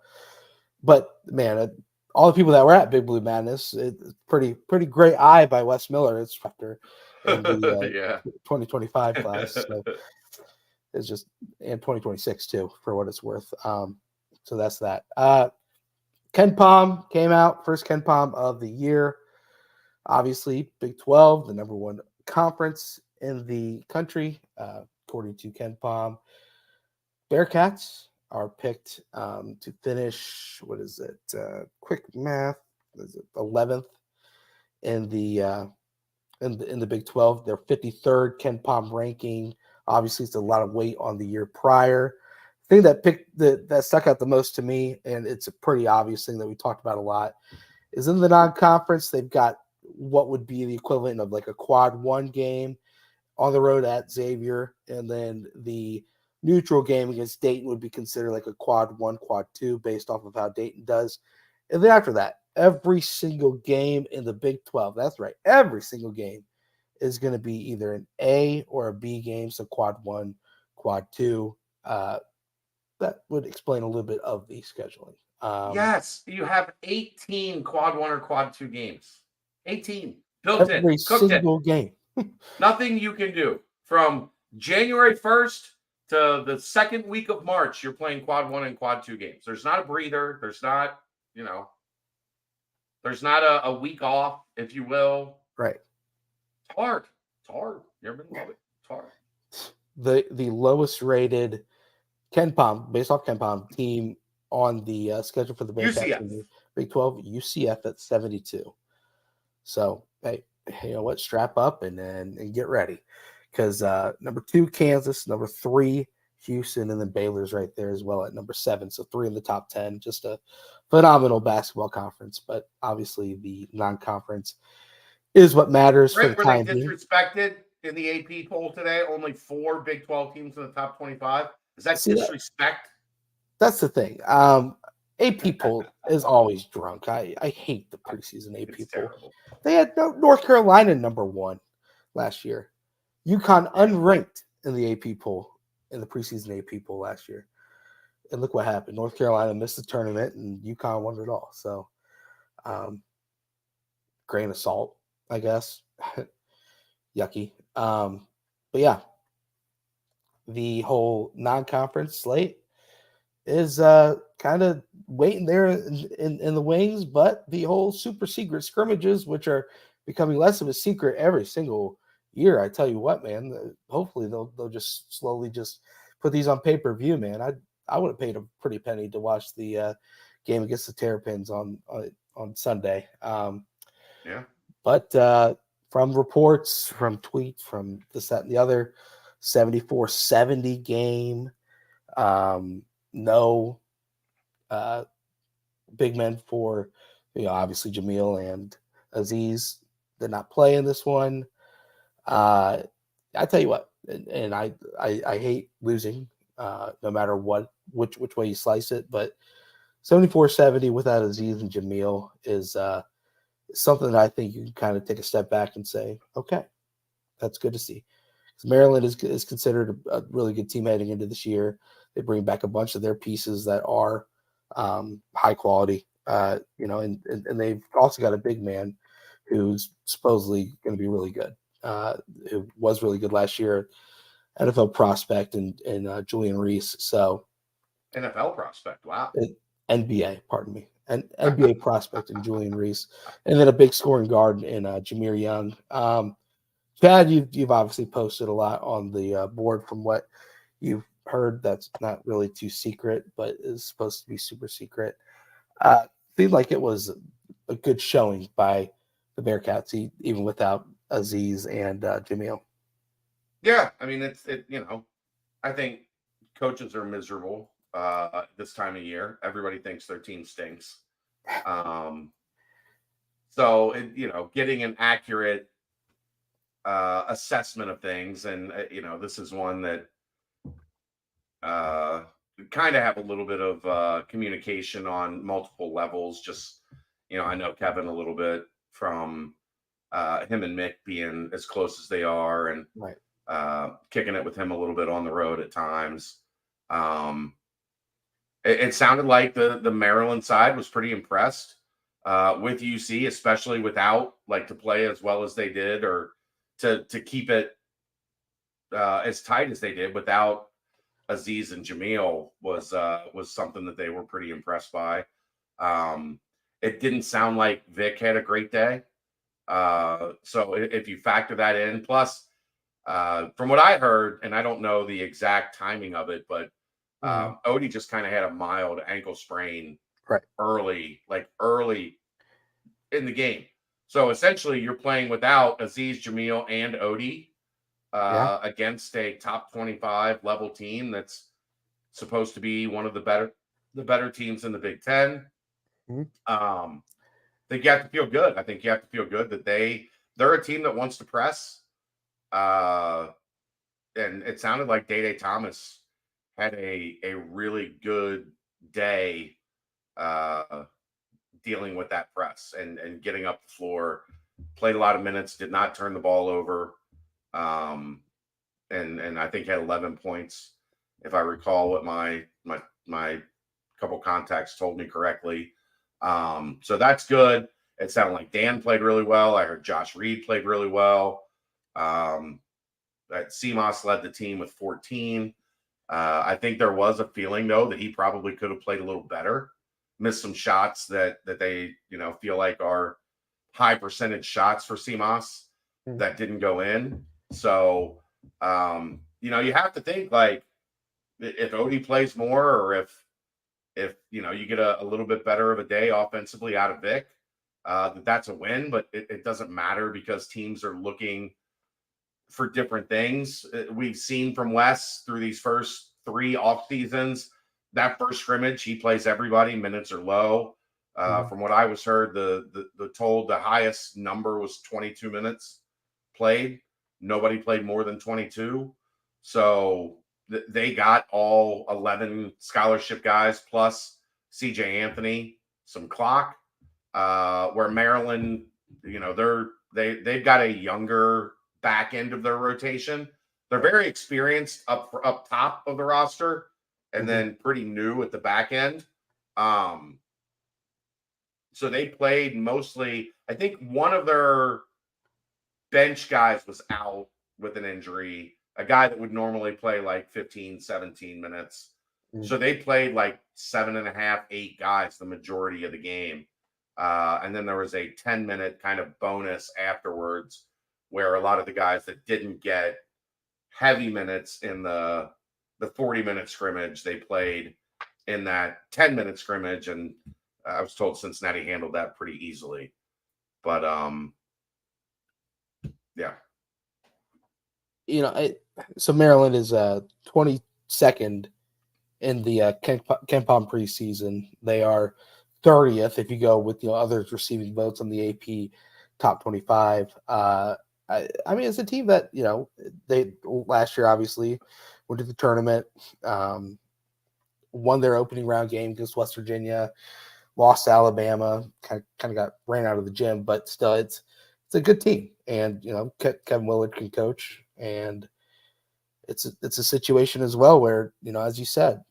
but man, all the people that were at Big Blue Madness, it's pretty great eye by Wes Miller. It's after in the 2025 class. So it's just, and 2026 too, for what it's worth. So that's that. Ken Pom came out, first Ken Pom of the year. Obviously, Big 12, the number one conference in the country, according to Ken Pom. Bearcats are picked to finish, what is it? Quick math, is it 11th in the Big 12. They're 53rd Ken Pom ranking. Obviously, it's a lot of weight on the year prior. The thing that stuck out the most to me, and it's a pretty obvious thing that we talked about a lot, is in the non-conference, they've got what would be the equivalent of like a quad 1 game on the road at Xavier, and then the neutral game against Dayton would be considered like a quad 1, quad 2 based off of how Dayton does. And then after that, every single game in the Big 12, that's right, every single game is going to be either an A or a B game, so quad 1, quad 2. That would explain a little bit of the scheduling. Yes, you have 18 quad 1 or quad 2 games. 18 built in, every cooked single in. Game. Nothing you can do from January 1st to the second week of March. You're playing quad 1 and quad 2 games. There's not a breather. There's not, there's not a week off, if you will. Right. It's hard. You ever been love it? It's hard. The lowest rated Ken Pom, based off Ken Pom, team on the schedule for the Bearcats in the Big 12, UCF at 72. So, hey, you know what? Strap up and get ready, because number 2 Kansas, number 3 Houston, and then Baylor's right there as well at number 7. So 3 in the top 10. Just a phenomenal basketball conference, but obviously the non-conference is what matters for the time being. Were they disrespected in the AP poll today? Only 4 Big 12 teams in the top 25. Is that disrespect? That's the thing. AP poll is always drunk. I hate the preseason AP poll. Terrible. They had North Carolina number 1 last year. UConn unranked in the AP poll, in the preseason AP poll last year. And look what happened. North Carolina missed the tournament and UConn won it all. So grain of salt, I guess. Yucky. But yeah, the whole non-conference slate is kind of waiting there in the wings, but the whole super secret scrimmages, which are becoming less of a secret every single year. I tell you what, man, hopefully they'll just slowly just put these on pay-per-view, man. I would have paid a pretty penny to watch the game against the Terrapins on Sunday. But from reports, from tweets, from this, that, and the other, 74-70 game. No big men for, obviously Jamil and Aziz did not play in this one. I tell you what, and I hate losing, no matter which way you slice it, but 74-70 without Aziz and Jamil is something that I think you can kind of take a step back and say, okay, that's good to see. Maryland is considered a really good team heading into this year. They bring back a bunch of their pieces that are high quality, and they've also got a big man who's supposedly going to be really good, who was really good last year. NFL prospect in Julian Reese. So NFL prospect. Wow. NBA, pardon me, an NBA prospect in Julian Reese, and then a big scoring guard in Jameer Young. Chad, you've obviously posted a lot on the board from what you've heard. That's not really too secret, but is supposed to be super secret. Seemed like it was a good showing by the Bearcats, even without Aziz and Jamil. Yeah, I mean I think coaches are miserable this time of year. Everybody thinks their team stinks. So getting an accurate assessment of things, and this is one that kind of have a little bit of communication on multiple levels. Just I know Kevin a little bit from him and Mick being as close as they are, and right. Kicking it with him a little bit on the road at times. It sounded like the Maryland side was pretty impressed with UC, especially without to play as well as they did, or to keep it as tight as they did without Aziz and Jamil was something that they were pretty impressed by. It didn't sound like Vic had a great day. So if you factor that in, plus from what I heard, and I don't know the exact timing of it, but Odie just kind of had a mild ankle sprain early in the game. So essentially you're playing without Aziz, Jamil, and Odie against a top 25 level team that's supposed to be one of the better teams in the Big Ten. I think you have to feel good. I think you have to feel good that they're a team that wants to press. And it sounded like Day Thomas had a really good day dealing with that press and getting up the floor. Played a lot of minutes, did not turn the ball over. And I think had 11 points, if I recall what my couple contacts told me correctly. So that's good. It sounded like Dan played really well. I heard Josh Reed played really well. That CMOS led the team with 14. I think there was a feeling though that he probably could have played a little better. Missed some shots that they feel like are high percentage shots for CMOS that didn't go in. So you have to think if Odie plays more, or if you get a little bit better of a day offensively out of Vic, that's a win. But it doesn't matter because teams are looking for different things. We've seen from Wes through these first 3 off seasons, that first scrimmage, he plays everybody. Minutes are low. From what I was heard, the highest number was 22 minutes played. Nobody played more than 22. So they got all 11 scholarship guys plus CJ Anthony some clock. Where Maryland, they've got a younger back end of their rotation. They're very experienced up top of the roster, and then pretty new at the back end. So they played mostly. I think one of their bench guys was out with an injury, a guy that would normally play 15, 17 minutes. So they played 7.5, 8 guys the majority of the game. And then there was a 10-minute kind of bonus afterwards where a lot of the guys that didn't get heavy minutes in the 40-minute scrimmage, they played in that 10-minute scrimmage. And I was told Cincinnati handled that pretty easily. But, yeah. So Maryland is 22nd in the Ken Palm preseason. They are 30th if you go with others receiving votes on the AP top 25. I mean, it's a team that they last year obviously went to the tournament, won their opening round game against West Virginia, lost to Alabama, kind of got ran out of the gym, but still it's a good team, and Kevin Willard can coach, and it's a situation as well where as you said,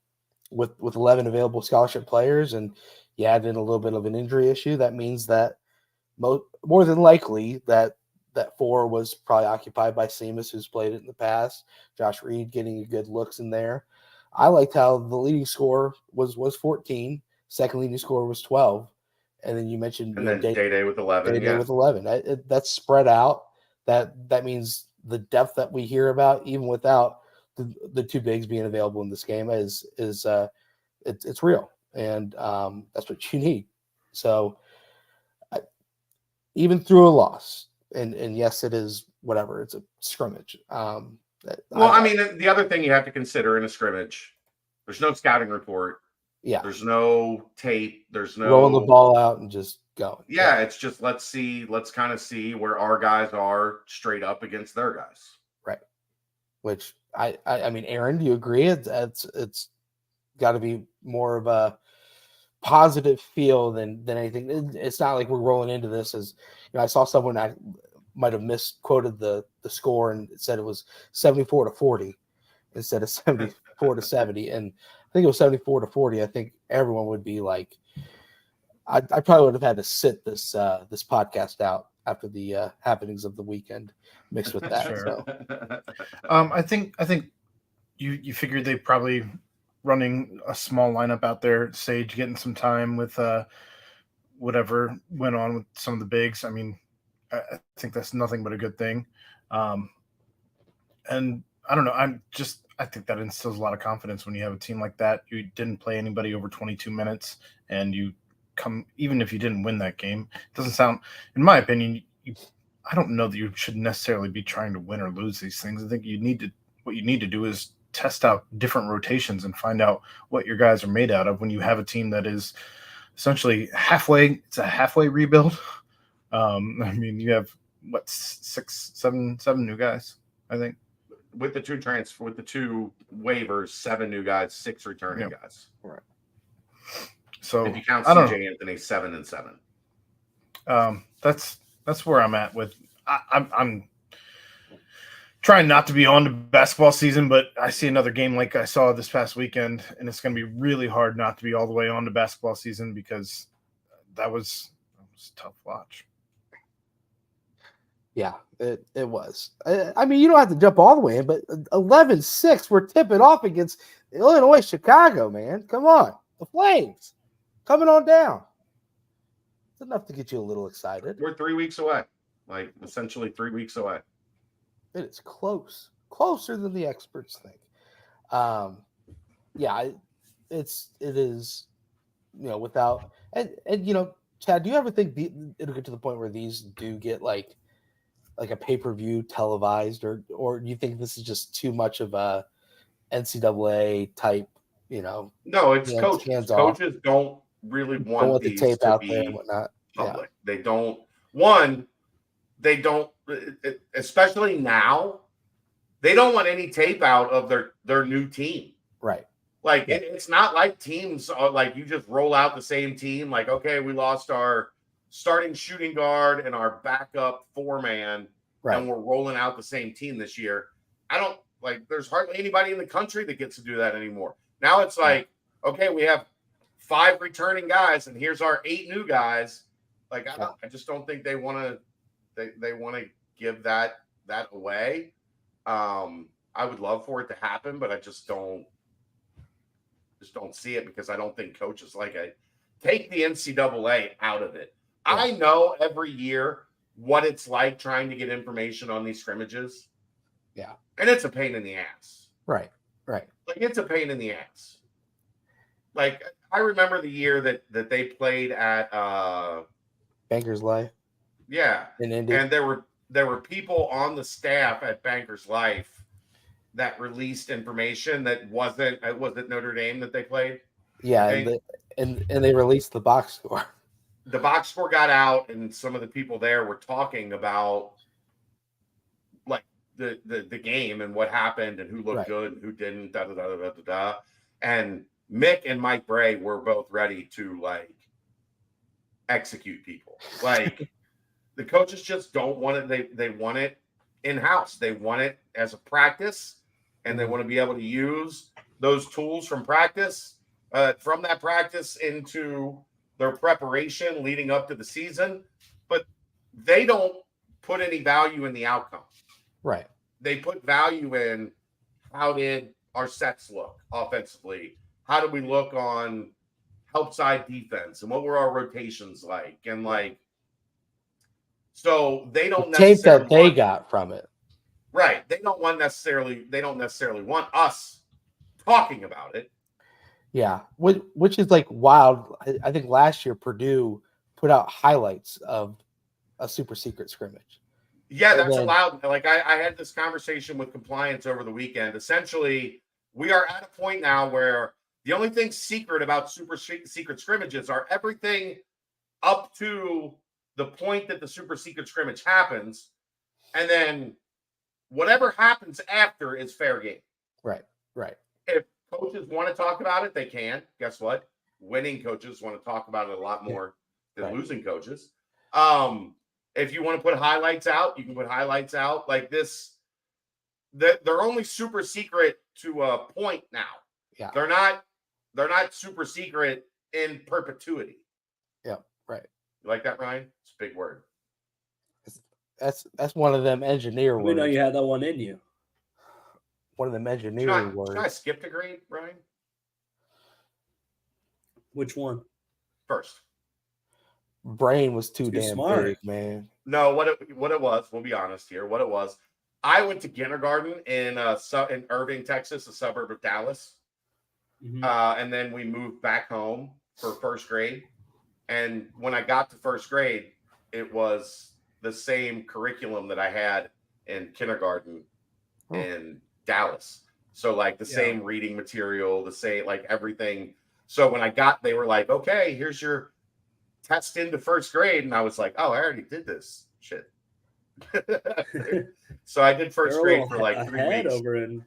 with 11 available scholarship players, and you add in a little bit of an injury issue, that means that more than likely that that 4 was probably occupied by Seamus, who's played it in the past. Josh Reed getting a good looks in there. I liked how the leading score was 14. Second leading score was 12. And then you mentioned And then Day with 11. Day with 11. That's spread out. That means the depth that we hear about, even without the two bigs being available in this game, is it's real, and that's what you need. So even through a loss, and yes, it is whatever. It's a scrimmage. Well, I mean, the other thing you have to consider in a scrimmage, there's no scouting report. Yeah. There's no tape. There's no rolling the ball out and just going. Yeah, it's just let's kind of see where our guys are straight up against their guys. Right. Which I mean, Aaron, do you agree? It's got to be more of a positive feel than anything. It's not like we're rolling into this as I saw someone I might have misquoted the score and it said it was 74-40 instead of 74-70, and I think it was 74-40. I think everyone would be like, I probably would have had to sit this podcast out after the happenings of the weekend mixed with that. Sure. So, I think you figured they probably running a small lineup out there, Sage getting some time with whatever went on with some of the bigs. I mean, I think that's nothing but a good thing. And I don't know. I think that instills a lot of confidence when you have a team like that. You didn't play anybody over 22 minutes, and you come, even if you didn't win that game, it doesn't sound, in my opinion, I don't know that you should necessarily be trying to win or lose these things. I think what you need to do is test out different rotations and find out what your guys are made out of when you have a team that is essentially it's a halfway rebuild. I mean, you have seven new guys, I think. With the two waivers, 7 new guys, 6 returning guys. Right. So if you count CJ Anthony, 7 and 7. That's where I'm at with. I'm trying not to be on to basketball season, but I see another game like I saw this past weekend, and it's going to be really hard not to be all the way on to basketball season because that was a tough watch. Yeah, it was. I mean, you don't have to jump all the way in, but 11-6, we're tipping off against Illinois, Chicago, man. Come on. The Flames coming on down. It's enough to get you a little excited. We're 3 weeks away, essentially 3 weeks away. It is closer than the experts think. Yeah, it is, without, and Chad, do you ever think it'll get to the point where these do get like a pay-per-view televised, or do you think this is just too much of a NCAA type, No, it's coaches. Coaches don't really want the tape out there and whatnot. Public. Yeah. They don't, especially now, they don't want any tape out of their new team. Right. It's not like teams are you just roll out the same team. Okay, we lost our starting shooting guard and our backup 4-man, right, and we're rolling out the same team this year. I don't there's hardly anybody in the country that gets to do that anymore. Now it's okay, we have 5 returning guys and here's our 8 new guys. I just don't think they want to they want to give that away. I would love for it to happen, but I just don't see it because I don't think coaches take the NCAA out of it. Yeah. I know every year what it's like trying to get information on these scrimmages. Yeah. And it's a pain in the ass. Right. It's a pain in the ass. I remember the year that they played at Bankers Life. Yeah. In Indy. And there were people on the staff at Bankers Life that released information that was it Notre Dame that they played? Yeah, and they released the box score. The box score got out, and some of the people there were talking about the game and what happened and who looked good and who didn't. Da da da da da da. And Mick and Mike Bray were both ready to execute people. The coaches just don't want it. They want it in-house. They want it as a practice, and they want to be able to use those tools from practice, from that practice into their preparation leading up to the season. But they don't put any value in the outcome. Right. They put value in how did our sets look offensively? How did we look on help side defense? And what were our rotations like? And like, so they don't The tape necessarily that they want, got from it. right. They don't necessarily want us talking about it. Yeah, which is like wild. I think last year Purdue put out highlights of a super secret scrimmage. Yeah, And that's then- allowed. Like I had this conversation with compliance over the weekend. Essentially, we are at a point now where the only thing secret about super secret scrimmages are everything up to the point that the super secret scrimmage happens, and then whatever happens after is fair game. Right. If coaches want to talk about it, they can. Guess what? Winning coaches want to talk about it a lot more than Right. losing coaches. If you want to put highlights out, you can put highlights out like this. They're only super secret to a point now. Yeah. They're not super secret in perpetuity. Yeah. Right. You like that, Ryan? It's a big word. That's one of them engineer We words. know you had that one in you. One of them Should engineering I words. skip a grade, Ryan? Which one? First. Brain was too Too damn smart. big, man. No, what it was, we'll be honest here. What it was, I went to kindergarten in Irving, Texas, a suburb of Dallas. Mhm. And then we moved back home for first grade. And when I got to first grade, it was the same curriculum that I had in kindergarten in Dallas. So like the same reading material, the same like everything. So when I got, they were like, okay, here's your test into first grade. And I was like, oh, I already did this shit. So I did first They're a grade little for like 3 ahead weeks. over in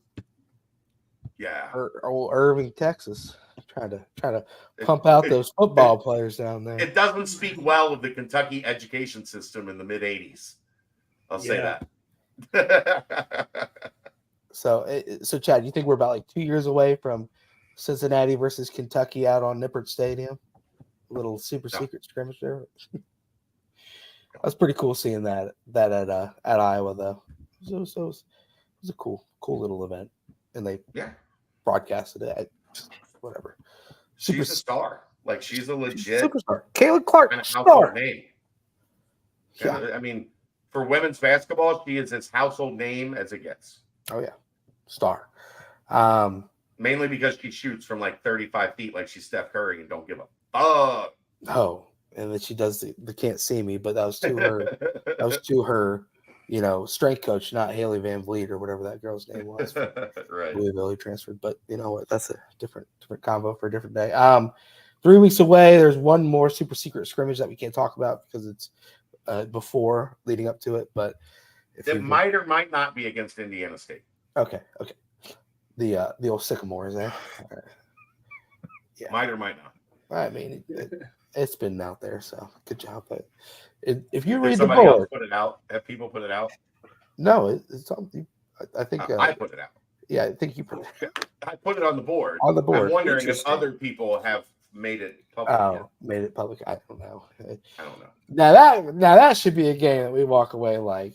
Yeah. Old Irving, Texas, trying to pump out those football players down there. It doesn't speak well of the Kentucky education system in the mid 80s. I'll say that. So Chad, you think we're about like 2 years away from Cincinnati versus Kentucky out on Nippert Stadium? A little super secret scrimmage there. That's pretty cool seeing that at Iowa though. So it was a cool little event, and they broadcasted it. Whatever. She's a star. Like she's a legit superstar. Kayla Clark, kind of star. household name. Yeah. I mean, for women's basketball, she is as household name as it gets. Oh yeah, star. Mainly because she shoots from like 35 feet, like she's Steph Curry, and don't give a fuck. Oh, and then she does the can't see me, but that was to her. That was to her, strength coach, not Haley Van Vliet or whatever that girl's name was. Right. Louisville transferred, but you know what? That's a different combo for a different day. 3 weeks away. There's one more super secret scrimmage that we can't talk about because it's before leading up to it. But it might or might not be against Indiana State. Okay. The old Sycamore is there. Yeah. Might or might not. I mean, it's been out there, so good job. But if you Did read the somebody board, else put it out? Have people put it out? no, it's something. I think I put it out. Yeah, I think you put it. I put it on the board. On the board. I'm wondering if other people have made it public. Oh, made it public. I don't know. I don't know. Now that should be a game that we walk away like,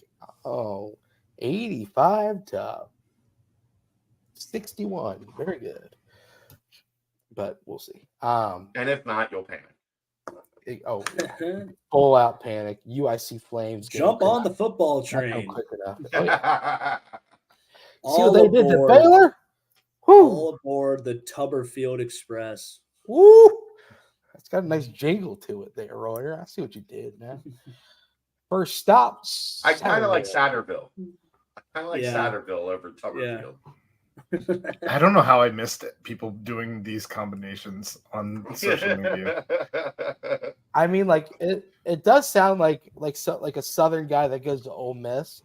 85 to 61. Very good. But we'll see. And if not, you'll panic. Full out panic. UIC Flames. Jump on the football train. Quick enough. See All what they did to aboard. Baylor? Woo! All aboard the Tuberfield Express. Woo! That's got a nice jingle to it there, Royer. I see what you did, man. First stop. I kind of like Satterville. Yeah. Satterville over Tuberfield. I don't know how I missed it. People doing these combinations on social media. I mean, like it does sound like a Southern guy that goes to Ole Miss,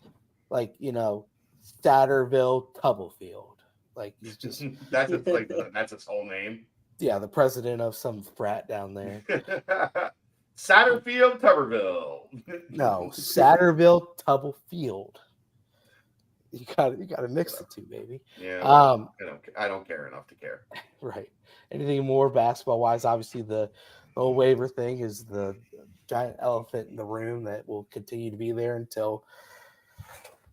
like Satterville, Tuberfield. Like he's just that's its whole name. Yeah, the president of some frat down there. Satterfield, Tuberville. No, Satterville, Tuberfield. You got to mix the two, baby. Yeah. I don't care enough to care. Right. Anything more basketball wise? Obviously, the whole waiver thing is the giant elephant in the room that will continue to be there until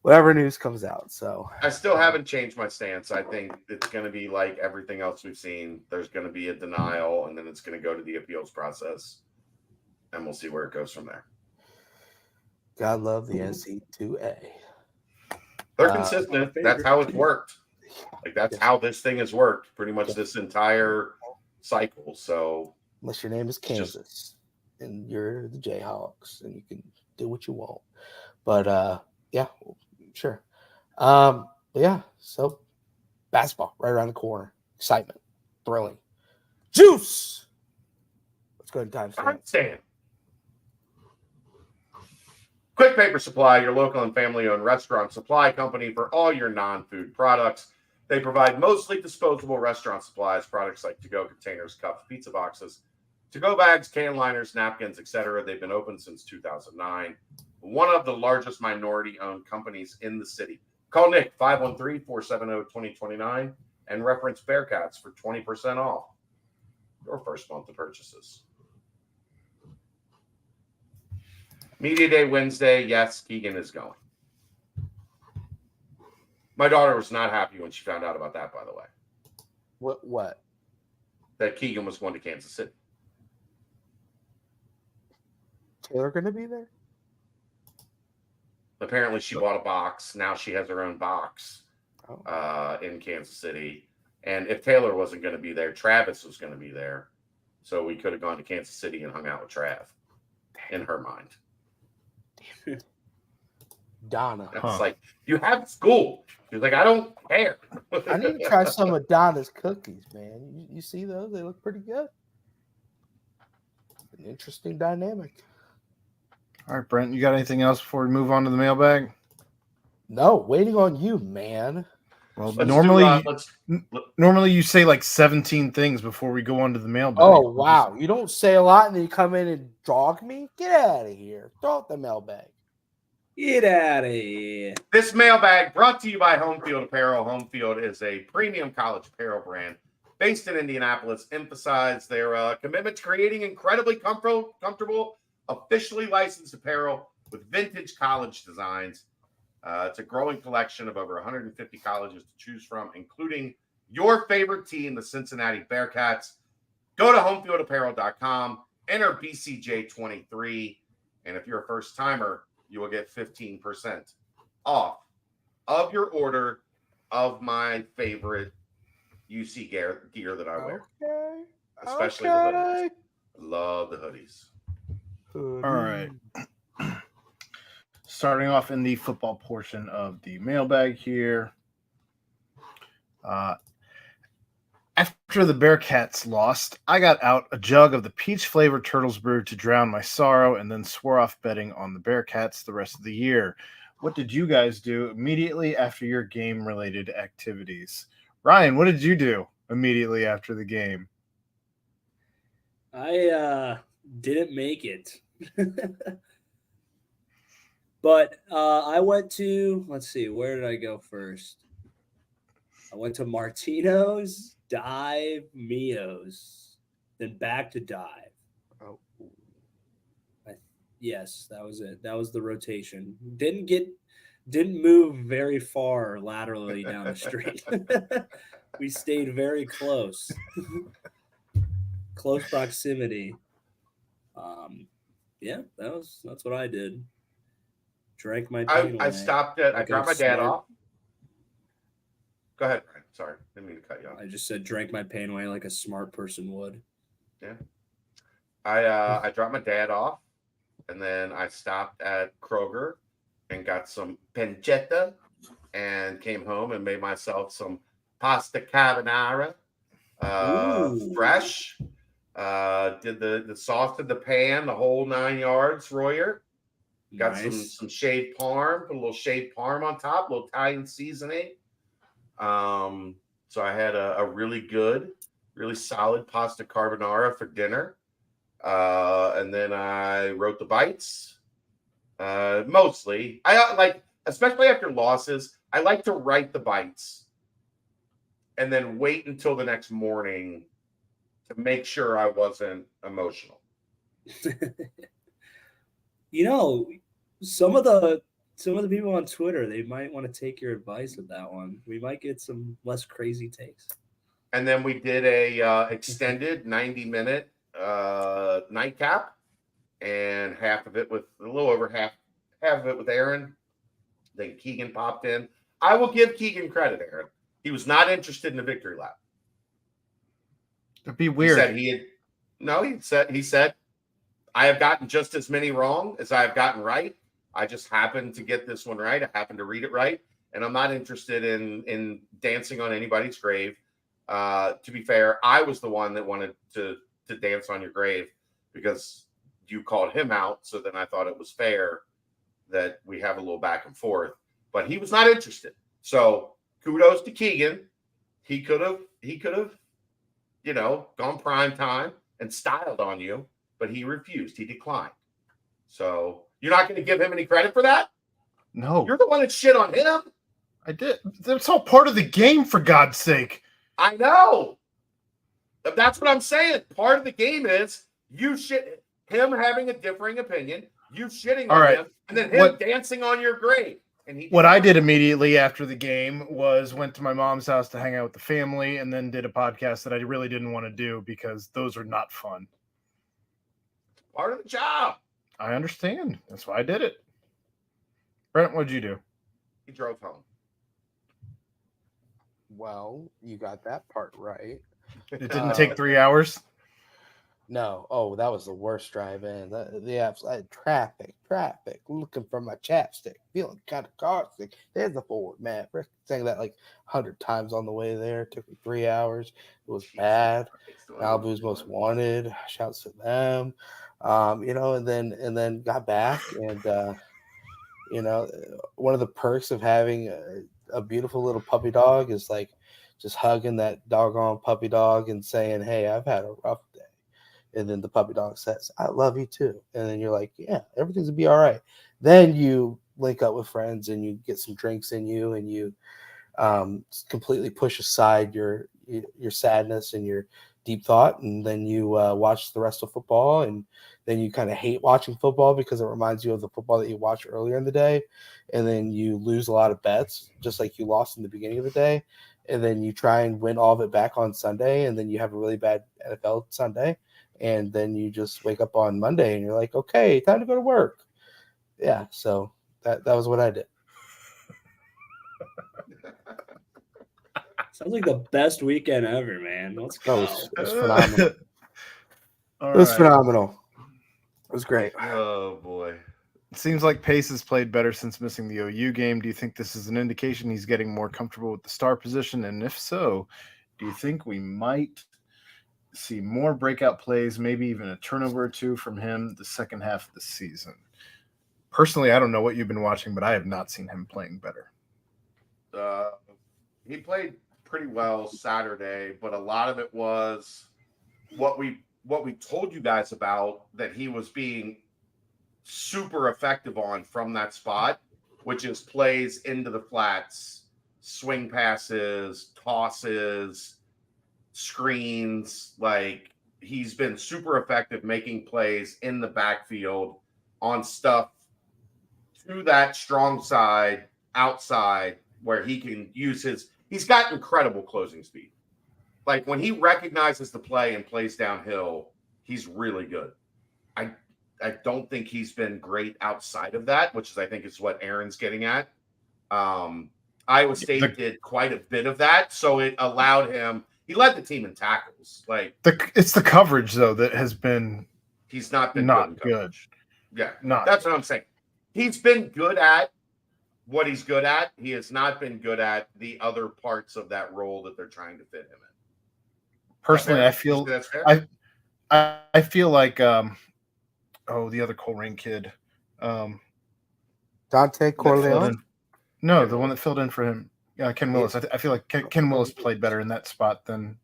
whatever news comes out. So I still haven't changed my stance. I think it's going to be like everything else we've seen. There's going to be a denial, and then it's going to go to the appeals process, and we'll see where it goes from there. God love the NC2A. They're consistent. That's how it's worked. Like that's how this thing has worked pretty much this entire cycle. So unless your name is Kansas and you're the Jayhawks and you can do what you want. But yeah, sure. But yeah, so basketball right around the corner. Excitement. Thrilling. Juice. Let's go ahead and time stand. Quick Paper Supply, your local and family-owned restaurant supply company for all your non-food products. They provide mostly disposable restaurant supplies, products like to-go containers, cups, pizza boxes, to-go bags, can liners, napkins, etc. They've been open since 2009. One of the largest minority-owned companies in the city. Call Nick, 513-470-2029, and reference Bearcats for 20% off your first month of purchases. Media Day Wednesday. Yes, Keegan is going. My daughter was not happy when she found out about that, by the way. What? That Keegan was going to Kansas City. Taylor going to be there? Apparently she bought a box. Now she has her own box in Kansas City. And if Taylor wasn't going to be there, Travis was going to be there. So we could have gone to Kansas City and hung out with Trav in her mind. Donna. It's like, you have school. She's like, I don't care. I need to try some of Donna's cookies, man. You see those? They look pretty good. An interesting dynamic. All right, Brent, you got anything else before we move on to the mailbag? No, waiting on you, man. Well, normally you say like 17 things before we go on to the mailbag. Oh, wow. You don't say a lot and then you come in and dog me? Get out of here. Throw out the mailbag. Get out of here. This mailbag brought to you by Homefield Apparel. Homefield is a premium college apparel brand based in Indianapolis. Emphasize their commitment to creating incredibly comfortable, officially licensed apparel with vintage college designs. It's a growing collection of over 150 colleges to choose from, including your favorite team, the Cincinnati Bearcats. Go to homefieldapparel.com, enter BCJ23, and if you're a first-timer, you will get 15% off of your order of my favorite UC gear that I wear. Okay. Especially the hoodies. Love the hoodies. All right. Starting off in the football portion of the mailbag here. After the Bearcats lost, I got out a jug of the peach-flavored Turtles brew to drown my sorrow and then swore off betting on the Bearcats the rest of the year. What did you guys do immediately after your game-related activities? Ryan, what did you do immediately after the game? I didn't make it. But I went to, let's see, where did I go first? I went to Martino's, Dive, Mio's, then back to Dive. Oh. Yes, that was it. That was the rotation. Didn't move very far laterally down the street. We stayed very close. Close proximity. Yeah, that's what I did. Drank my pain I away. stopped at, I dropped my dad smart. off. Go ahead, Brian. Sorry, didn't mean to cut you off. I just said drank my pain away like a smart person would. Yeah. I dropped my dad off, and then I stopped at Kroger and got some pancetta and came home and made myself some pasta carbonara, fresh. Did the sauce in the pan, the whole 9 yards, Royer. Got some shaved parm, put a little shaved parm on top, a little Italian seasoning. So I had a really good, really solid pasta carbonara for dinner. And then I wrote the bites. Mostly. I like, especially after losses, I like to write the bites and then wait until the next morning to make sure I wasn't emotional. You know, some of the people on Twitter, they might want to take your advice with that one. We might get some less crazy takes. And then we did a extended 90-minute nightcap, and half of it with a little over half of it with Aaron. Then Keegan popped in. I will give Keegan credit, Aaron. He was not interested in the victory lap. It'd be weird. He said, I have gotten just as many wrong as I have gotten right. I just happened to get this one right. I happened to read it right. And I'm not interested in dancing on anybody's grave. To be fair, I was the one that wanted to dance on your grave because you called him out. So then I thought it was fair that we have a little back and forth. But he was not interested. So kudos to Keegan. He could have, gone prime time and styled on you, but he refused. He declined. So you're not going to give him any credit for that? No. You're the one that shit on him. I did. That's all part of the game, for God's sake. I know. That's what I'm saying. Part of the game is you shit him having a differing opinion, you shitting on him, and then him dancing on your grave. What I did immediately after the game was went to my mom's house to hang out with the family and then did a podcast that I really didn't want to do because those are not fun. Part of the job. I understand. That's why I did it. Brent, what'd you do? He drove home. Well, you got that part right. It didn't take 3 hours? No. Oh, that was the worst drive in. Traffic, looking for my chapstick, feeling kind of caustic. There's the forward man. Rick sang that like 100 times on the way there. It took me 3 hours. It was bad. Malibu's Most Wanted. Shouts to them. And then got back and one of the perks of having a beautiful little puppy dog is like just hugging that doggone puppy dog and saying, "Hey, I've had a rough day." And then the puppy dog says, "I love you too." And then you're like, "Yeah, everything's gonna be all right." Then you link up with friends and you get some drinks in you and you completely push aside your sadness and your deep thought. And then you watch the rest of football, and then you kind of hate watching football because it reminds you of the football that you watched earlier in the day. And then you lose a lot of bets, just like you lost in the beginning of the day. And then you try and win all of it back on Sunday. And then you have a really bad NFL Sunday. And then you just wake up on Monday and you're like, okay, time to go to work. Yeah. So that was what I did. Sounds like the best weekend ever, man. Let's go. It was phenomenal. It was phenomenal. It was great. Oh, boy. It seems like Pace has played better since missing the OU game. Do you think this is an indication he's getting more comfortable with the star position? And if so, do you think we might see more breakout plays, maybe even a turnover or two from him the second half of the season? Personally, I don't know what you've been watching, but I have not seen him playing better. He played pretty well Saturday, but a lot of it was what we told you guys about, that he was being super effective on from that spot, which is plays into the flats, swing passes, tosses, screens. Like, he's been super effective making plays in the backfield on stuff to that strong side, outside, where he can use he's got incredible closing speed. Like, when he recognizes the play and plays downhill, he's really good. I don't think he's been great outside of that, which is, I think, is what Aaron's getting at. Iowa State did quite a bit of that, so it allowed him. He led the team in tackles. Like, it's the coverage though that has been. He's not been good. Yeah, that's what I'm saying. He's been good at what he's good at. He has not been good at the other parts of that role that they're trying to fit him in. Personally, I feel that's fair? I feel like the other Coleraine kid, Dante Corleone. No, the one that filled in for him, Ken Willis. I feel like Ken Willis played better in that spot than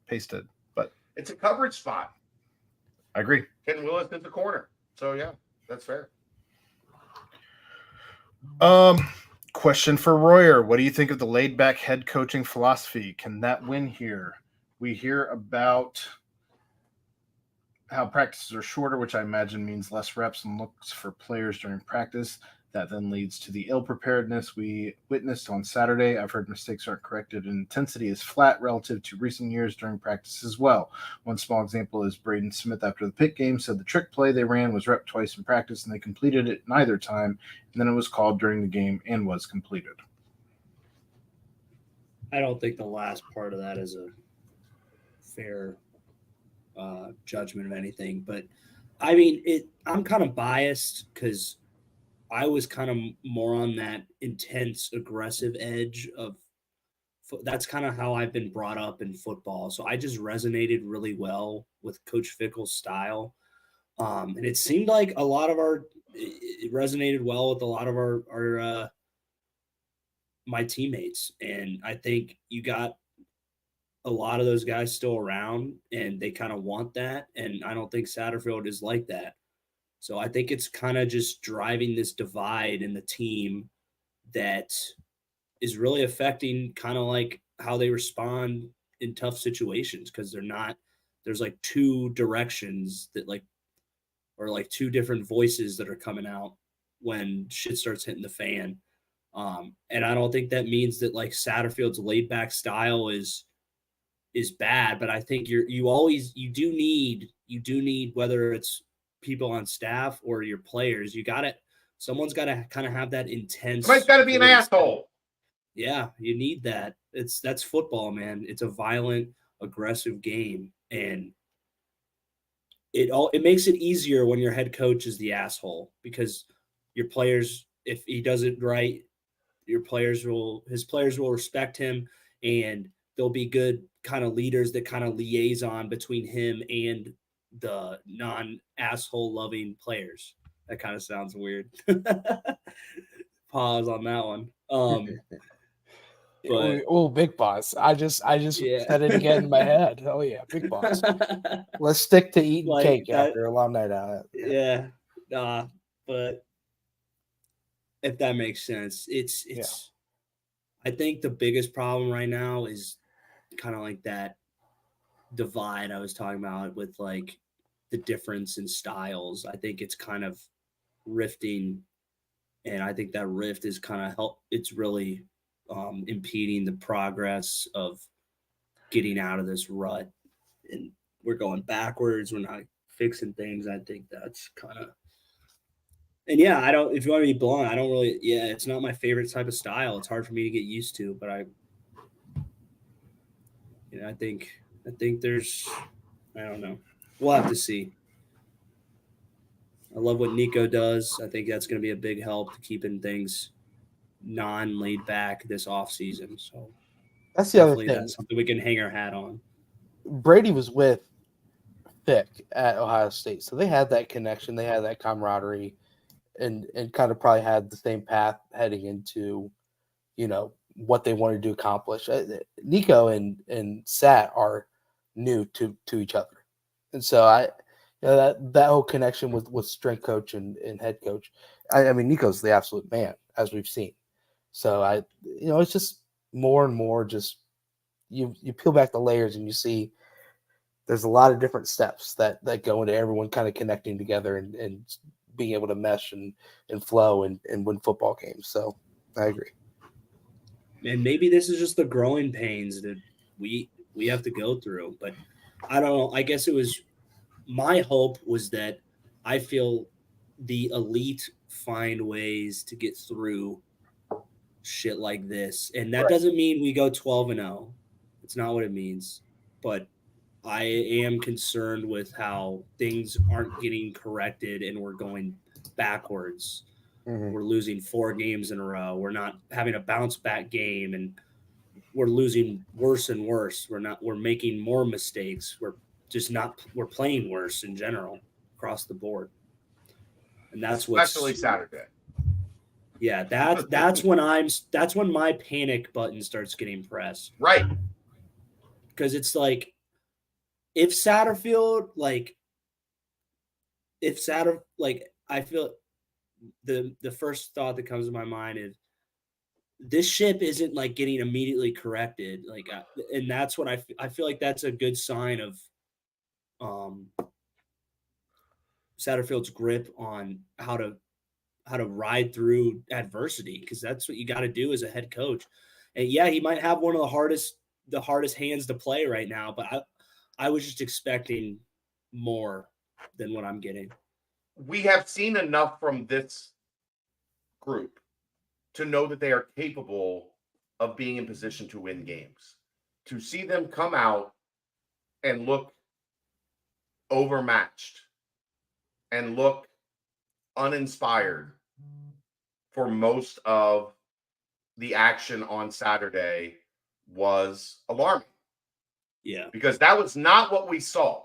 Pace did, but it's a coverage spot. I agree. Ken Willis is the corner, so yeah, that's fair. Question for Royer: what do you think of the laid-back head coaching philosophy? Can that win here? We hear about how practices are shorter, which I imagine means less reps and looks for players during practice. That then leads to the ill preparedness we witnessed on Saturday. I've heard mistakes aren't corrected and intensity is flat relative to recent years during practice as well. One small example is Braden Smith after the Pitt game said the trick play they ran was rep twice in practice and they completed it neither time, and then it was called during the game and was completed. I don't think the last part of that is a fair judgment of anything, but I mean, I'm kind of biased because I was kind of more on that intense, aggressive edge of. That's kind of how I've been brought up in football, so I just resonated really well with Coach Fickle's style, and it seemed like a lot of it resonated well with a lot of our my teammates, and I think you got a lot of those guys still around, and they kind of want that, and I don't think Satterfield is like that. So I think it's kind of just driving this divide in the team that is really affecting kind of like how they respond in tough situations, because there's like two directions that or like two different voices that are coming out when shit starts hitting the fan. And I don't think that means that like Satterfield's laid back style is bad, but I think you do need, whether it's people on staff or your players, someone's got to kind of have that intense. Somebody's got to be an asshole. Yeah, you need that. That's football, man. It's a violent, aggressive game, and it makes it easier when your head coach is the asshole, because your players, if he does it right, his players will respect him, and there'll be good kind of leaders that kind of liaison between him and the non-asshole loving players. That kind of sounds weird. Pause on that one. But Big Boss. I just yeah. said it again in my head. Oh yeah, Big Boss. Let's stick to eating Like cake that, after a long night out. Yeah. But if that makes sense, it's I think the biggest problem right now is kind of like that divide I was talking about with like the difference in styles. I think it's kind of rifting, and I think that rift is kind of it's really impeding the progress of getting out of this rut, and we're going backwards. We're not fixing things. I think that's kind of, and yeah, I don't, if you want to be blunt, I don't really, it's not my favorite type of style. It's hard for me to get used to, but I think there's, I don't know. We'll have to see. I love what Nico does. I think that's going to be a big help to keeping things non-laid back this off season. So that's the other thing. That's something we can hang our hat on. Brady was with Fick at Ohio State, so they had that connection. They had that camaraderie, and kind of probably had the same path heading into, what they wanted to accomplish. Nico and Sat are new to each other, and so that whole connection with strength coach and head coach. I mean, Nico's the absolute man, as we've seen. So it's just more and more just you peel back the layers and you see there's a lot of different steps that go into everyone kind of connecting together and being able to mesh and flow and win football games. So I agree. And maybe this is just the growing pains that we have to go through. But I don't know. I guess my hope was that I feel the elite find ways to get through shit like this. And that doesn't mean we go 12-0. It's not what it means. But I am concerned with how things aren't getting corrected and we're going backwards. Mm-hmm. We're losing 4 games in a row. We're not having a bounce back game, and we're losing worse and worse. We're making more mistakes. We're playing worse in general across the board. And that's especially Saturday. Yeah, that's when my panic button starts getting pressed. Right. Because it's like, if Satterfield, I feel the first thought that comes to my mind is this ship isn't like getting immediately corrected. And that's what I feel like that's a good sign of Satterfield's grip on how to ride through adversity, because that's what you got to do as a head coach. And yeah, he might have one of the hardest hands to play right now, but I was just expecting more than what I'm getting. We have seen enough from this group to know that they are capable of being in position to win games. To see them come out and look overmatched and look uninspired for most of the action on Saturday was alarming. Yeah. Because that was not what we saw.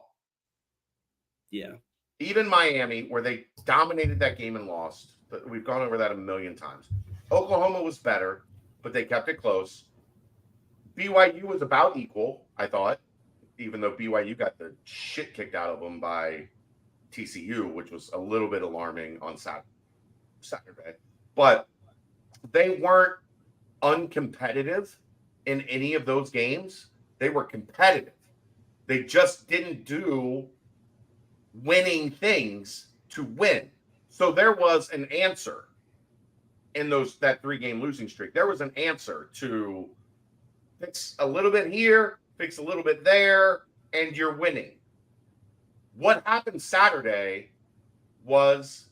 Yeah. Even Miami, where they dominated that game and lost, but we've gone over that a million times. Oklahoma was better, but they kept it close. BYU was about equal, I thought, even though BYU got the shit kicked out of them by TCU, which was a little bit alarming on Saturday. But they weren't uncompetitive in any of those games. They were competitive. They just didn't do winning things to win. So there was an answer in that 3-game losing streak. There was an answer to fix a little bit here, fix a little bit there, and you're winning. What happened Saturday was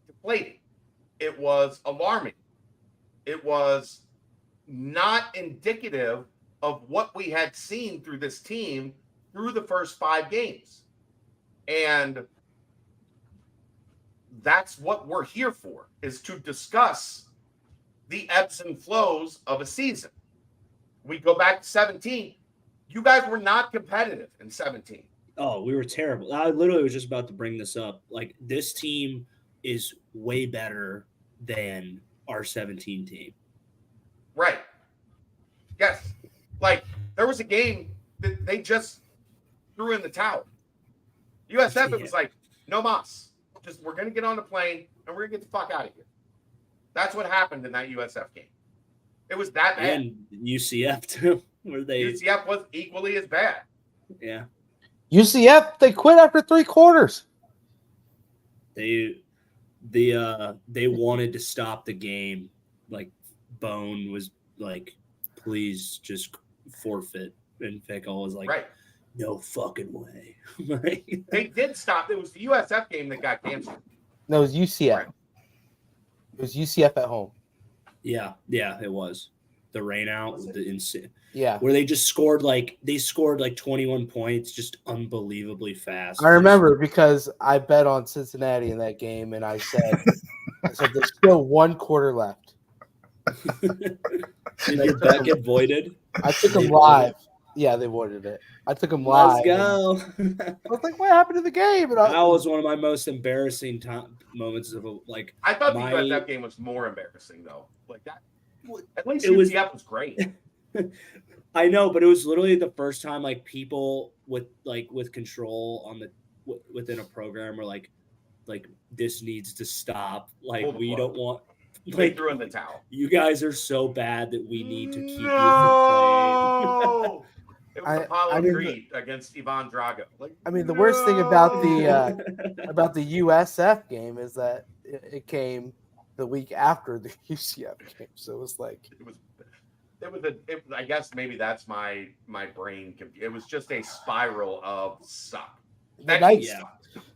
deflating. It was alarming. It was not indicative of what we had seen through this team through the first 5 games. And that's what we're here for, is to discuss the ebbs and flows of a season. We go back to 17. You guys were not competitive in 17. Oh, we were terrible. I literally was just about to bring this up. Like, this team is way better than our 17 team. Right. Yes. Like, there was a game that they just threw in the towel. USF, it was like, no mas. Just, we're going to get on the plane and we're going to get the fuck out of here. That's what happened in that USF game. It was that bad. And UCF, too. UCF was equally as bad. Yeah. UCF, they quit after 3 quarters. They wanted to stop the game. Like, Bone was like, please just forfeit. And Fickle was like, right. No fucking way. They did stop. It was the USF game that got canceled. No, it was UCF. Right. It was UCF at home. Yeah, it was. The rain out, where they just scored like 21 points, just unbelievably fast. I remember because I bet on Cincinnati in that game, and I said there's still 1 quarter left. Did your bet get voided? I took them live. Yeah, they voided it. I took them live. Let's go. I was like, what happened to the game? And that was one of my most embarrassing moments of like. I thought the USF game was more embarrassing though. Like that. At least UCF was great. I know, but it was literally the first time like people with control on within a program were like this needs to stop. Like we don't want. They threw in the towel. You guys are so bad that we need to keep you from playing. It was Apollo Creed against Ivan Drago. The worst thing about the USF game is that it came the week after the UCF game, so it was like I guess maybe that's my brain. It was just a spiral of suck.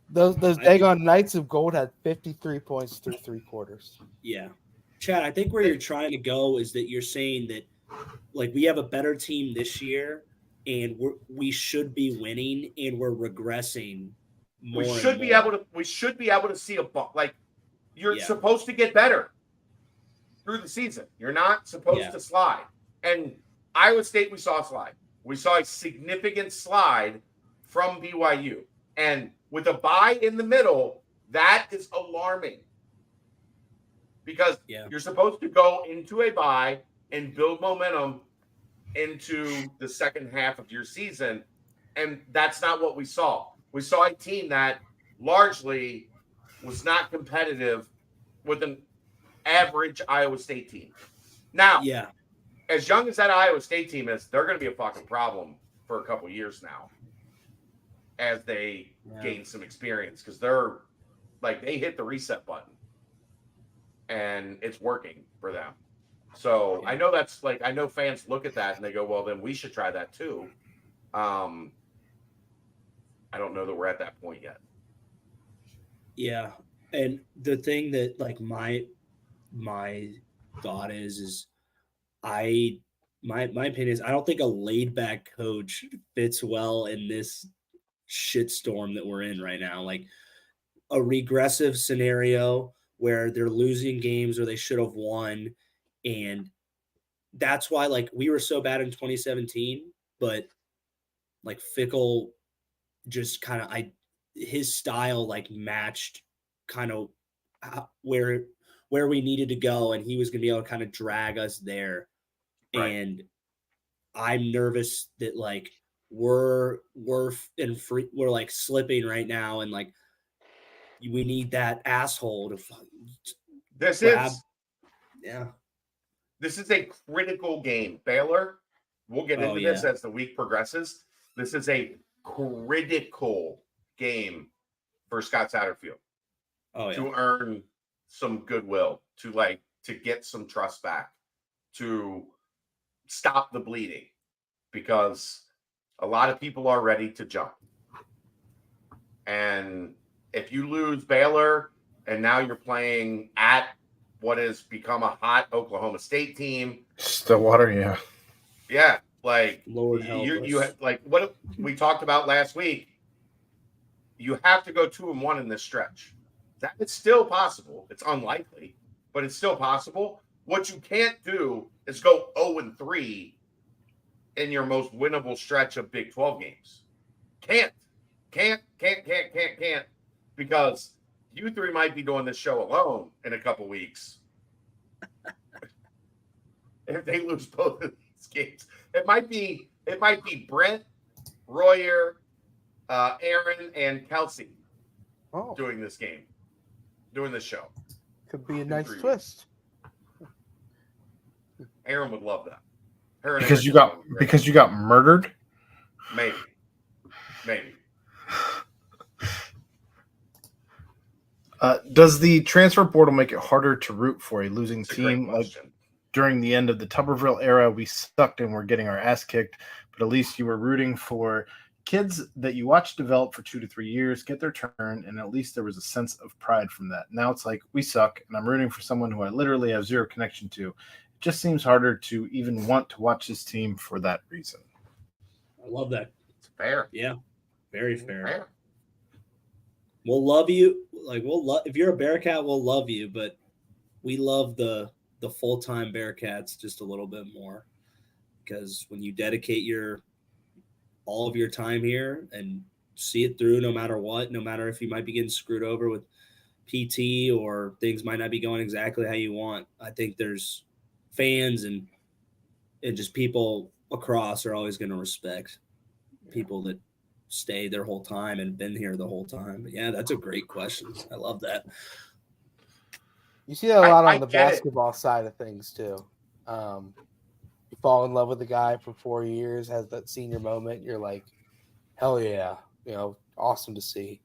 Those daggone Knights of Gold had 53 points through 3 quarters. Yeah, Chad, I think where you're trying to go is that you're saying that like we have a better team this year. And we should be winning, and we're regressing more. We should be able to see a like you're supposed to get better through the season. You're not supposed to slide. And Iowa State, we saw a slide. We saw a significant slide from BYU, and with a bye in the middle, that is alarming because you're supposed to go into a bye and build momentum into the second half of your season, and that's not what we saw. We saw a team that largely was not competitive with an average Iowa State team. Now, as young as that Iowa State team is, they're going to be a fucking problem for a couple years now as they gain some experience because they're like they hit the reset button and it's working for them. So I know that's like I know fans look at that and they go, well, then we should try that too. I don't know that we're at that point yet. Yeah. And the thing that like my thought is my opinion is I don't think a laid back coach fits well in this shitstorm that we're in right now. Like a regressive scenario where they're losing games or they should have won. And that's why like we were so bad in 2017, but like Fickle just kind of his style like matched kind of where we needed to go, and he was going to be able to kind of drag us there. Right. And I'm nervous that like we're like slipping right now, and like we need that asshole to grab. This is a critical game. Baylor, we'll get into this as the week progresses. This is a critical game for Scott Satterfield to earn some goodwill, to get some trust back, to stop the bleeding, because a lot of people are ready to jump. And if you lose Baylor and now you're playing at what has become a hot Oklahoma State team, Stillwater, yeah, like Lord help us. You like what we talked about last week. You have to go 2-1 in this stretch. That it's still possible. It's unlikely, but it's still possible. What you can't do is go 0-3 in your most winnable stretch of Big 12 games. Can't, because you three might be doing this show alone in a couple weeks. If they lose both of these games, it might be Brent, Royer, Aaron, and Kelsey doing this show. Could be a nice twist. Aaron would love that. Because you got murdered. Maybe. Does the transfer portal make it harder to root for a losing team? Like during the end of the Tuberville era, we sucked and we're getting our ass kicked, but at least you were rooting for kids that you watched develop for 2 to 3 years, get their turn, and at least there was a sense of pride from that. Now it's like, we suck, and I'm rooting for someone who I literally have zero connection to. It just seems harder to even want to watch this team for that reason. I love that. It's fair. Yeah, very fair. We'll love you. Like if you're a Bearcat, we'll love you, but we love the full-time Bearcats just a little bit more, because when you dedicate all of your time here and see it through, no matter what, no matter if you might be getting screwed over with PT or things might not be going exactly how you want, I think there's fans and just people across are always going to respect people that stay their whole time and been here the whole time. But yeah, that's a great question. I love that. You see that a lot on the basketball side of things too. You fall in love with a guy for 4 years, has that senior moment, you're like, hell yeah, awesome to see.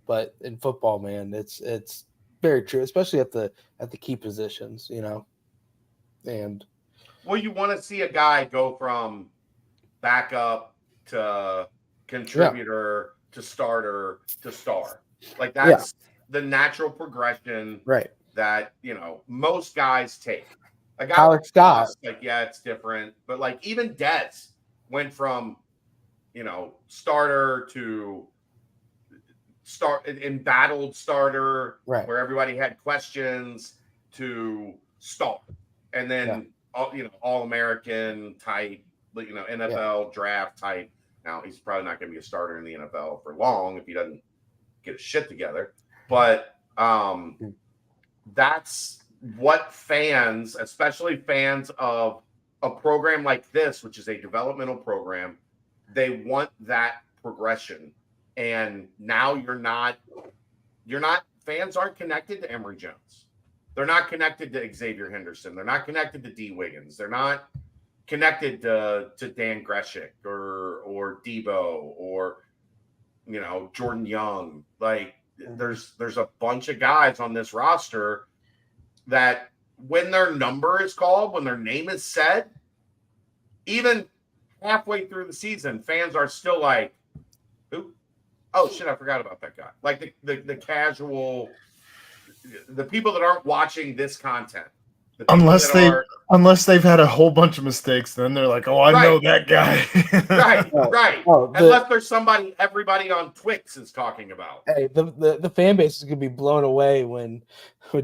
But in football, man, it's very true, especially at the key positions, And well, you want to see a guy go from backup to contributor to starter to star. Like that's the natural progression, right? That most guys take. A guy Alex Scott, it's different, but like even Dez went from starter to embattled starter, right, where everybody had questions, to star, and then All-American type, NFL draft type. Now he's probably not going to be a starter in the NFL for long if he doesn't get his shit together, but that's what fans, especially fans of a program like this, which is a developmental program, they want that progression. And now fans aren't connected to Emory Jones. They're not connected to Xavier Henderson. They're not connected to D. Wiggins. They're not connected to Dan Greshik or Debo, or Jordan Young. Like there's a bunch of guys on this roster that when their number is called, when their name is said, even halfway through the season, fans are still like, who? Oh shit, I forgot about that guy. Like the casual, the people that aren't watching this content. The people Unless they've had a whole bunch of mistakes, then they're like, "Oh, I know that guy." Right. Unless there's somebody everybody on Twix is talking about. Hey, the fan base is gonna be blown away when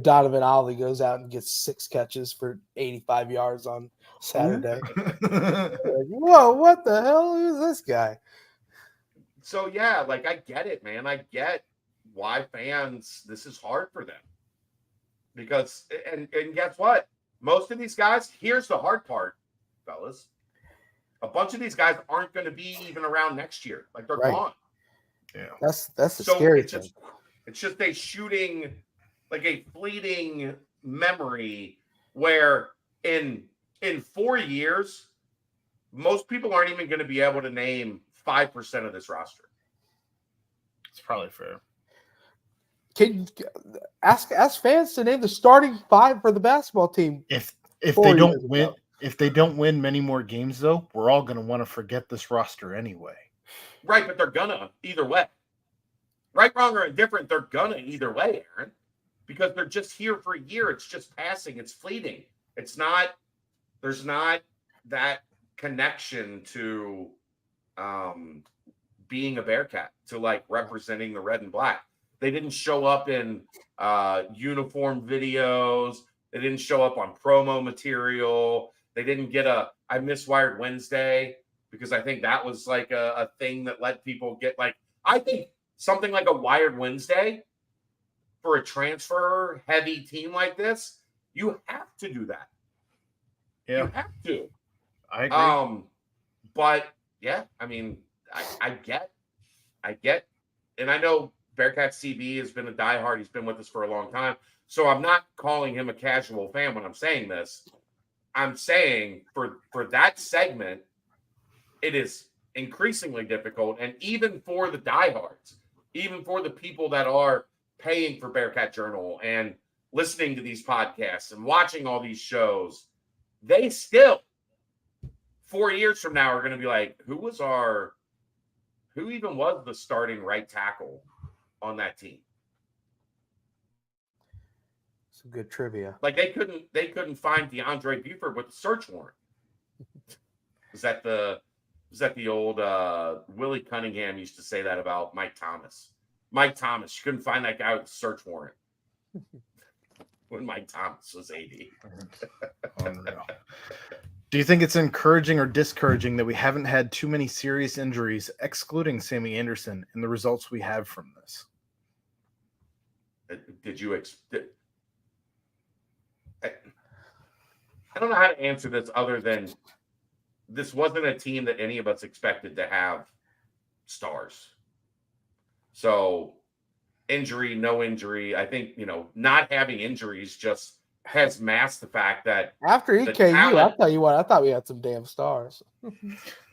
Donovan Ollie goes out and gets 6 catches for 85 yards on Saturday. Like, whoa, what the hell is this guy? So yeah, like I get it, man. I get why fans, this is hard for them. Because and guess what? Most of these guys, here's the hard part, fellas. A bunch of these guys aren't going to be even around next year. Like they're gone. Yeah. That's the scary thing. It's just a shooting, like a fleeting memory where in 4 years, most people aren't even going to be able to name 5% of this roster. It's probably fair. Can ask fans to name the starting 5 for the basketball team. If they don't win many more games, though, we're all going to want to forget this roster anyway. Right, but they're gonna either way. Right, wrong, or indifferent, they're gonna either way, Aaron, because they're just here for a year. It's just passing. It's fleeting. It's not. There's not that connection to being a Bearcat, to like representing the red and black. They didn't show up in uniform videos. They didn't show up on promo material. They didn't get I miss Wired Wednesday, because I think that was like a thing that let people get like, I think something like a Wired Wednesday for a transfer heavy team like this, you have to do that. Yeah. You have to. I agree. But yeah, I mean, I get, and I know Bearcat CB has been a diehard. He's been with us for a long time. So I'm not calling him a casual fan when I'm saying this. I'm saying for that segment, it is increasingly difficult. And even for the diehards, even for the people that are paying for Bearcat Journal and listening to these podcasts and watching all these shows, they still 4 years from now are going to be like, who even was the starting right tackle on that team? Some good trivia. Like they couldn't find DeAndre Buford with a search warrant. Was that the old Willie Cunningham used to say that about Mike Thomas? Mike Thomas, you couldn't find that guy with a search warrant when Mike Thomas was AD. Unreal. Do you think it's encouraging or discouraging that we haven't had too many serious injuries, excluding Sammy Anderson, in the results we have from this? Did you I don't know how to answer this other than this wasn't a team that any of us expected to have stars. So injury, no injury. I think, not having injuries just has masked the fact that after EKU, I'll tell you what, I thought we had some damn stars.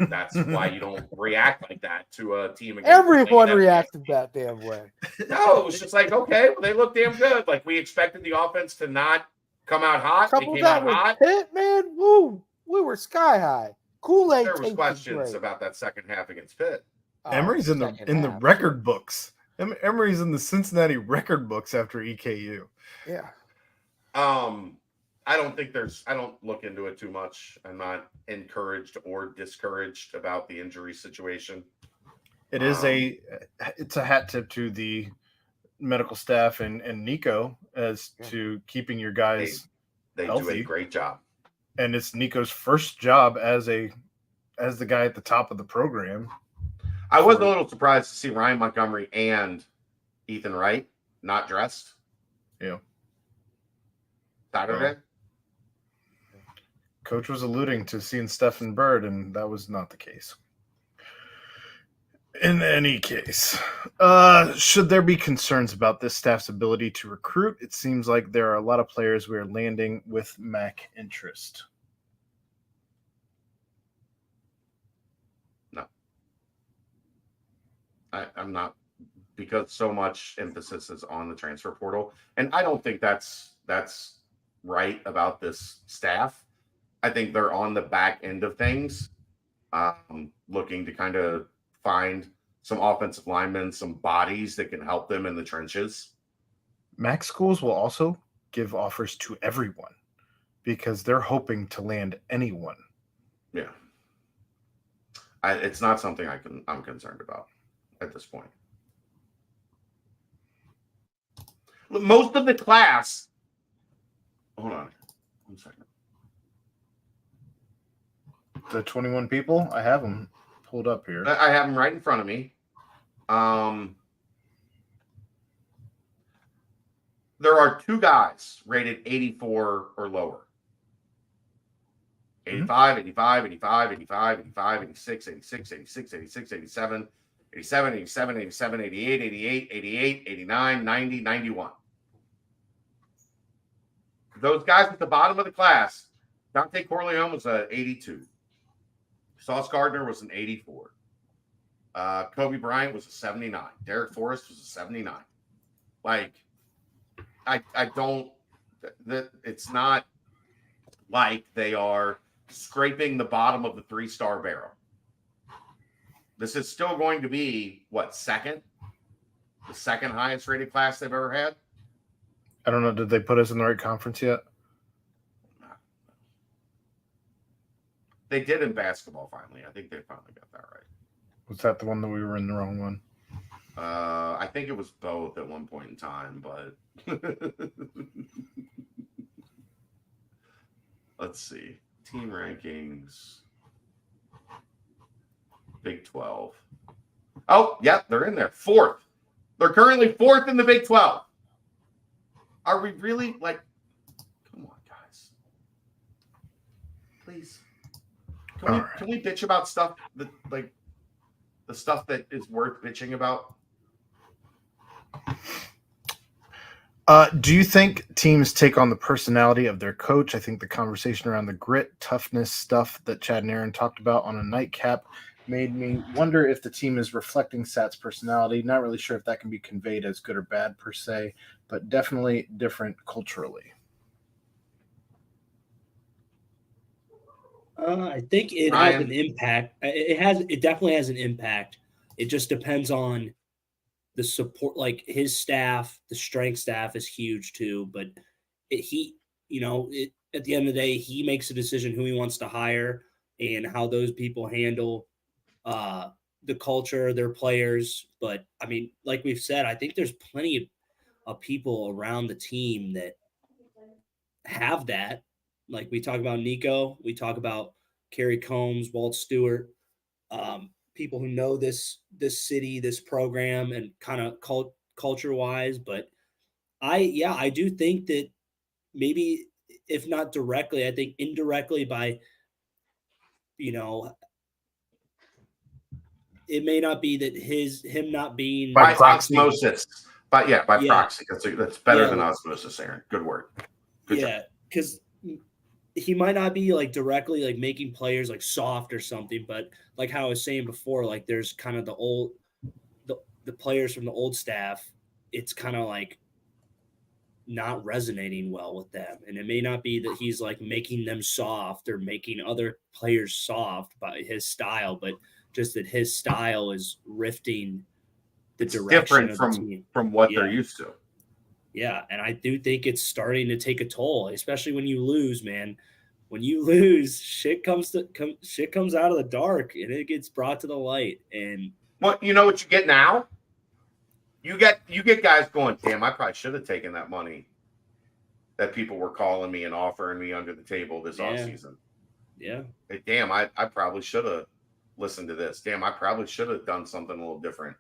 That's why you don't react like that to a team. Everyone reacted that damn way. No, it was just like, okay, well, they look damn good. Like we expected the offense to not come out hot. They came out hot. Pitt, man, woo, we were sky high. Kool-Aid. There was questions about that second half against Pitt. Emory's in the record books. Emory's in the Cincinnati record books after EKU. Yeah. I don't look into it too much. I'm not encouraged or discouraged about the injury situation. It's a hat tip to the medical staff and Nico as to keeping your guys they healthy. Do a great job. And it's Nico's first job as the guy at the top of the program. I was a little surprised to see Ryan Montgomery and Ethan Wright not dressed. Yeah. Saturday. Coach was alluding to seeing Stephen Bird, and that was not the case. In any case, should there be concerns about this staff's ability to recruit? It seems like there are a lot of players we are landing with MAC interest. No. I'm not, because so much emphasis is on the transfer portal, and I don't think that's right about this staff. I think they're on the back end of things, looking to kind of find some offensive linemen, some bodies that can help them in the trenches. Max schools will also give offers to everyone because they're hoping to land anyone. Yeah. It's not something I'm concerned about at this point. Most of the class. Hold on 1 second. The 21 people, I have them pulled up here. I have them right in front of me. There are 2 guys rated 84 or lower. 85, 85, 85, 85, 85, 86, 86, 86, 86, 87, 87, 87, 87, 88, 88, 88, 89, 90, 91. Those guys at the bottom of the class, Dante Corleone was an 82. Sauce Gardner was an 84. Kobe Bryant was a 79. Derek Forrest was a 79. Like, I don't, it's not like they are scraping the bottom of the 3-star barrel. This is still going to be second? The second highest rated class they've ever had? I don't know. Did they put us in the right conference yet? They did in basketball finally. I think they finally got that right. Was that the one that we were in the wrong one? I think it was both at one point in time, but let's see. Team rankings. Big 12. Oh, yeah, they're in there. 4th. They're currently 4th in the Big 12. Are we really come on, guys? Please. Can we bitch about stuff that the stuff that is worth bitching about? Do you think teams take on the personality of their coach? I think the conversation around the grit, toughness stuff that Chad and Aaron talked about on a nightcap made me wonder if the team is reflecting Sat's personality. Not really sure if that can be conveyed as good or bad per se, but definitely different culturally. I think it has an impact. It definitely has an impact. It just depends on the support, like his staff, the strength staff is huge too. But at the end of the day, he makes a decision who he wants to hire and how those people handle the culture, their players. But I mean, like we've said, I think there's plenty of people around the team that have that. Like we talk about Nico, we talk about Kerry Combs, Walt Stewart, people who know this city, this program, and kind of culture wise. But I do think that maybe if not directly, I think indirectly by, it may not be that him not being by osmosis. By proxy. That's better than osmosis, Aaron. Good word. Good job. Because he might not be directly making players soft or something, but like how I was saying before, there's kind of the players from the old staff, it's kind of not resonating well with them. And it may not be that he's making them soft or making other players soft by his style, but just that his style is rifting the direction different of the team. from what they're used to. Yeah, and I do think it's starting to take a toll, especially when you lose, man. When you lose, shit comes out of the dark and it gets brought to the light. And what you get now? You get guys going, damn, I probably should have taken that money that people were calling me and offering me under the table this offseason. Yeah. Hey, damn, I probably should have listened to this. Damn, I probably should have done something a little different.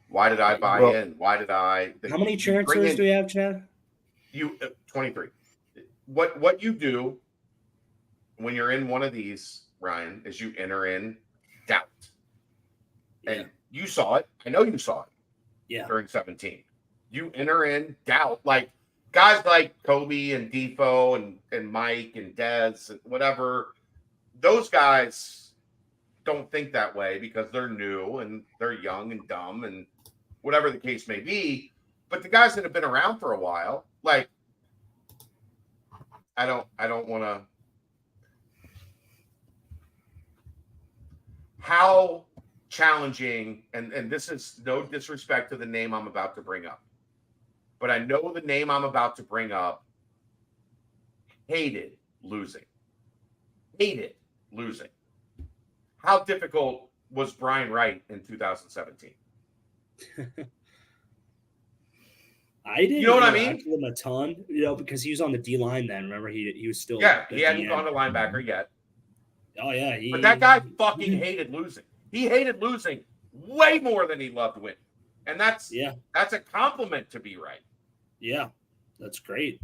Why did I buy in? Why did I? How many transfers do we have, Chad? 23. What you do when you're in one of these, Ryan, is you enter in doubt. And you saw it. I know you saw it. Yeah. During 17. You enter in doubt. Like guys like Kobe and Defoe and Mike and Dez and whatever, those guys don't think that way because they're new and they're young and dumb and whatever the case may be. But the guys that have been around for a while, like, I don't want to. How challenging, and this is no disrespect to the name I'm about to bring up, but I know the name I'm about to bring up hated losing. Hated losing. How difficult was Brian Wright in 2017? I didn't You know what I interact mean? with him a ton, because he was on the D line then. Remember, he was still He hadn't gone to linebacker yet. Oh yeah, But that guy fucking hated losing. He hated losing way more than he loved winning. And that's a compliment to be right. Yeah, that's great.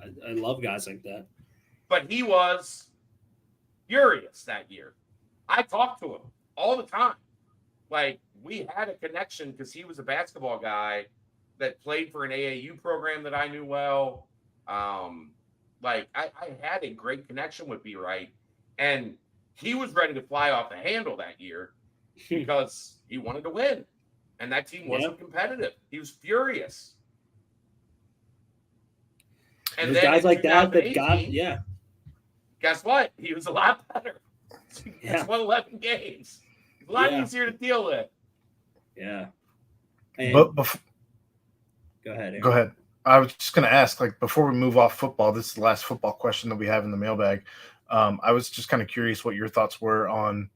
I love guys like that. But he was furious that year. I talked to him all the time. Like, we had a connection because he was a basketball guy that played for an AAU program that I knew well. I had a great connection with B. Wright. And he was ready to fly off the handle that year because he wanted to win. And that team wasn't competitive. He was furious. And there's then guys like that got guess what? He was a lot better. He's won 11 games. It's a lot easier to deal with. Yeah. And But go ahead, Aaron. Go ahead. I was just going to ask, like, before we move off football, this is the last football question that we have in the mailbag. I was just kind of curious what your thoughts were on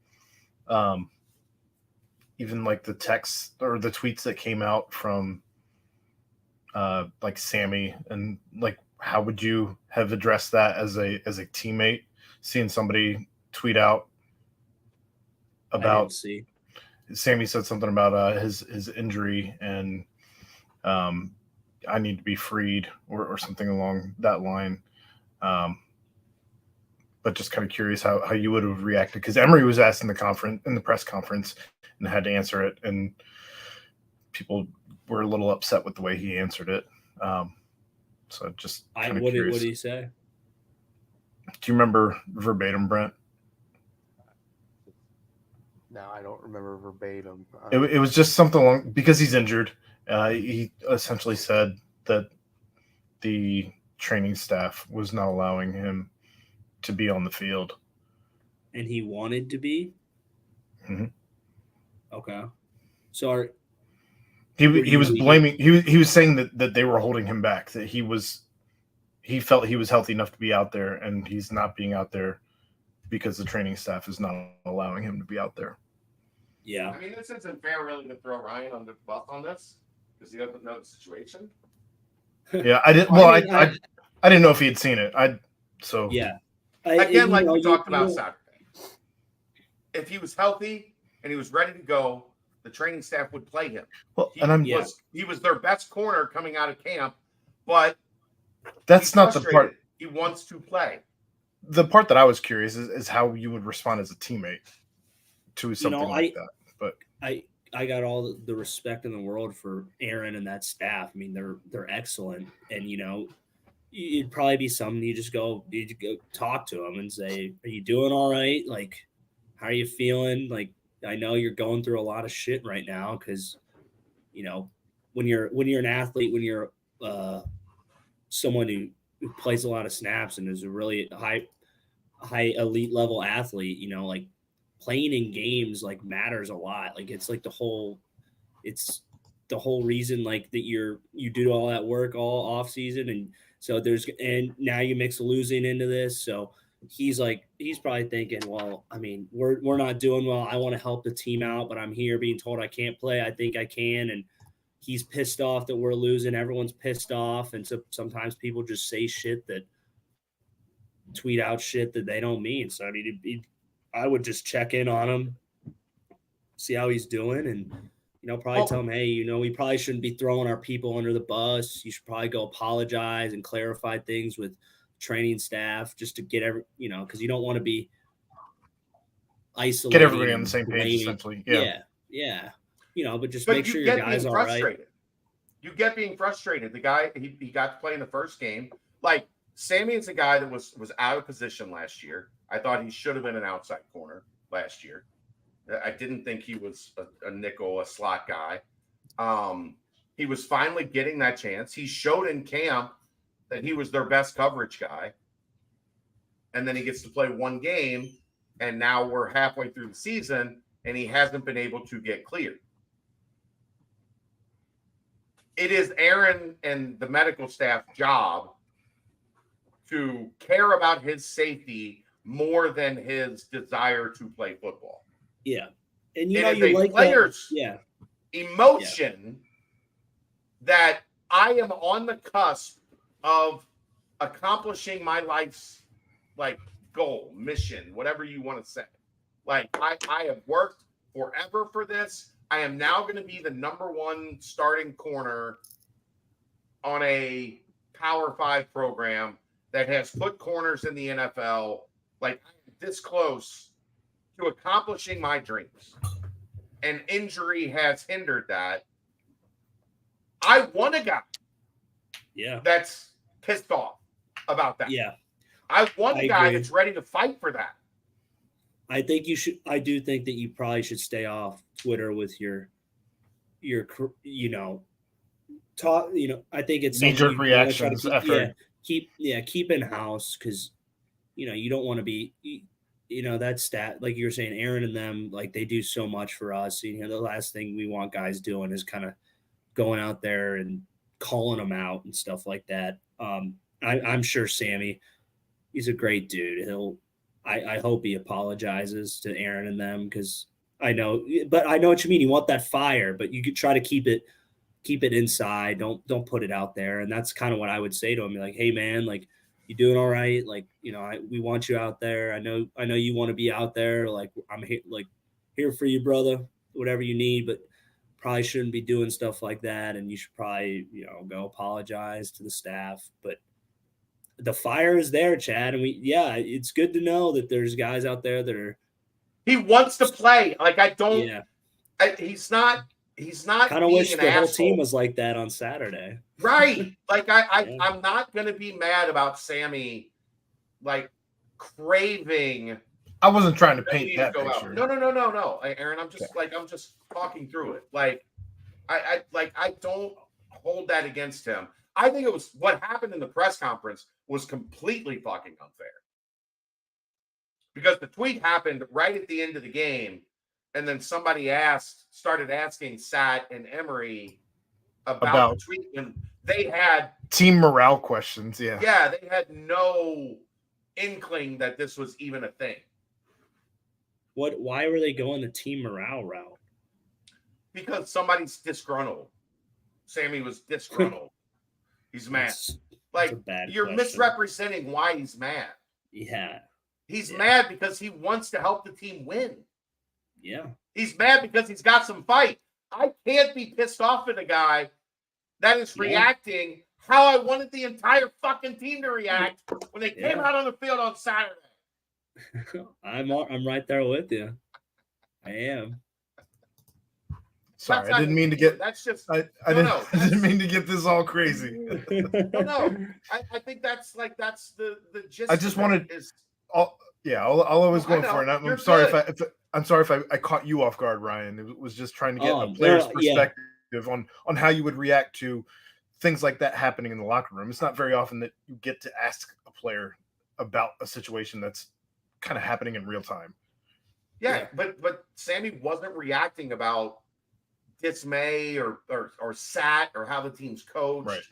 even like the texts or the tweets that came out from like Sammy, and like, how would you have addressed that as a teammate, seeing somebody tweet out about Sammy said something about his injury and I need to be freed or something along that line. But just kind of curious how you would have reacted, because Emery was asked in the press conference and had to answer it, and people were a little upset with the way he answered it. So just kind of curious. What did he say? Do you remember verbatim, Brent? No, I don't remember verbatim. It was just something along, because he's injured. He essentially said that the training staff was not allowing him to be on the field. And he wanted to be? Mm-hmm. Okay. So he was blaming, he was saying that they were holding him back, that he felt he was healthy enough to be out there, and he's not being out there because the training staff is not allowing him to be out there. Yeah. I mean, this isn't fair really to throw Ryan on the bus on this because he doesn't know the situation. Yeah, I didn't. Well, I didn't know if he had seen it. Again, like we talked about Saturday, if he was healthy and he was ready to go, the training staff would play him. Well, he was their best corner coming out of camp, but that's not the part he wants to play. The part that I was curious is how you would respond as a teammate to something like that. But I got all the respect in the world for Aaron and that staff. I mean, they're excellent, and it'd probably be something you go talk to them and say, "Are you doing all right? Like, how are you feeling? Like, I know you're going through a lot of shit right now because, when you're an athlete, when you're someone who plays a lot of snaps and is a really high elite level athlete, like playing in games like matters a lot. Like it's like the whole reason like that you do all that work all off season. And so and now you mix losing into this. So he's probably thinking, well, I mean, we're not doing well. I want to help the team out, but I'm here being told I can't play. I think I can. And he's pissed off that we're losing. Everyone's pissed off. And so sometimes people just say shit that tweet out shit that they don't mean. So I mean, I would just check in on him, see how he's doing, and probably tell him, hey, we probably shouldn't be throwing our people under the bus. You should probably go apologize and clarify things with training staff just to get because you don't want to be isolated. Get everybody on the same page, essentially. Yeah. But make sure your guys are right. You get being frustrated. The guy he got to play in the first game. Like Sammy is a guy that was out of position last year. I thought he should have been an outside corner last year. I didn't think he was a nickel, a slot guy. He was finally getting that chance. He showed in camp that he was their best coverage guy. And then he gets to play one game, and now we're halfway through the season, and he hasn't been able to get cleared. It is Aaron and the medical staff job to care about his safety more than his desire to play football. Yeah. And it is a like player's emotion that I am on the cusp of accomplishing my life's goal, mission, whatever you want to say. I have worked forever for this. I am now going to be the number one starting corner on a Power 5 program that has put corners in the NFL. I'm this close to accomplishing my dreams. And injury has hindered that. I want a guy that's pissed off about that. Yeah. I want a guy that's ready to fight for that. I do think that you probably should stay off Twitter with your I think it's knee-jerk reactions. Keep in house, because you don't want to be that stat, like you were saying, Aaron and them, they do so much for us. The last thing we want guys doing is kind of going out there and calling them out and stuff like that. I'm sure Sammy, he's a great dude. I hope he apologizes to Aaron and them, because I know what you mean. You want that fire, but you could try to keep it inside. Don't put it out there. And that's kind of what I would say to him. Like, hey man, you doing all right? We want you out there. I know you want to be out there. I'm here for you, brother, whatever you need, but probably shouldn't be doing stuff like that. And you should probably, go apologize to the staff. But the fire is there, Chad. And it's good to know that there's guys out there that are. He wants to play. He's not kind of wish the whole team was like that on Saturday. Right. I'm not going to be mad about Sammy, craving. I wasn't trying to paint that picture. No. Aaron, I'm just talking through it. I don't hold that against him. I think it was what happened in the press conference was completely fucking unfair. Because the tweet happened right at the end of the game, and then somebody started asking Sat and Emery about the tweet, and they had team morale questions. Yeah, they had no inkling that this was even a thing. Why were they going the team morale route? Because somebody's disgruntled. Sammy was disgruntled. He's mad. You're misrepresenting why he's mad. Yeah. He's mad because he wants to help the team win. Yeah. He's mad because he's got some fight. I can't be pissed off at a guy that is reacting how I wanted the entire fucking team to react when they came out on the field on Saturday. I'm right there with you. I am. Sorry, I didn't mean to get. That's just. I didn't mean to get this all crazy. No. I think that's the gist. I just wanted. I'll always go for it. I'm sorry if I caught you off guard, Ryan. It was just trying to get a player's perspective on how you would react to things like that happening in the locker room. It's not very often that you get to ask a player about a situation that's kind of happening in real time. Yeah. But Sammy wasn't reacting about dismay or sat or how the team's coached. Right.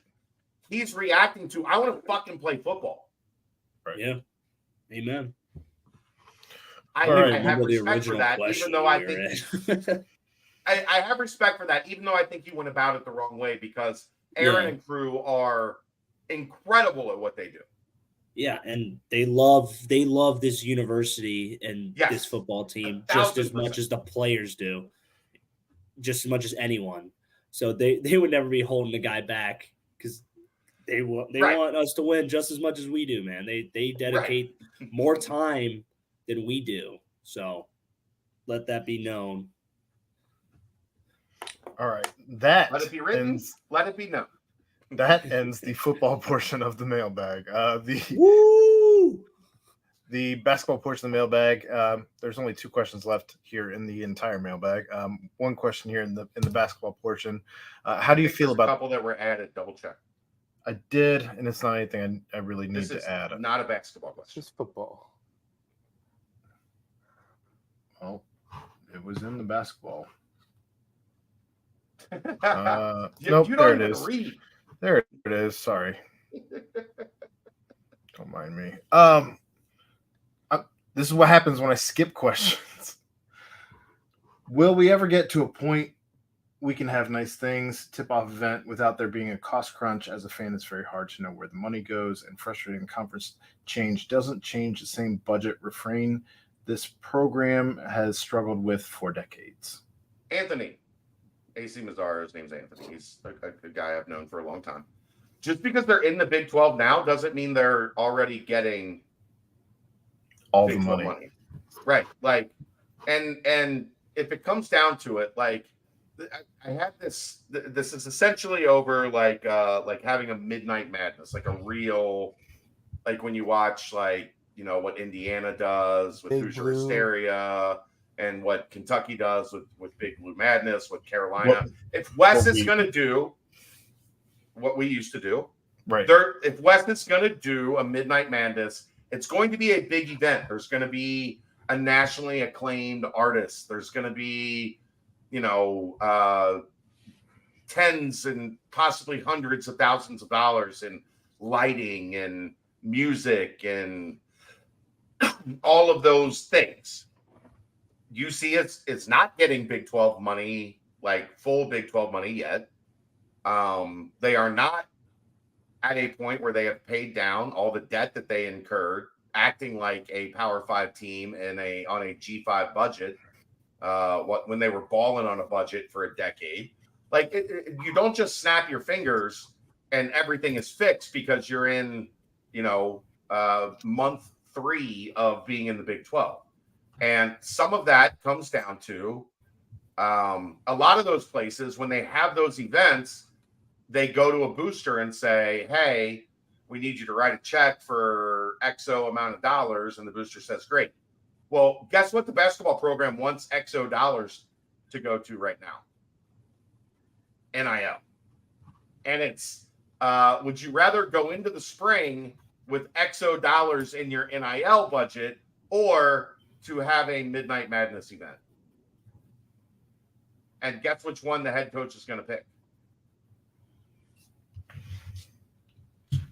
He's reacting to, I want to fucking play football. Right. Yeah. Amen. I have respect for that, even though I think I have respect for that, even though I think he went about it the wrong way, because Aaron and crew are incredible at what they do. Yeah, and they love this university and this football team just as much as the players do, just as much as anyone. So they would never be holding the guy back, because they want us to win just as much as we do, man. They dedicate more time than we do. So let that be known. All right. Let it be written. Let it be known. That ends the football portion of the mailbag. Woo! the basketball portion of the mailbag. There's only 2 questions left here in the entire mailbag. One question here in the basketball portion. How do you feel about a couple that were added? Double check. I did, and it's not anything I really need This is to add. not a basketball question. Just football. Oh, it was in the basketball. You Nope, don't there it even is. read. There it is. Sorry. Don't mind me. This is what happens when I skip questions. Will we ever get to a point we can have nice things, tip-off event, without there being a cost crunch? As a fan, it's very hard to know where the money goes, and frustrating conference change doesn't change the same budget refrain this program has struggled with for decades. Anthony. AC Mazzara, his name's Anthony. He's a guy I've known for a long time. Just because they're in the Big 12 now doesn't mean they're already getting All Big the 12 money. Right. Like, and if it comes down to it, like, I had this is essentially over like having a Midnight Madness, like a real, like when you watch, like, you know, what Indiana does with Big Hoosier Blue. Hysteria, and what Kentucky does with Big Blue Madness, what Carolina. What- If Wes what is we- going to do what we used to do, Right. if Wes is going to do a Midnight Madness, it's going to be a big event. There's going to be a nationally acclaimed artist. There's going to be, you know, tens and possibly hundreds of thousands of dollars in lighting and music and all of those things. You see, it's not getting Big 12 money, like full Big 12 money yet. They are not at a point where they have paid down all the debt that they incurred, acting like a Power 5 team on a G5 budget. When they were balling on a budget for a decade. Like, you don't just snap your fingers and everything is fixed because you're in, you know, month 3 of being in the Big 12. And some of that comes down to a lot of those places, when they have those events, they go to a booster and say, hey, we need you to write a check for XO amount of dollars. And the booster says, great. Well, guess what the basketball program wants XO dollars to go to right now? NIL. And it's, would you rather go into the spring with XO dollars in your NIL budget, or to have a Midnight Madness event? And guess which one the head coach is going to pick?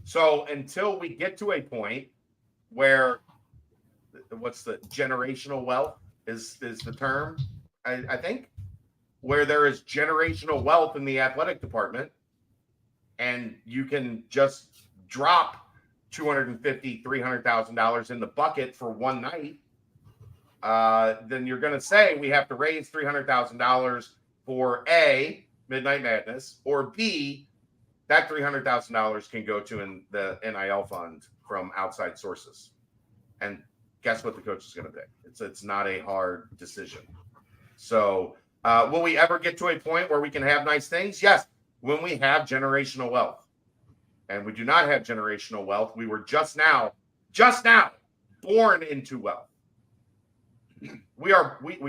So until we get to a point where, what's the generational wealth is the term, I think, where there is generational wealth in the athletic department, and you can just drop $250,000, $300,000 in the bucket for one night, then you're going to say we have to raise $300,000 for A, Midnight Madness, or B, that $300,000 can go to the NIL fund from outside sources. And guess what the coach is going to pick? It's not a hard decision. So will we ever get to a point where we can have nice things? Yes, when we have generational wealth. And we do not have generational wealth. We were just now born into wealth. We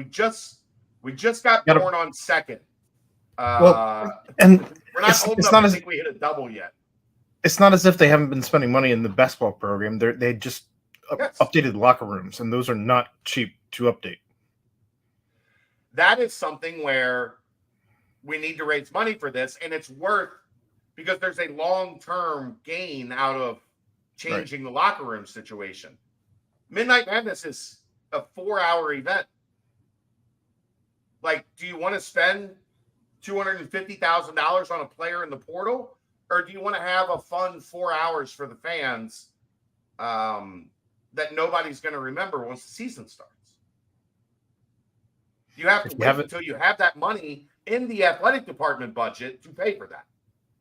just got born on second. And we're not old enough to think we hit a double yet. It's not as if they haven't been spending money in the basketball program. They just updated locker rooms, and those are not cheap to update. That is something where we need to raise money for this, and it's worth, because there's a long-term gain out of changing the locker room situation. Midnight Madness is a 4-hour event. Like, do you want to spend $250,000 on a player in the portal, or do you want to have a fun 4 hours for the fans that nobody's going to remember once the season starts? You have to wait until you have that money in the athletic department budget to pay for that.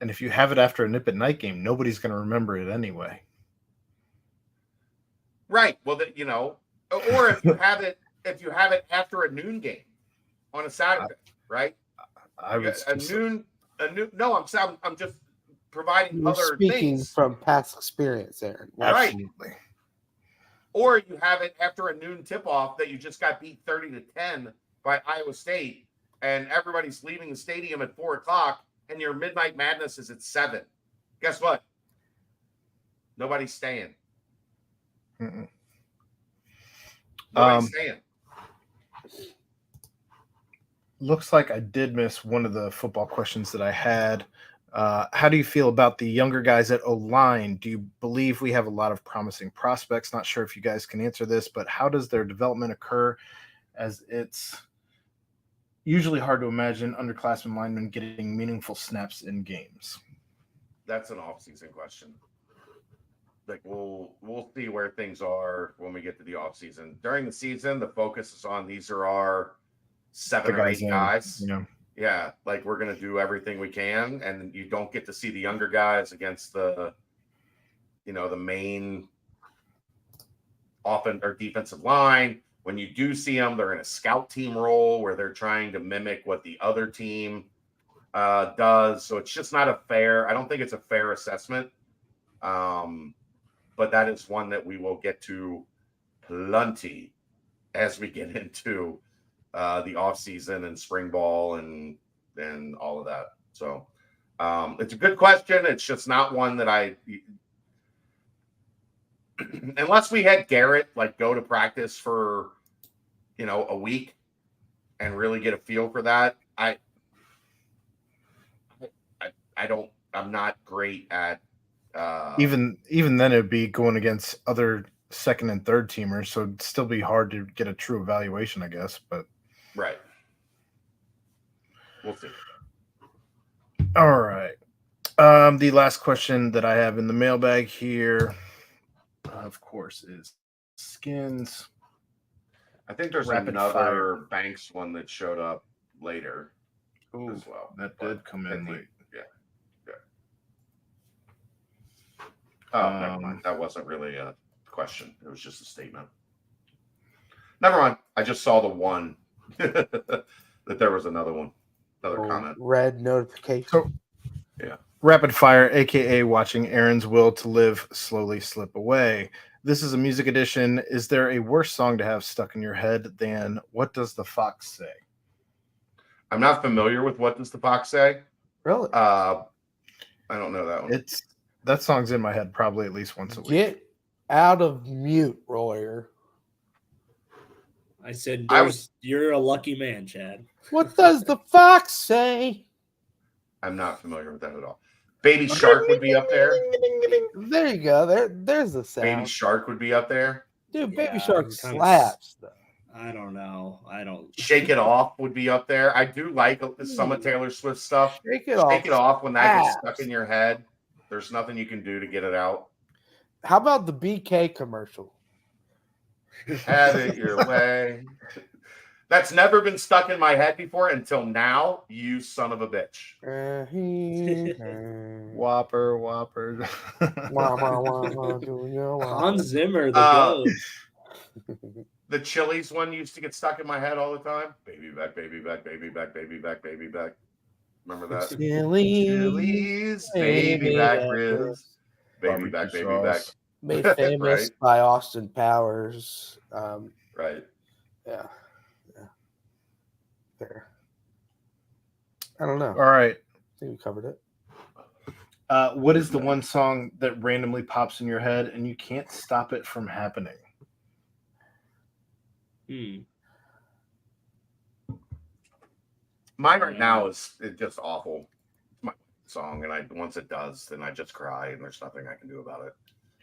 And if you have it after a nip at night game, nobody's going to remember it anyway. Right. Well, you know, or if you have it after a noon game on a Saturday, right? I was No, I'm just providing You're other speaking things from past experience, Aaron. Right. Absolutely. Or you have it after a noon tip-off that you just got beat 30-10 by Iowa State, and everybody's leaving the stadium at 4 o'clock, and your Midnight Madness is at 7. Guess what? Nobody's staying. Mm-mm. Nobody's staying. Looks like I did miss one of the football questions that I had. How do you feel about the younger guys at O-line? Do you believe we have a lot of promising prospects? Not sure if you guys can answer this, but how does their development occur, as it's usually hard to imagine underclassmen linemen getting meaningful snaps in games? That's an off-season question. Like we'll see where things are when we get to the off-season. During the season, the focus is on these are our 7 or 8 guys. Yeah, like we're gonna do everything we can, and you don't get to see the younger guys against the main offense or defensive line. When you do see them, they're in a scout team role where they're trying to mimic what the other team does. So it's just not I don't think it's a fair assessment. But that is one that we will get to plenty as we get into the off season and spring ball and all of that. So it's a good question. It's just not one that unless we had Garrett like go to practice for a week and really get a feel for that. I'm not great at even then it'd be going against other second and third teamers, so it'd still be hard to get a true evaluation, I guess. But right, we'll see. All right. The last question that I have in the mailbag here, of course, is skins. I think there's another Banks one that showed up later as well. That did come in late. Yeah. Oh, never mind. That wasn't really a question. It was just a statement. Never mind. I just saw the one that there was another one. Another comment. Red notification. So, yeah. Rapid fire, aka watching Aaron's will to live slowly slip away. This is a music edition. Is there a worse song to have stuck in your head than What Does the Fox Say? I'm not familiar with What Does the Fox Say? Really? I don't know that one. That song's in my head probably at least once a week. Get out of mute, Royer. I said, you're a lucky man, Chad. What does the fox say? I'm not familiar with that at all. Baby Shark would be up there. There you go. There's the sound. Baby Shark would be up there. Dude, Baby Shark slaps. I don't know. Shake It Off would be up there. I do like some of Taylor Swift stuff. Shake It Off when that gets stuck in your head. There's nothing you can do to get it out. How about the BK commercial? Have it your way. That's never been stuck in my head before until now. You son of a bitch. Whopper. Hans Zimmer, the goat. The Chili's one used to get stuck in my head all the time. Baby back, baby back, baby back, baby back, baby back. Remember that? Chili's, baby back ribs. Baby back, baby back. Made famous by Austin Powers. Right. Yeah. Fair. I don't know. All right. I think we covered it. What is the one song that randomly pops in your head and you can't stop it from happening? Mine right now is just awful. It's my song, and once it does, then I just cry, and there's nothing I can do about it.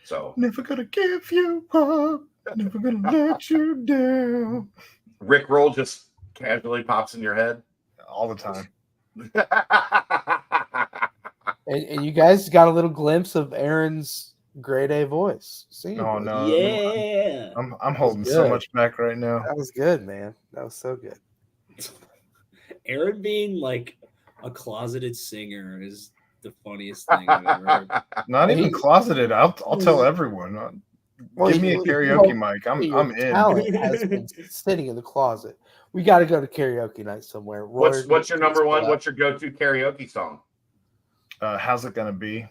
So never gonna give you up, never gonna let you down. Rick Roll just casually pops in your head all the time. And you guys got a little glimpse of Aaron's grade A voice. Oh no! Yeah, I'm holding so much back right now. That was good, man. That was so good. Aaron being like a closeted singer is the funniest thing I've ever heard. Not even closeted. I'll tell everyone. Give me a karaoke mic. I'm in. Talent has been sitting in the closet. We got to go to karaoke night somewhere. What's your number one? What's your go-to karaoke song? How's it gonna be?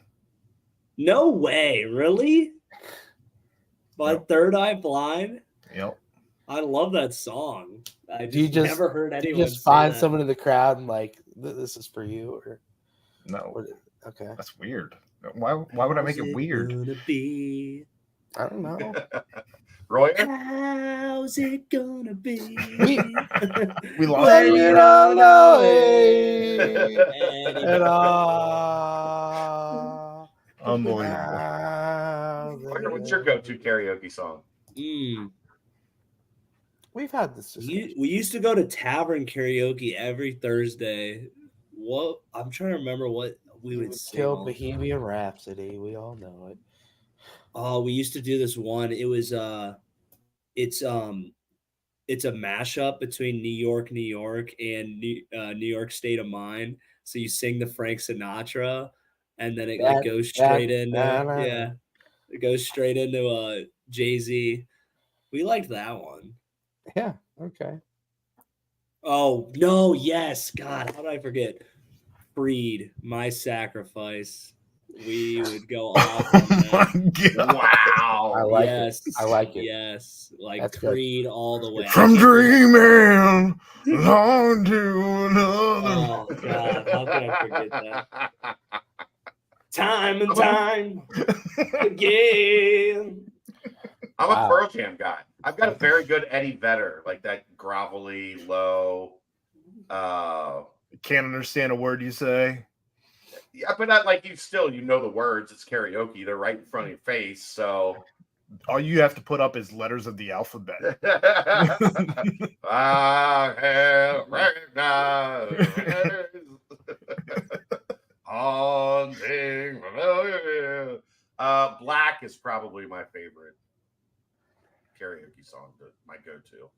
No way, really? By Yep. Third Eye Blind. Yep. I love that song. I Do you just just never heard do you anyone just say find that. someone in the crowd and like this is for you or No, what? Okay, that's weird. Why would I make How's it weird? Gonna be? I don't know. Roy, How's it gonna be? We lost When it. you don't know it Anybody. at all. Unbelievable. Roy, what's your go-to karaoke song? We've had this discussion. We used to go to tavern karaoke every Thursday. What I'm trying to remember what we would sing. Kill all- Bohemian Rhapsody. We all know it. Oh, we used to do this one. It was it's a mashup between New York and New York State of Mind. So you sing the Frank Sinatra, and then it like goes straight into it goes straight into Jay-Z. We liked that one. Yeah. Okay. Oh no! Yes, God, how did I forget? Freed, My Sacrifice. We would go off Oh on that. my god! Wow. I like yes, it. I like it. Yes, like That's good. Creed all the way. From dreaming on to another. Oh God, how could I forget that? Time and time again. I'm Wow. a Pearl Jam guy. I've got a very good Eddie Vedder, like that grovelly, low. Can't understand a word you say. Yeah, but not like you know the words. It's karaoke. They're right in front of your face. So All you have to put up is letters of the alphabet. I have recognized haunting. Black is probably my favorite karaoke song, my go-to,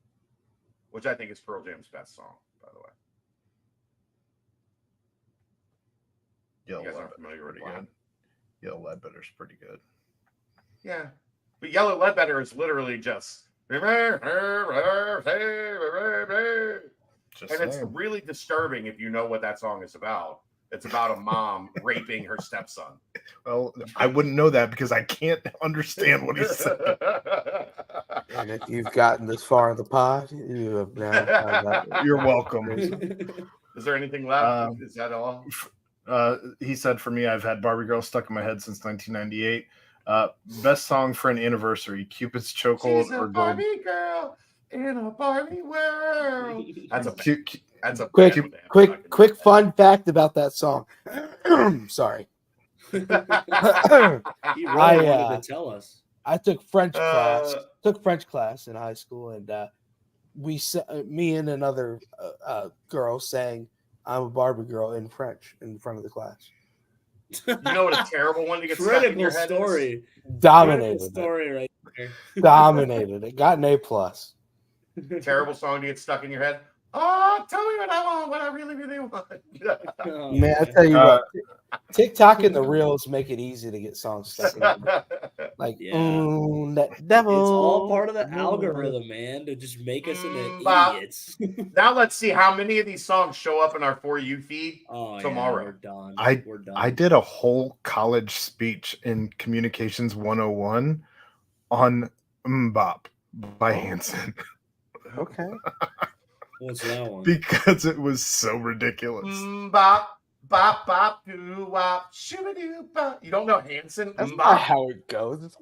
which I think is Pearl Jam's best song, by the way. Yellow You guys aren't Ledbetter's familiar with pretty Black? good. Yellow Ledbetter's pretty good. Yeah, but Yellow Ledbetter is literally just. Just And it's saying. really disturbing if you know what that song is about. It's about a mom raping her stepson. Well, I wouldn't know that because I can't understand what he's saying. And if you've gotten this far in the pod, you have now found out. You're welcome. Is there anything left? Is that all? He said, for me, I've had Barbie Girl stuck in my head since 1998. Best song for an anniversary: Cupid's Chokehold She's a or Gold. Barbie girl in a Barbie world. That's a Quick fun fact about that song. Sorry. He really I, wanted to tell us. I took French class in high school, and me and another girl sang "I'm a Barbie Girl" in French in front of the class. You know what a terrible one to get stuck in your head story. Dominated Critical story right there. Dominated it. Got an A+. Terrible song to get stuck in your head. Oh, tell me what I want, what I really, really want. Oh, Man, I tell you what, TikTok and the Reels make it easy to get songs stuck in. Like, that devil. It's all part of the algorithm, man, to just make us into idiots. Now let's see how many of these songs show up in our For You feed tomorrow. Yeah, we're done. We're done. I did a whole college speech in Communications 101 on Mbop by Hanson. Okay. What's that one? Because it was so ridiculous. Bop, bop, bop, doo, wop, shoo-ba-doo, bop. You don't know Hanson? That's not how it goes. It's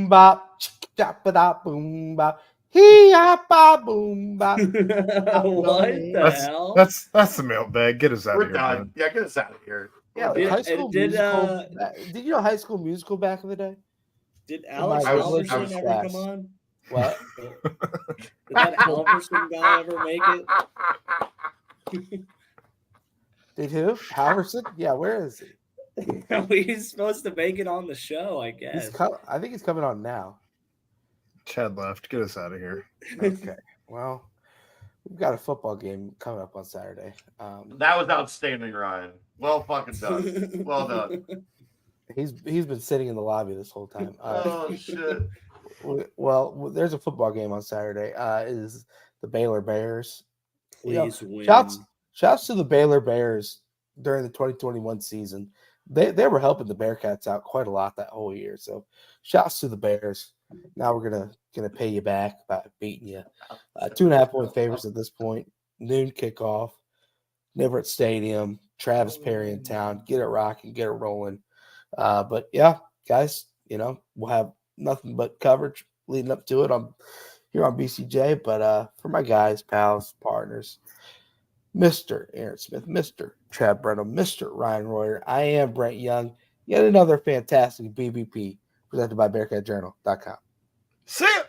bop, chop-a-da, boom, bop, hee-ah-ba, boom, bop. What the hell? That's the mailbag. Get us out of here. Done. Man. Yeah, get us out of here. Yeah, like High School Musical. Did you know High School Musical back in the day? Did Alex Halverson ever come on? What? Did that Halverson guy ever make it? Did who? Halverson? Yeah, where is he? He's supposed to make it on the show, I guess. I think he's coming on now. Chad left. Get us out of here. Okay. Well, we've got a football game coming up on Saturday. That was outstanding, Ryan. Well fucking done. Well done. He's been sitting in the lobby this whole time. Oh shit. Well, there's a football game on Saturday. Is the Baylor Bears? Please win. Shouts to the Baylor Bears during the 2021 season. They were helping the Bearcats out quite a lot that whole year. So shouts to the Bears. Now we're gonna pay you back by beating you. 2.5-point favorites at this point. Noon kickoff. Nibbert Stadium. Travis Perry in town. Get it rocking. Get it rolling. But yeah, guys, we'll have nothing but coverage leading up to it here on BCJ. But for my guys, pals, partners, Mr. Aaron Smith, Mr. Trav Brenham, Mr. Ryan Royer, I am Brent Young. Yet another fantastic BBP presented by BearcatJournal.com. See ya.